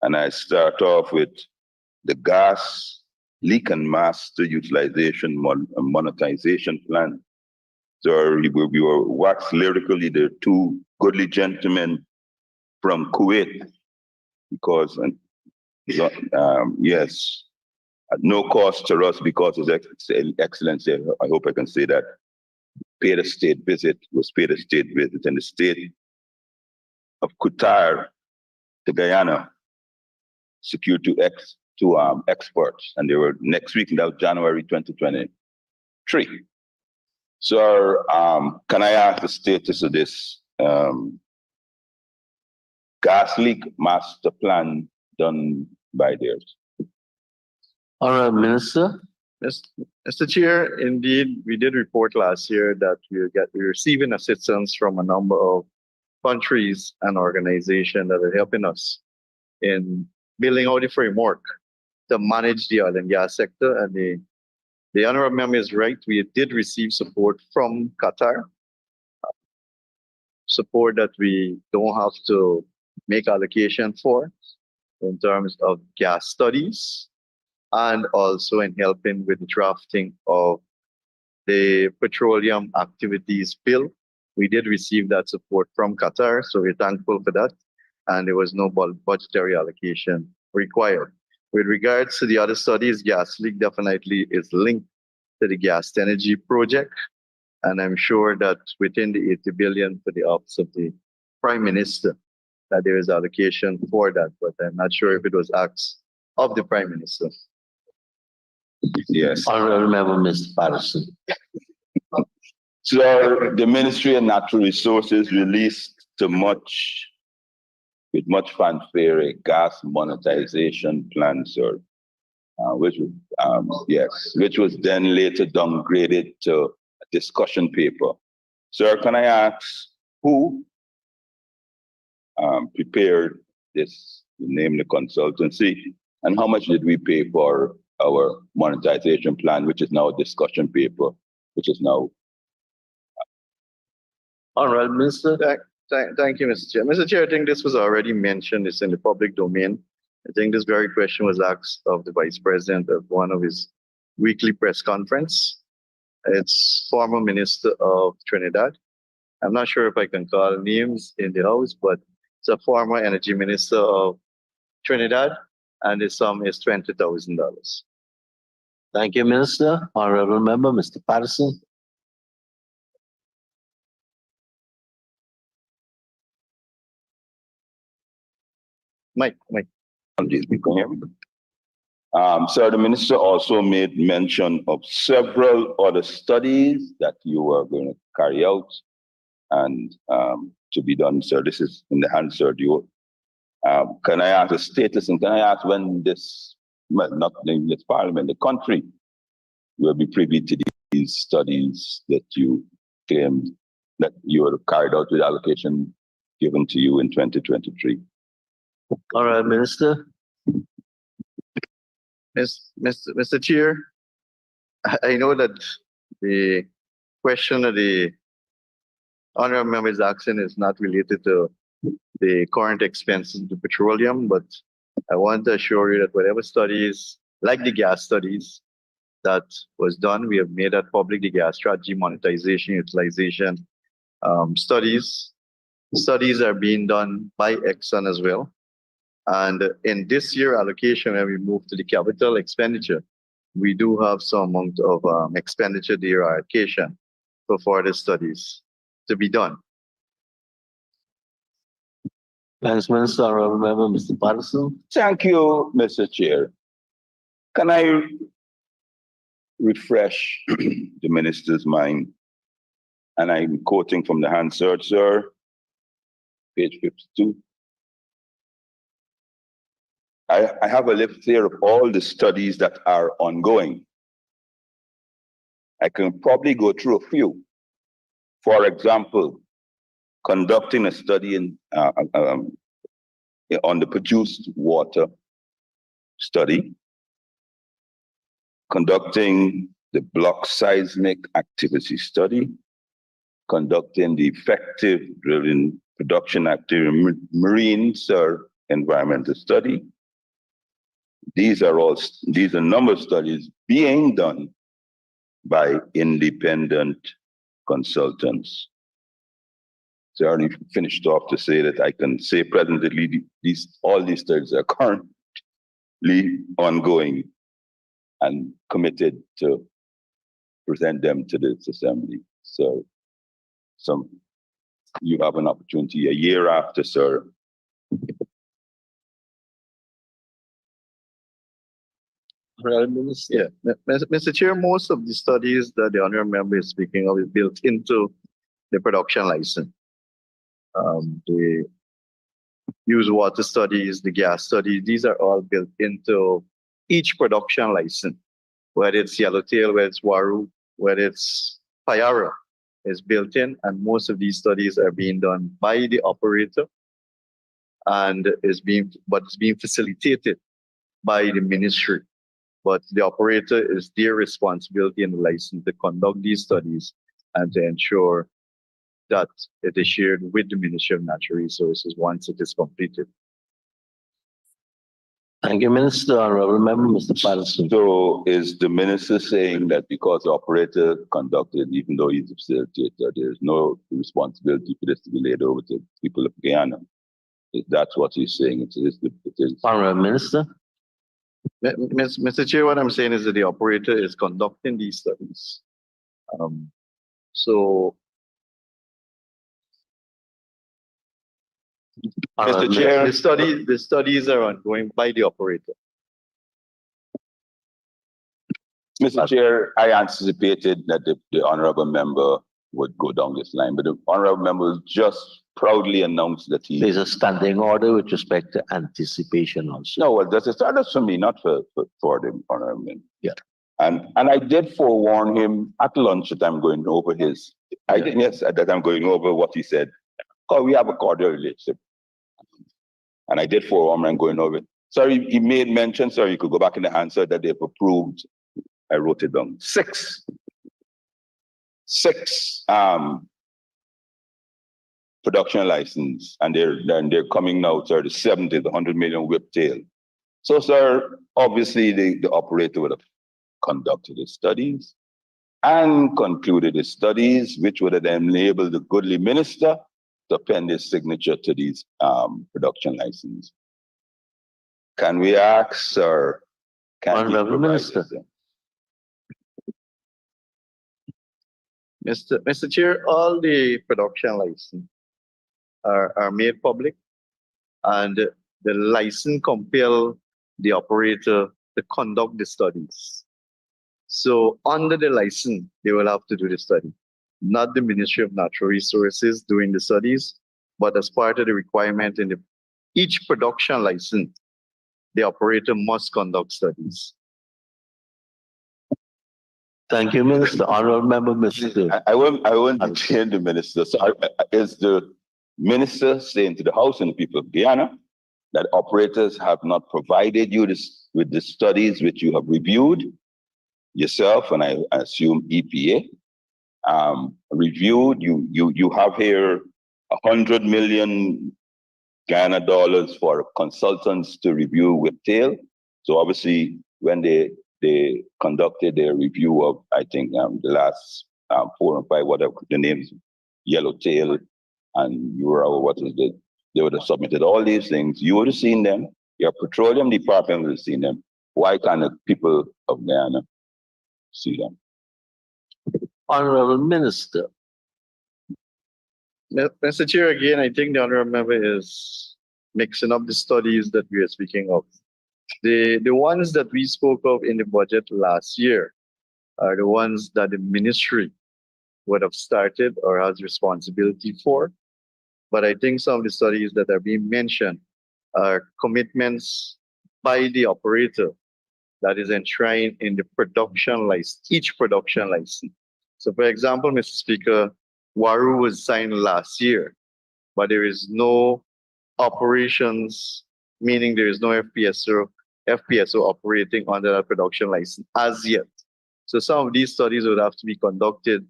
And I start off with the gas leak and master utilization monetization plan. So we were waxed lyrically the two goodly gentlemen from Kuwait, because yes, at no cost to us because of Excellency, I hope I can say that, paid a state visit, in the state of Qatar to Guyana, secured to exports, and they were next week, that was January 2023. So, can I ask the status of this gas leak master plan done by theirs? Honorable Minister. Mr. Chair, indeed, we did report last year that we're receiving assistance from a number of countries and organizations that are helping us in building out the framework to manage the oil and gas sector. And the honorable member is right. We did receive support from Qatar, support that we don't have to make allocation for in terms of gas studies, and also in helping with the drafting of the petroleum activities bill. We did receive that support from Qatar, so we're thankful for that. And there was no budgetary allocation required. With regards to the other studies, gas leak definitely is linked to the gas energy project. And I'm sure that within the 80 billion for the office of the Prime Minister, that there is allocation for that, but I'm not sure if it was asked of the Prime Minister. Yes. Honorable Member, Mr. Patterson. So the Ministry of Natural Resources released with much fanfare a gas monetization plan, sir, which was then later downgraded to a discussion paper. Sir, can I ask who prepared this, name the consultancy, and how much did we pay for our monetization plan, which is now a discussion paper, which is now. Honorable Minister. Thank you, Mr. Chair. Mr. Chair, I think this was already mentioned. It's in the public domain. I think this very question was asked of the Vice President at one of his weekly press conference. It's former Minister of Trinidad. I'm not sure if I can call names in the House, but it's a former Energy Minister of Trinidad, and the sum is $20,000. Thank you, Minister. Honorable Member, Mr. Patterson. Mike. Sir, the Minister also made mention of several other studies that you are going to carry out and to be done, sir. This is in the hands, sir. Can I ask the status, and can I ask when this, well, not in this Parliament, the country will be privy to these studies that you claimed that you have carried out with allocation given to you in 2023? All right, Minister. Mr. Chair, I know that the question of the honorable member is asking is not related to the current expenses of the petroleum, but I want to assure you that whatever studies, like the gas studies that was done, we have made that public, the gas strategy, monetization, utilization studies. Studies are being done by Exxon as well. And in this year allocation, when we move to the capital expenditure, we do have some amount of expenditure there allocation for further studies to be done. Thanks, Minister. Honorable Member, Mr. Patterson. Thank you, Mr. Chair. Can I refresh the Minister's mind? And I'm quoting from the Hansard, sir, page 52. I have a list here of all the studies that are ongoing. I can probably go through a few. For example, conducting a study on the produced water study, conducting the block seismic activity study, conducting the effective drilling production activity marine environmental study. These are a number of studies being done by independent consultants. So I already finished off to say that I can say presently all these studies are currently ongoing and committed to present them to this assembly. So you have an opportunity a year after, sir. Yeah, Mr. Chair, most of the studies that the honorable member is speaking of is built into the production license. The use water studies, the gas studies, these are all built into each production license, whether it's Yellowtail, whether it's Waru, whether it's Payara. is built in, and most of these studies are being done by the operator and it's being facilitated by the ministry. But the operator is their responsibility and license to conduct these studies and to ensure that it is shared with the Ministry of Natural Resources once it is completed. Thank you, Minister. Honorable Member, Mr. Patterson. So is the minister saying that because the operator conducted, even though he's a facilitator, there's no responsibility for this to be laid over to people of Guyana? If that's what he's saying, it is. Honorable Minister. Mr. Chair, what I'm saying is that the operator is conducting these studies. So, Mr. Chair, the studies are ongoing by the operator. Mr. Chair, I anticipated that the honorable member would go down this line, but the honorable member just proudly announced that he. There's a standing order with respect to anticipation also. No, well, that's for me, not for the honorable member. Yeah. And I did forewarn him at lunch that I'm going over his. That I'm going over what he said. Because we have a cordial relationship. And I did forewarn him I'm going over it. Sorry, he made mention, sorry, you could go back in the answer that they've approved. I wrote it down. Six production license, and they're coming now to the 70, the 100 million whiptail. So, sir, obviously the operator would have conducted his studies and concluded his studies, which would have then enabled the goodly minister to pen his signature to these production licenses. Can we ask, sir? Honorable Minister. Mr. Chair, all the production licenses are made public, and the license compel the operator to conduct the studies. So under the license, they will have to do the study, not the Ministry of Natural Resources doing the studies, but as part of the requirement in each production license, the operator must conduct studies. Thank you, Minister. Honorable Member, Mr. I won't change the minister. So is the minister saying to the House and the people of Guyana that operators have not provided you with the studies which you have reviewed yourself, and I assume EPA reviewed? You have here 100 million Guyana dollars for consultants to review whiptail. So obviously, when they conducted their review of, I think, the last 4 or 5, whatever the names, yellowtail and Euro, what is it? They would have submitted all these things. You would have seen them. Your petroleum department would have seen them. Why can't the people of Guyana see them? Honorable Minister. Mr. Chair, again, I think the honorable member is mixing up the studies that we are speaking of. The ones that we spoke of in the budget last year are the ones that the ministry would have started or has responsibility for. But I think some of the studies that are being mentioned are commitments by the operator that is enshrined in the production license, each production license. So for example, Mr. Speaker, Waru was signed last year, but there is no operations, meaning there is no FPSO operating under that production license as yet. So some of these studies would have to be conducted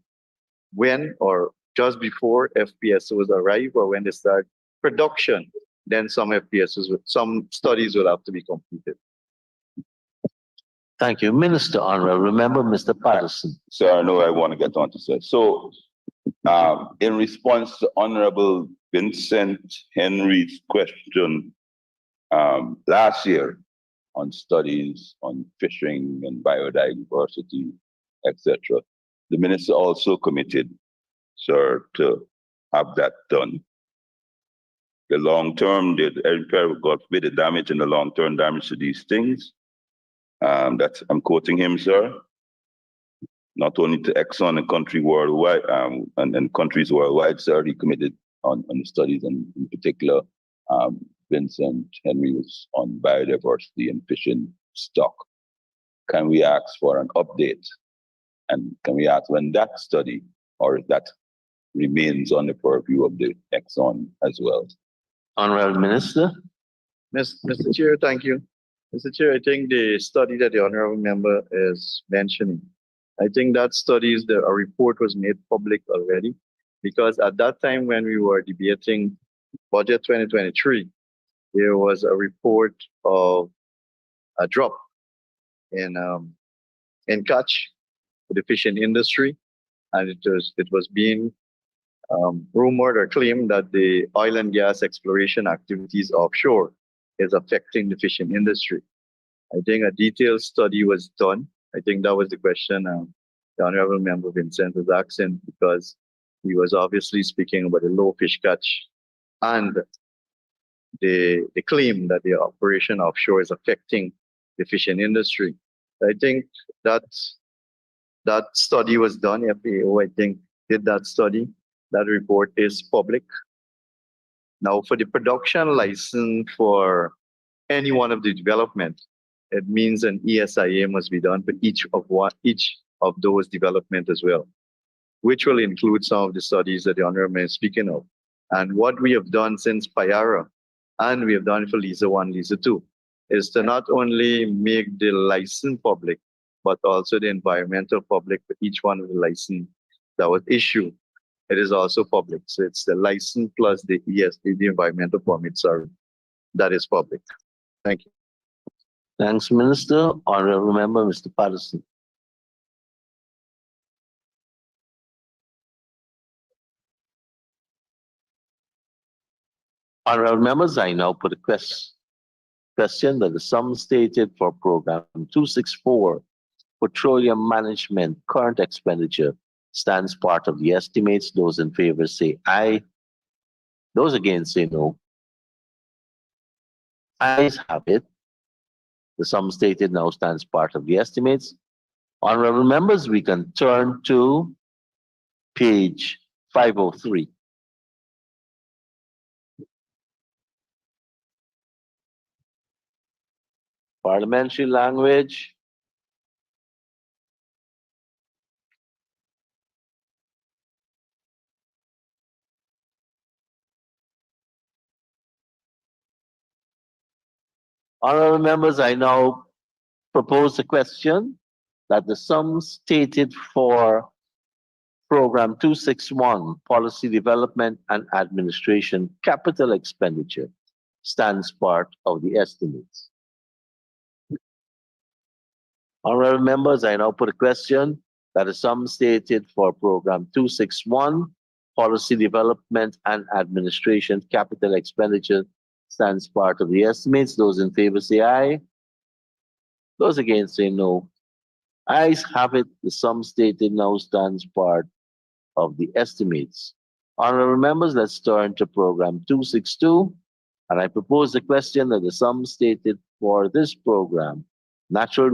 when or just before FPSOs arrive or when they start production. Then some studies will have to be completed. Thank you, Minister. Honorable. Remember, Mr. Patterson. Sir, I know I want to get on to say. So, in response to Honorable Vincent Henry's question last year on studies on fishing and biodiversity, etc., the minister also committed, sir, to have that done. The long term, God forbid, the damage and the long term damage to these things. That's, I'm quoting him, sir. Not only to Exxon and country worldwide, and countries worldwide, sir, he committed on the studies, and in particular, Vincent Henry was on biodiversity and fishing stock. Can we ask for an update? And can we ask when that study or that remains on the purview of the Exxon as well. Honorable Minister. Mr. Chair, thank you. Mr. Chair, I think the study that the honorable member is mentioning, I think that study is a report was made public already, because at that time when we were debating budget 2023, there was a report of a drop in catch for the fishing industry, and it was being rumored or claimed that the oil and gas exploration activities offshore is affecting the fishing industry. I think a detailed study was done. I think that was the question the Honorable Member Vincent was asking, because he was obviously speaking about the low fish catch and the claim that the operation offshore is affecting the fishing industry. I think that study was done. FAO, I think, did that study. That report is public. Now, for the production license for any one of the development, it means an ESIA must be done for each of those development as well, which will include some of the studies that the Honorable is speaking of. And what we have done since Payara, and we have done for LISA 1, LISA 2, is to not only make the license public, but also the environmental public for each one of the license that was issued. It is also public. So it's the license plus the the environmental permit, sorry, that is public. Thank you. Thanks, Minister. Honorable Member, Mr. Patterson. Honorable members, I now put a question that the sum stated for program 264, petroleum management current expenditure, stands part of the estimates. Those in favor say aye. Those against say no. Ayes have it. The sum stated now stands part of the estimates. Honorable members, we can turn to page 503. Parliamentary language. Honorable members, I now propose a question that the sum stated for program 261, policy development and administration capital expenditure, stands part of the estimates. Honorable members, I now put a question that the sum stated for program 261, policy development and administration capital expenditure, stands part of the estimates. Those in favor say aye. Those against say no. Ayes have it. The sum stated now stands part of the estimates. Honorable members, let's turn to program 262. And I propose the question that the sum stated for this program, natural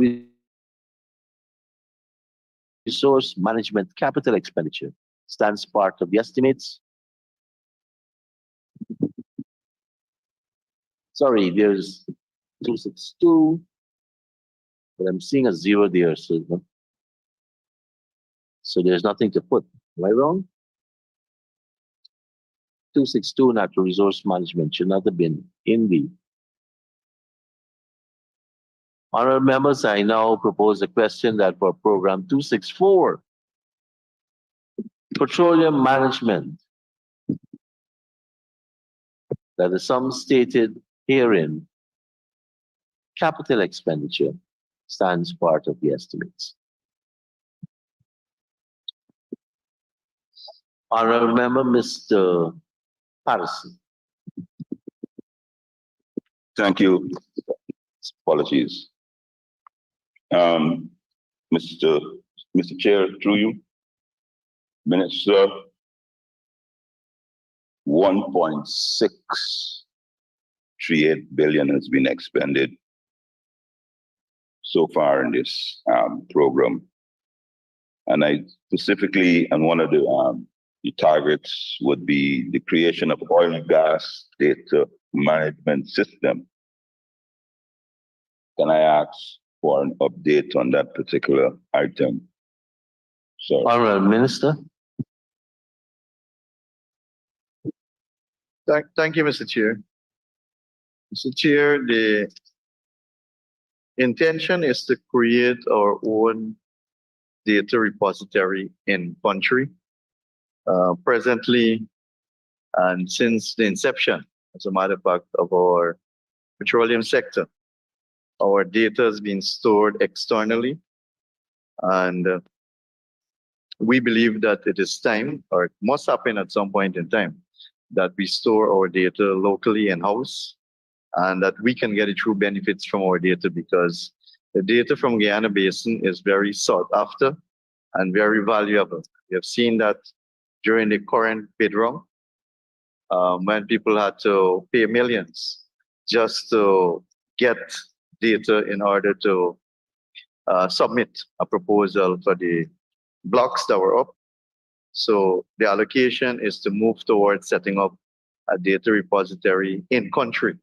resource management capital expenditure, stands part of the estimates. Sorry, there's 262, but I'm seeing a 0 there, so there's nothing to put. Am I wrong? 262, natural resource management, should not have been in the. Honorable members, I now propose a question that for program 264, petroleum management, that the sum stated herein, capital expenditure, stands part of the estimates. Honorable member, Mr. Patterson. Thank you. Apologies. Mr. Chair, through you, Minister, 1.638 billion has been expended so far in this program. And I specifically, and one of the targets would be the creation of oil and gas data management system. Can I ask for an update on that particular item? So, Honorable Minister. Thank you, Mr. Chair. Mr. Chair, the intention is to create our own data repository in country. Presently, and since the inception, as a matter of fact, of our petroleum sector, our data has been stored externally, and we believe that it is time, or it must happen at some point in time, that we store our data locally in-house, and that we can get the true benefits from our data, because the data from Guyana Basin is very sought after and very valuable. We have seen that during the current bid round, when people had to pay millions just to get data in order to submit a proposal for the blocks that were up. So the allocation is to move towards setting up a data repository in country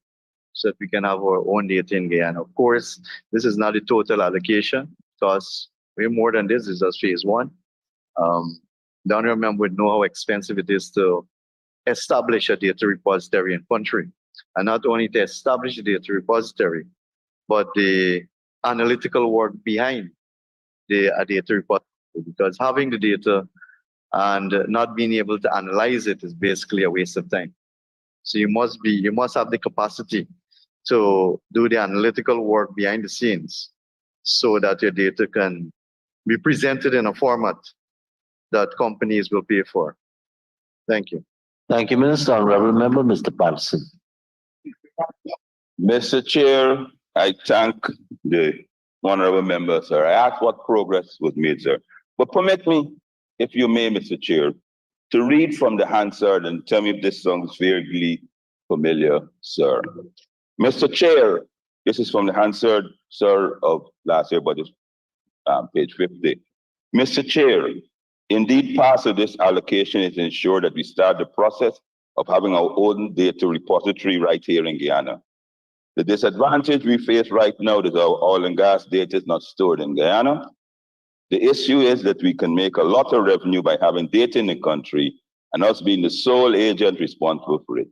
so that we can have our own data in Guyana. Of course, this is not the total allocation, because way more than this. Is just phase one. The honorable member would know how expensive it is to establish a data repository in country. And not only to establish a data repository, but the analytical work behind the data repository, because having the data and not being able to analyze it is basically a waste of time. So you must have the capacity to do the analytical work behind the scenes so that your data can be presented in a format that companies will pay for. Thank you. Thank you, Minister. Honorable Member, Mr. Patterson. Mr. Chair, I thank the honorable member, sir. I asked what progress was made, sir. But permit me, if you may, Mr. Chair, to read from the Hansard and tell me if this sounds vaguely familiar, sir. Mr. Chair, this is from the Hansard, sir, of last year budget, page 50. Mr. Chair, indeed, part of this allocation is to ensure that we start the process of having our own data repository right here in Guyana. The disadvantage we face right now is our oil and gas data is not stored in Guyana. The issue is that we can make a lot of revenue by having data in the country and us being the sole agent responsible for it.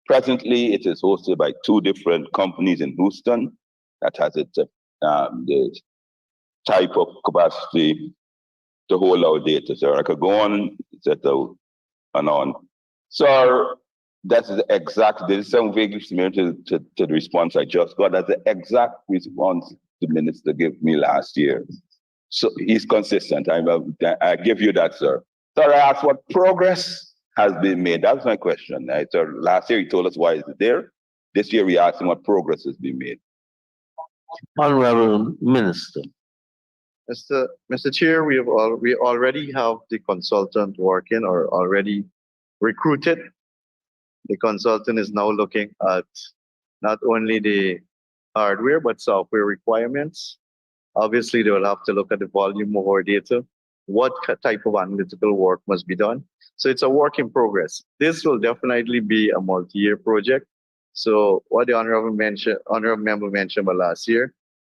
Presently, it is hosted by two different companies in Houston that has the type of capacity to hold our data, sir. I could go on, etc. and on. Sir, that's the exact, there's some vaguely similar to the response I just got. That's the exact response the minister gave me last year. So he's consistent. I give you that, sir. Sir, I asked what progress has been made. That's my question. Sir, last year he told us why is it there. This year we asked him what progress has been made. Honorable Minister. Mr. Chair, we already have the consultant working, or already recruited. The consultant is now looking at not only the hardware but software requirements. Obviously, they will have to look at the volume of our data, what type of analytical work must be done. So it's a work in progress. This will definitely be a multi-year project. So what the honorable member mentioned about last year,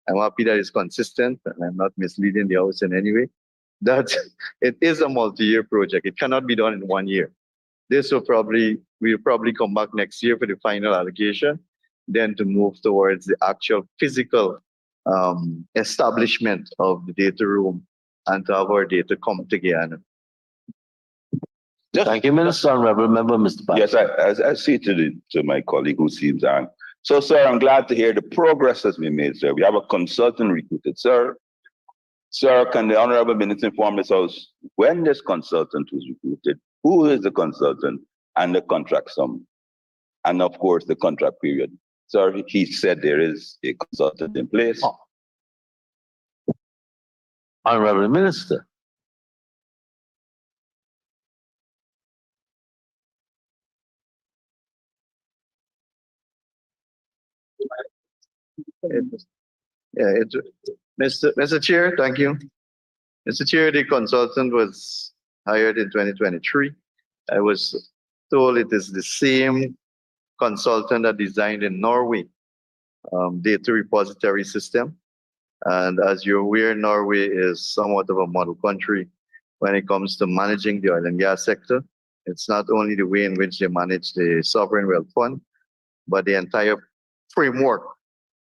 I'm happy that it's consistent and I'm not misleading the House in any way, that it is a multi-year project. It cannot be done in 1 year. We'll probably come back next year for the final allocation, then to move towards the actual physical establishment of the data room and to have our data come to Guyana. Thank you, Minister. Honorable Member, Mr. Patterson. Yes, I see to my colleague who seems on. So, sir, I'm glad to hear the progress has been made, sir. We have a consultant recruited, sir. Sir, can the honorable minister inform us House when this consultant was recruited, who is the consultant, and the contract sum, and of course the contract period? Sir, he said there is a consultant in place. Honorable Minister. Mr. Chair, thank you. Mr. Chair, the consultant was hired in 2023. I was told it is the same consultant that designed in Norway data repository system. And as you're aware, Norway is somewhat of a model country when it comes to managing the oil and gas sector. It's not only the way in which they manage the sovereign wealth fund, but the entire framework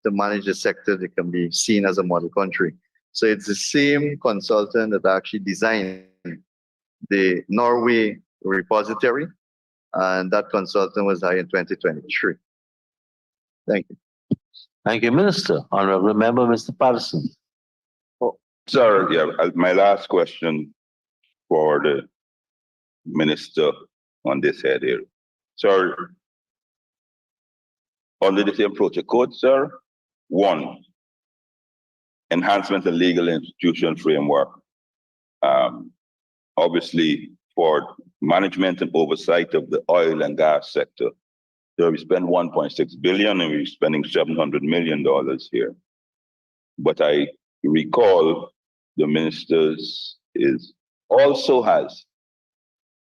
to manage the sector that can be seen as a model country. So it's the same consultant that actually designed the Norway repository, and that consultant was hired in 2023. Thank you. Thank you, Minister. Honorable Member, Mr. Patterson. Sir, yeah, my last question for the minister on this head here. Sir, under the same project code, sir, 1, enhancement of legal institution framework. Obviously, for management and oversight of the oil and gas sector. So we spend 1.6 billion and we're spending $700 million here. But I recall the ministers also has,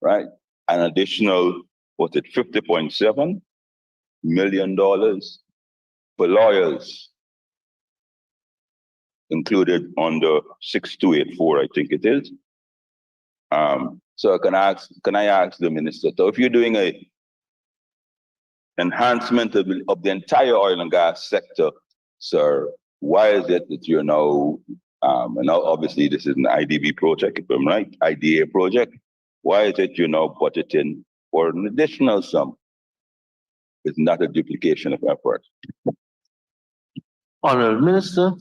right, an additional, $50.7 million for lawyers included under 6284, I think it is. So can I ask the minister, so if you're doing a enhancement of the entire oil and gas sector, sir, why is it that you're now, and now obviously this is an IDB project, if I'm right, IDA project, why is it you're now budgeting for an additional sum? It's not a duplication of effort. Honorable Minister.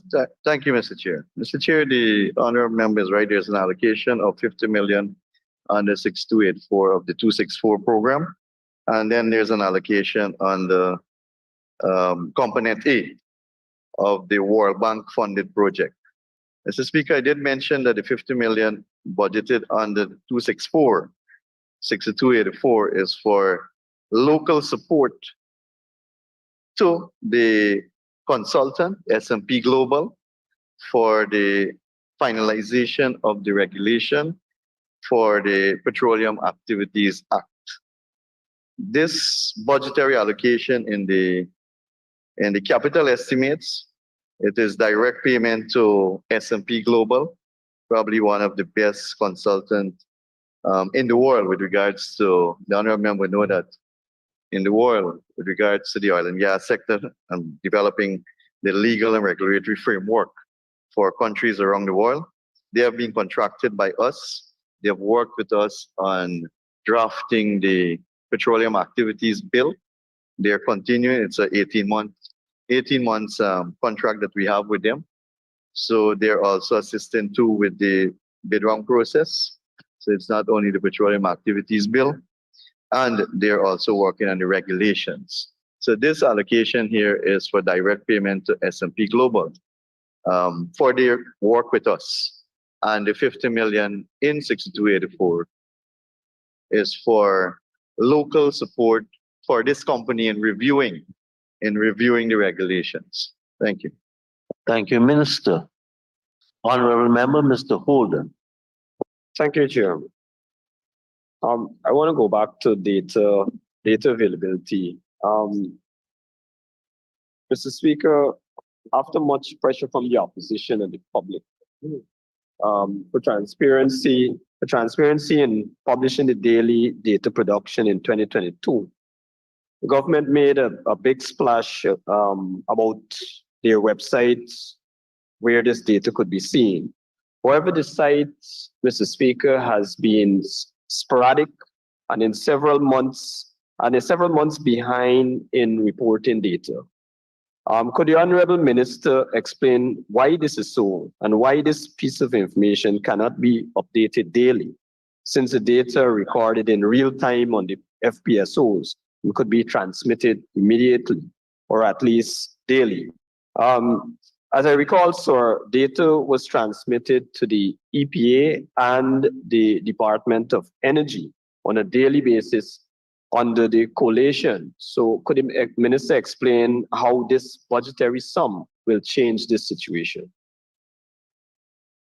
Thank you, Mr. Chair. Mr. Chair, the honorable member is right. There's an allocation of 50 million under 6284 of the 264 program. And then there's an allocation on the component A of the World Bank funded project. Mr. Speaker, I did mention that the 50 million budgeted under 264, 6284 is for local support to the consultant, S&P Global, for the finalization of the regulation for the Petroleum Activities Act. This budgetary allocation in the capital estimates, it is direct payment to S&P Global, probably one of the best consultants in the world with regards to, the honorable member know that in the world with regards to the oil and gas sector and developing the legal and regulatory framework for countries around the world. They have been contracted by us. They have worked with us on drafting the Petroleum Activities Bill. They're continuing. It's an 18 months contract that we have with them. So they're also assisting too with the bid round process. So it's not only the Petroleum Activities Bill, and they're also working on the regulations. So this allocation here is for direct payment to S&P Global for their work with us. And the 50 million in 6284 is for local support for this company in reviewing the regulations. Thank you. Thank you, Minister. Honorable Member, Mr. Holden. Thank you, Chair. I want to go back to data availability. Mr. Speaker, after much pressure from the opposition and the public for transparency in publishing the daily data production in 2022, the government made a big splash about their websites where this data could be seen. However, the site, Mr. Speaker, has been sporadic and in several months behind in reporting data. Could the Honorable Minister explain why this is so and why this piece of information cannot be updated daily, since the data recorded in real time on the FPSOs could be transmitted immediately or at least daily? As I recall, sir, data was transmitted to the EPA and the Department of Energy on a daily basis under the collation. So could the Minister explain how this budgetary sum will change this situation?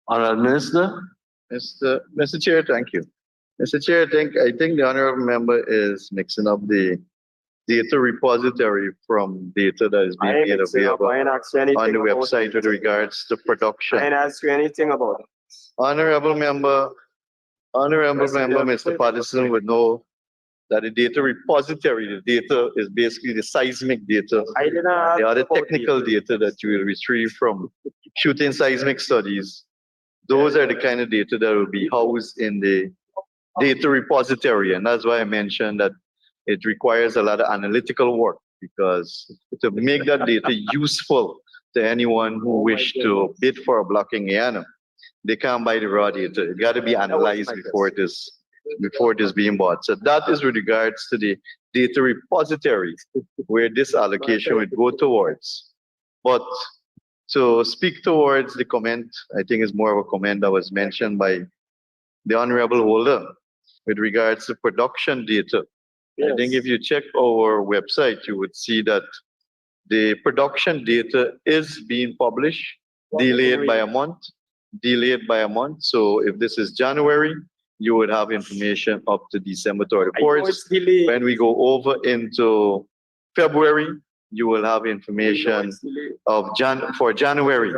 Honorable Minister. Mr. Chair, thank you. Mr. Chair, I think the honorable member is mixing up the data repository from data that is being made available on the website with regards to production. I didn't ask you anything about it. Honorable member, Mr. Patterson would know that the data repository, the data is basically the seismic data, I didn't ask the other about technical data that you will retrieve from shooting seismic studies. Those are the kind of data that will be housed in the data repository. And that's why I mentioned that it requires a lot of analytical work, because to make that data useful to anyone who wish to bid for a block in Guyana, they can't buy the raw data. It got to be analyzed before it is being bought. So that is with regards to the data repository where this allocation would go towards. But to speak towards the comment, I think is more of a comment that was mentioned by the honorable holder with regards to production data. I think if you check our website, you would see that the production data is being published, delayed by a month. So if this is January, you would have information up to December 31st. When we go over into February, you will have information for January.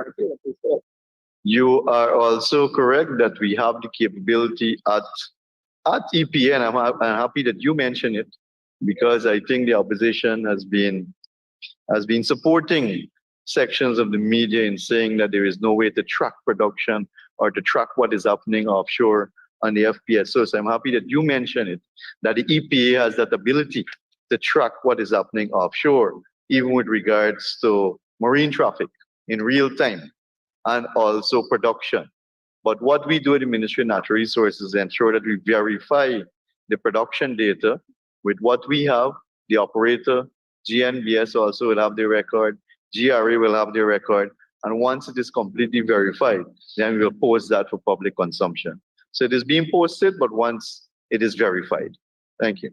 You are also correct that we have the capability at EPA, and I'm happy that you mentioned it, because I think the opposition has been supporting sections of the media in saying that there is no way to track production or to track what is happening offshore on the FPSO. So I'm happy that you mentioned it, that the EPA has that ability to track what is happening offshore, even with regards to marine traffic in real time and also production. But what we do at the Ministry of Natural Resources is ensure that we verify the production data with what we have. The operator, GNBS also will have the record, GRA will have the record, and once it is completely verified, then we will post that for public consumption. So it is being posted, but once it is verified. Thank you.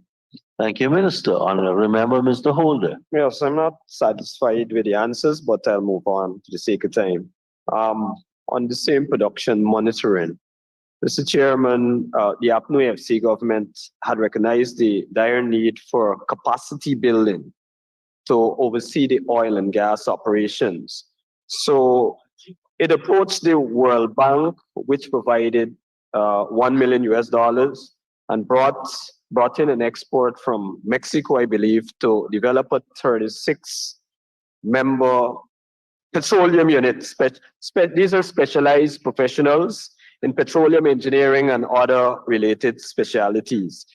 Thank you, Minister. Remember, Mr. Holder. Yes, I'm not satisfied with the answers, but I'll move on to the sake of time. On the same production monitoring, Mr. Chairman, the APNU FC government had recognized the dire need for capacity building to oversee the oil and gas operations. So it approached the World Bank, which provided $1 million and brought in an export from Mexico, I believe, to develop a 36-member petroleum unit. These are specialized professionals in petroleum engineering and other related specialties.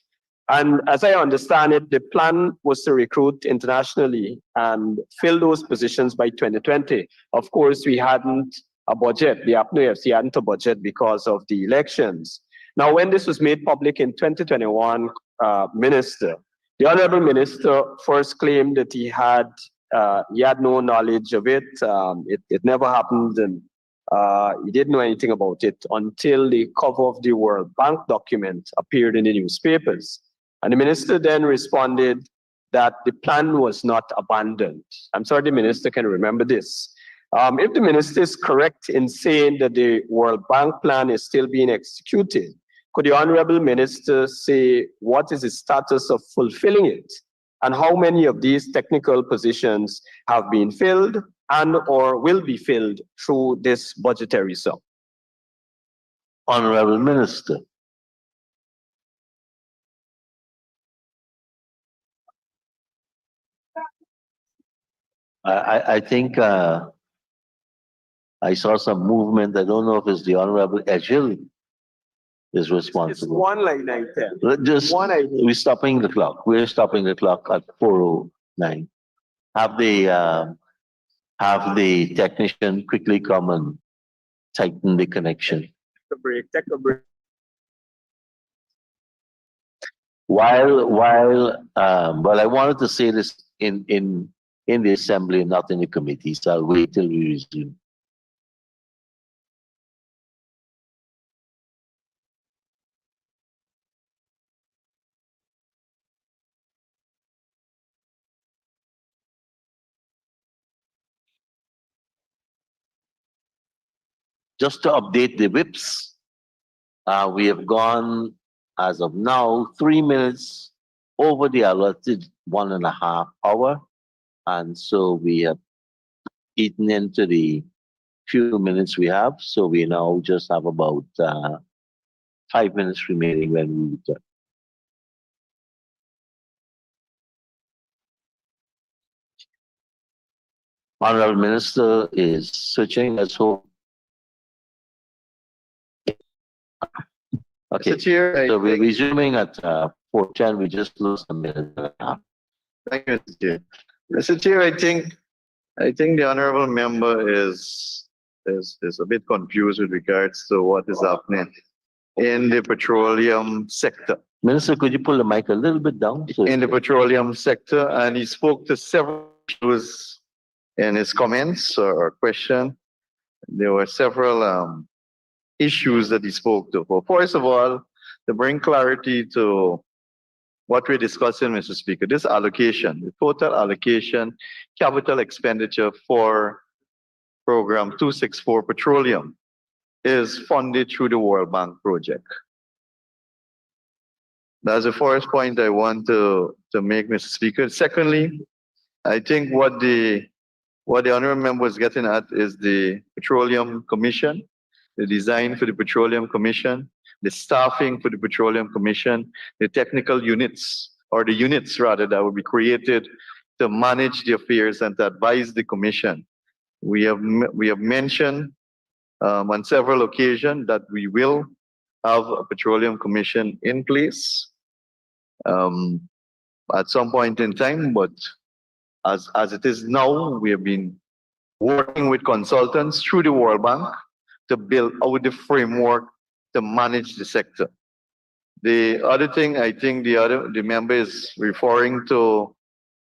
And as I understand it, the plan was to recruit internationally and fill those positions by 2020. Of course, we hadn't a budget. The APNU FC hadn't a budget because of the elections. Now, when this was made public in 2021, Minister, the Honorable Minister first claimed that he had no knowledge of it. It never happened, and he didn't know anything about it until the cover of the World Bank document appeared in the newspapers. And the minister then responded that the plan was not abandoned. I'm sorry the minister can remember this. If the minister is correct in saying that the World Bank plan is still being executed, could the Honorable Minister say what is the status of fulfilling it? And how many of these technical positions have been filled and or will be filled through this budgetary sum? Honorable Minister. I think I saw some movement. I don't know if it's the Honorable Ejil is responsible. It's one line item. Just we're stopping the clock. We're stopping the clock at 4:09. Have the technician quickly come and tighten the connection. Take a break. While I wanted to say this in the assembly, not in the committee, so I'll wait till we resume. Just to update the whips, we have gone, as of now, 3 minutes over the allotted 1.5 hour. And so we have eaten into the few minutes we have. So we now just have about 5 minutes remaining when we return. Honorable Minister is switching. Let's hope. Okay, Mr. Chair, so we're resuming at 4:10. We just lost a minute and a half. thank you, Mr. Chair. Mr. Chair, I think the honorable member is a bit confused with regards to what is happening in the petroleum sector. Minister, could you pull the mic a little bit down? In the petroleum sector, and he spoke to several issues in his comments or question. There were several issues that he spoke to. Well, first of all, to bring clarity to what we're discussing, Mr. Speaker, this allocation, the total allocation, capital expenditure for program 264 petroleum is funded through the World Bank project. That's the first point I want to make, Mr. Speaker. Secondly, I think what the honorable member was getting at is the Petroleum Commission, the design for the Petroleum Commission, the staffing for the Petroleum Commission, the technical units, or the units rather, that will be created to manage the affairs and to advise the Commission. We have mentioned on several occasions that we will have a Petroleum Commission in place at some point in time, but as it is now, we have been working with consultants through the World Bank to build out the framework to manage the sector. The other thing, I think the member is referring to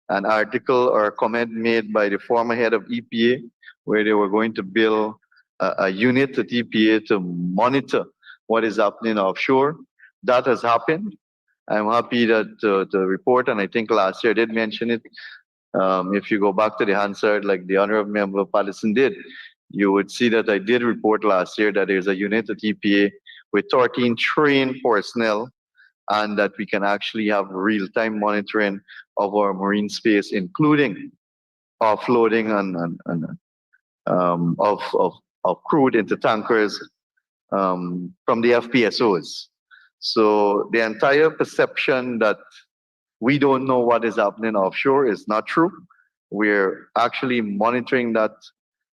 an article or a comment made by the former head of EPA, where they were going to build a unit at EPA to monitor what is happening offshore. That has happened. I'm happy that to report, and I think last year I did mention it. If you go back to the Hansard, like the honorable member Patterson did, you would see that I did report last year that there's a unit at EPA with 13 trained personnel, and that we can actually have real-time monitoring of our marine space, including offloading of crude into tankers from the FPSOs. So the entire perception that we don't know what is happening offshore is not true. We're actually monitoring that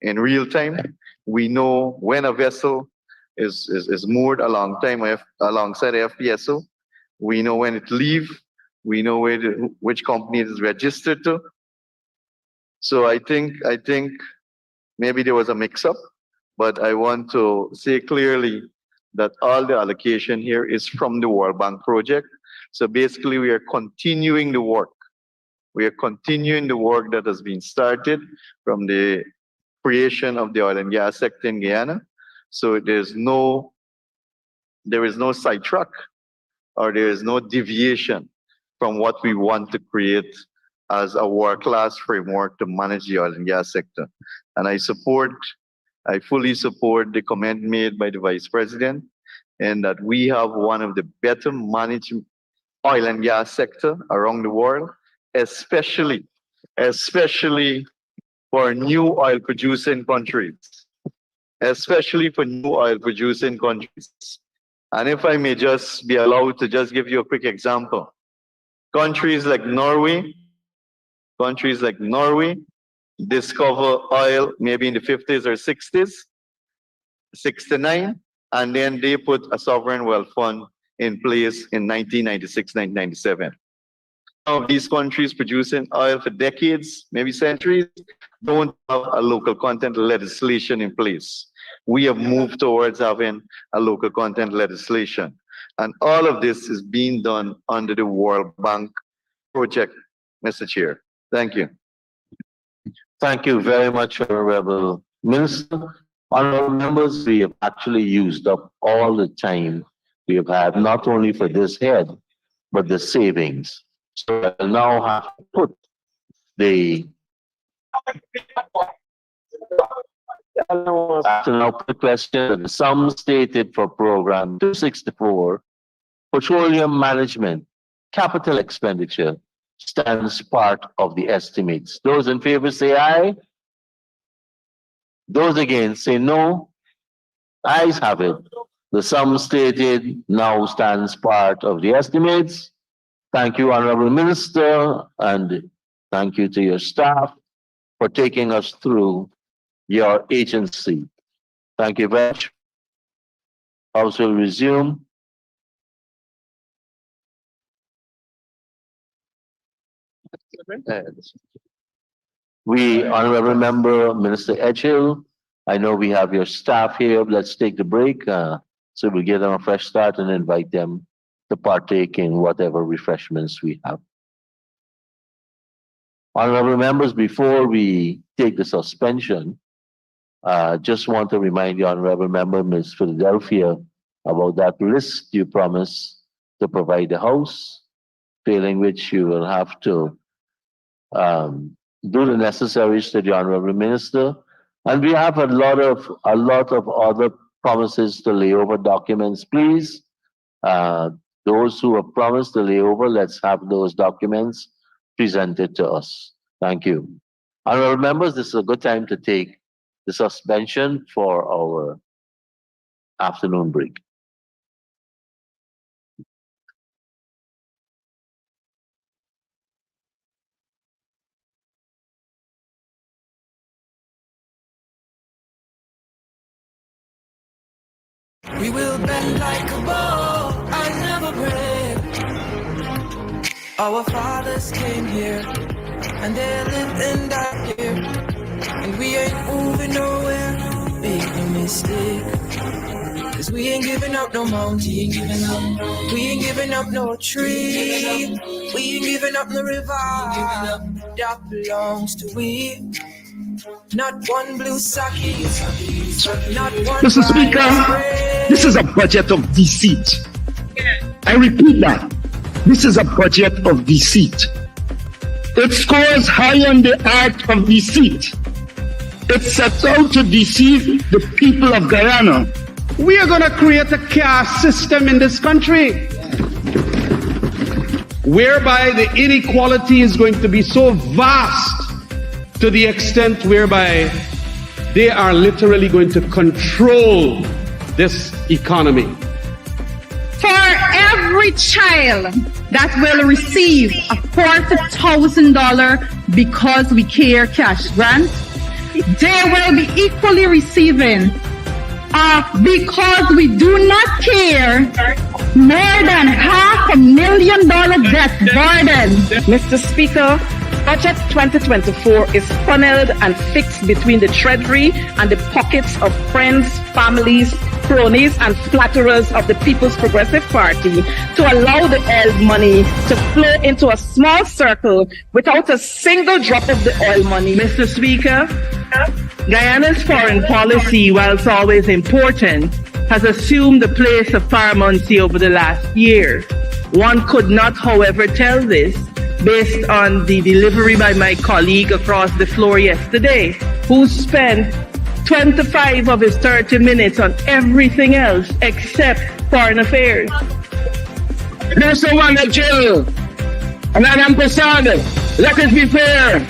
in real time. We know when a vessel is moored alongside the FPSO. We know when it leaves. We know which company it is registered to. So I think maybe there was a mix-up, but I want to say clearly that all the allocation here is from the World Bank project. So basically, we are continuing the work. We are continuing the work that has been started from the creation of the oil and gas sector in Guyana. So there is no sidetrack, or there is no deviation from what we want to create as a world-class framework to manage the oil and gas sector. And I fully support the comment made by the Vice President, and that we have one of the better managed oil and gas sector around the world, especially for new oil producing countries. Especially for new oil producing countries. And if I may just be allowed to just give you a quick example. Countries like Norway discover oil maybe in the 50s or 60s, 69, and then they put a sovereign wealth fund in place in 1996, 1997. Some of these countries producing oil for decades, maybe centuries, don't have a local content legislation in place. We have moved towards having a local content legislation. And all of this is being done under the World Bank project, Mr. Chair. Thank you. Thank you very much, Honorable Minister. Honorable members, we have actually used up all the time we have had, not only for this head, but the savings. So I now have to put the question, the sum stated for program 264, petroleum management, capital expenditure, stands part of the estimates. Those in favor say aye. Those against say no. Ayes have it. The sum stated now stands part of the estimates. Thank you, Honorable Minister, and thank you to your staff for taking us through your agency. Thank you very much. House will resume. We, Honorable Member, Minister Edgehill, I know we have your staff here. Let's take the break. So we'll give them a fresh start and invite them to partake in whatever refreshments we have. Honorable members, before we take the suspension, just want to remind the Honorable Member, Ms. Philadelphia, about that list you promised to provide the House, failing which you will have to do the necessaries to the Honorable Minister. And we have a lot of other promises to lay over documents. Please, those who have promised to lay over, let's have those documents presented to us. Thank you. Honorable members, this is a good time to take the suspension for our afternoon break. We will bend like a bow and never break. Our fathers came here and they lived in that year, and we ain't moving nowhere. Make no mistake, 'cause we ain't giving up no mountain, we ain't giving up no tree, we ain't giving up no river that belongs to we. Not one blue sake, not one. Mr. Speaker, this is a budget of deceit. I repeat that. This is a budget of deceit. It scores high on the art of deceit. It sets out to deceive the people of Guyana. We are going to create a caste system in this country whereby the inequality is going to be so vast to the extent whereby they are literally going to control this economy. For every child that will receive a $40,000 Because We Care cash grant, they will be equally receiving Because We Do Not Care more than $500,000 debt burden. Mr. Speaker, Budget 2024 is funneled and fixed between the Treasury and the pockets of friends, families, cronies, and flatterers of the People's Progressive Party to allow the oil money to flow into a small circle without a single drop of the oil money. Mr. Speaker, Guyana's foreign policy, whilst always important, has assumed the place of paramountcy over the last year. One could not, however, tell this based on the delivery by my colleague across the floor yesterday, who spent 25 of his 30 minutes on everything else except foreign affairs. There's no one in jail. And I'm concerned. Let us be fair.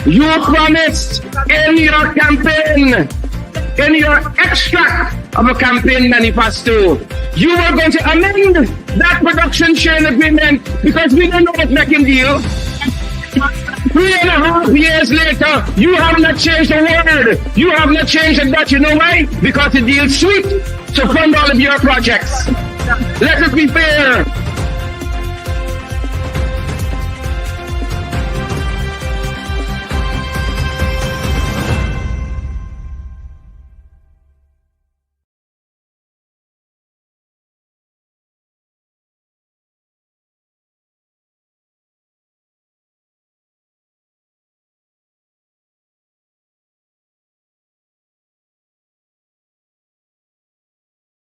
You promised in your campaign, in your extract of a campaign manifesto, you were going to amend that production sharing agreement because we don't know what making deal. 3.5 years later, you have not changed a word. You have not changed a dot. You know why? Because the deal's sweet to fund all of your projects. Let us be fair.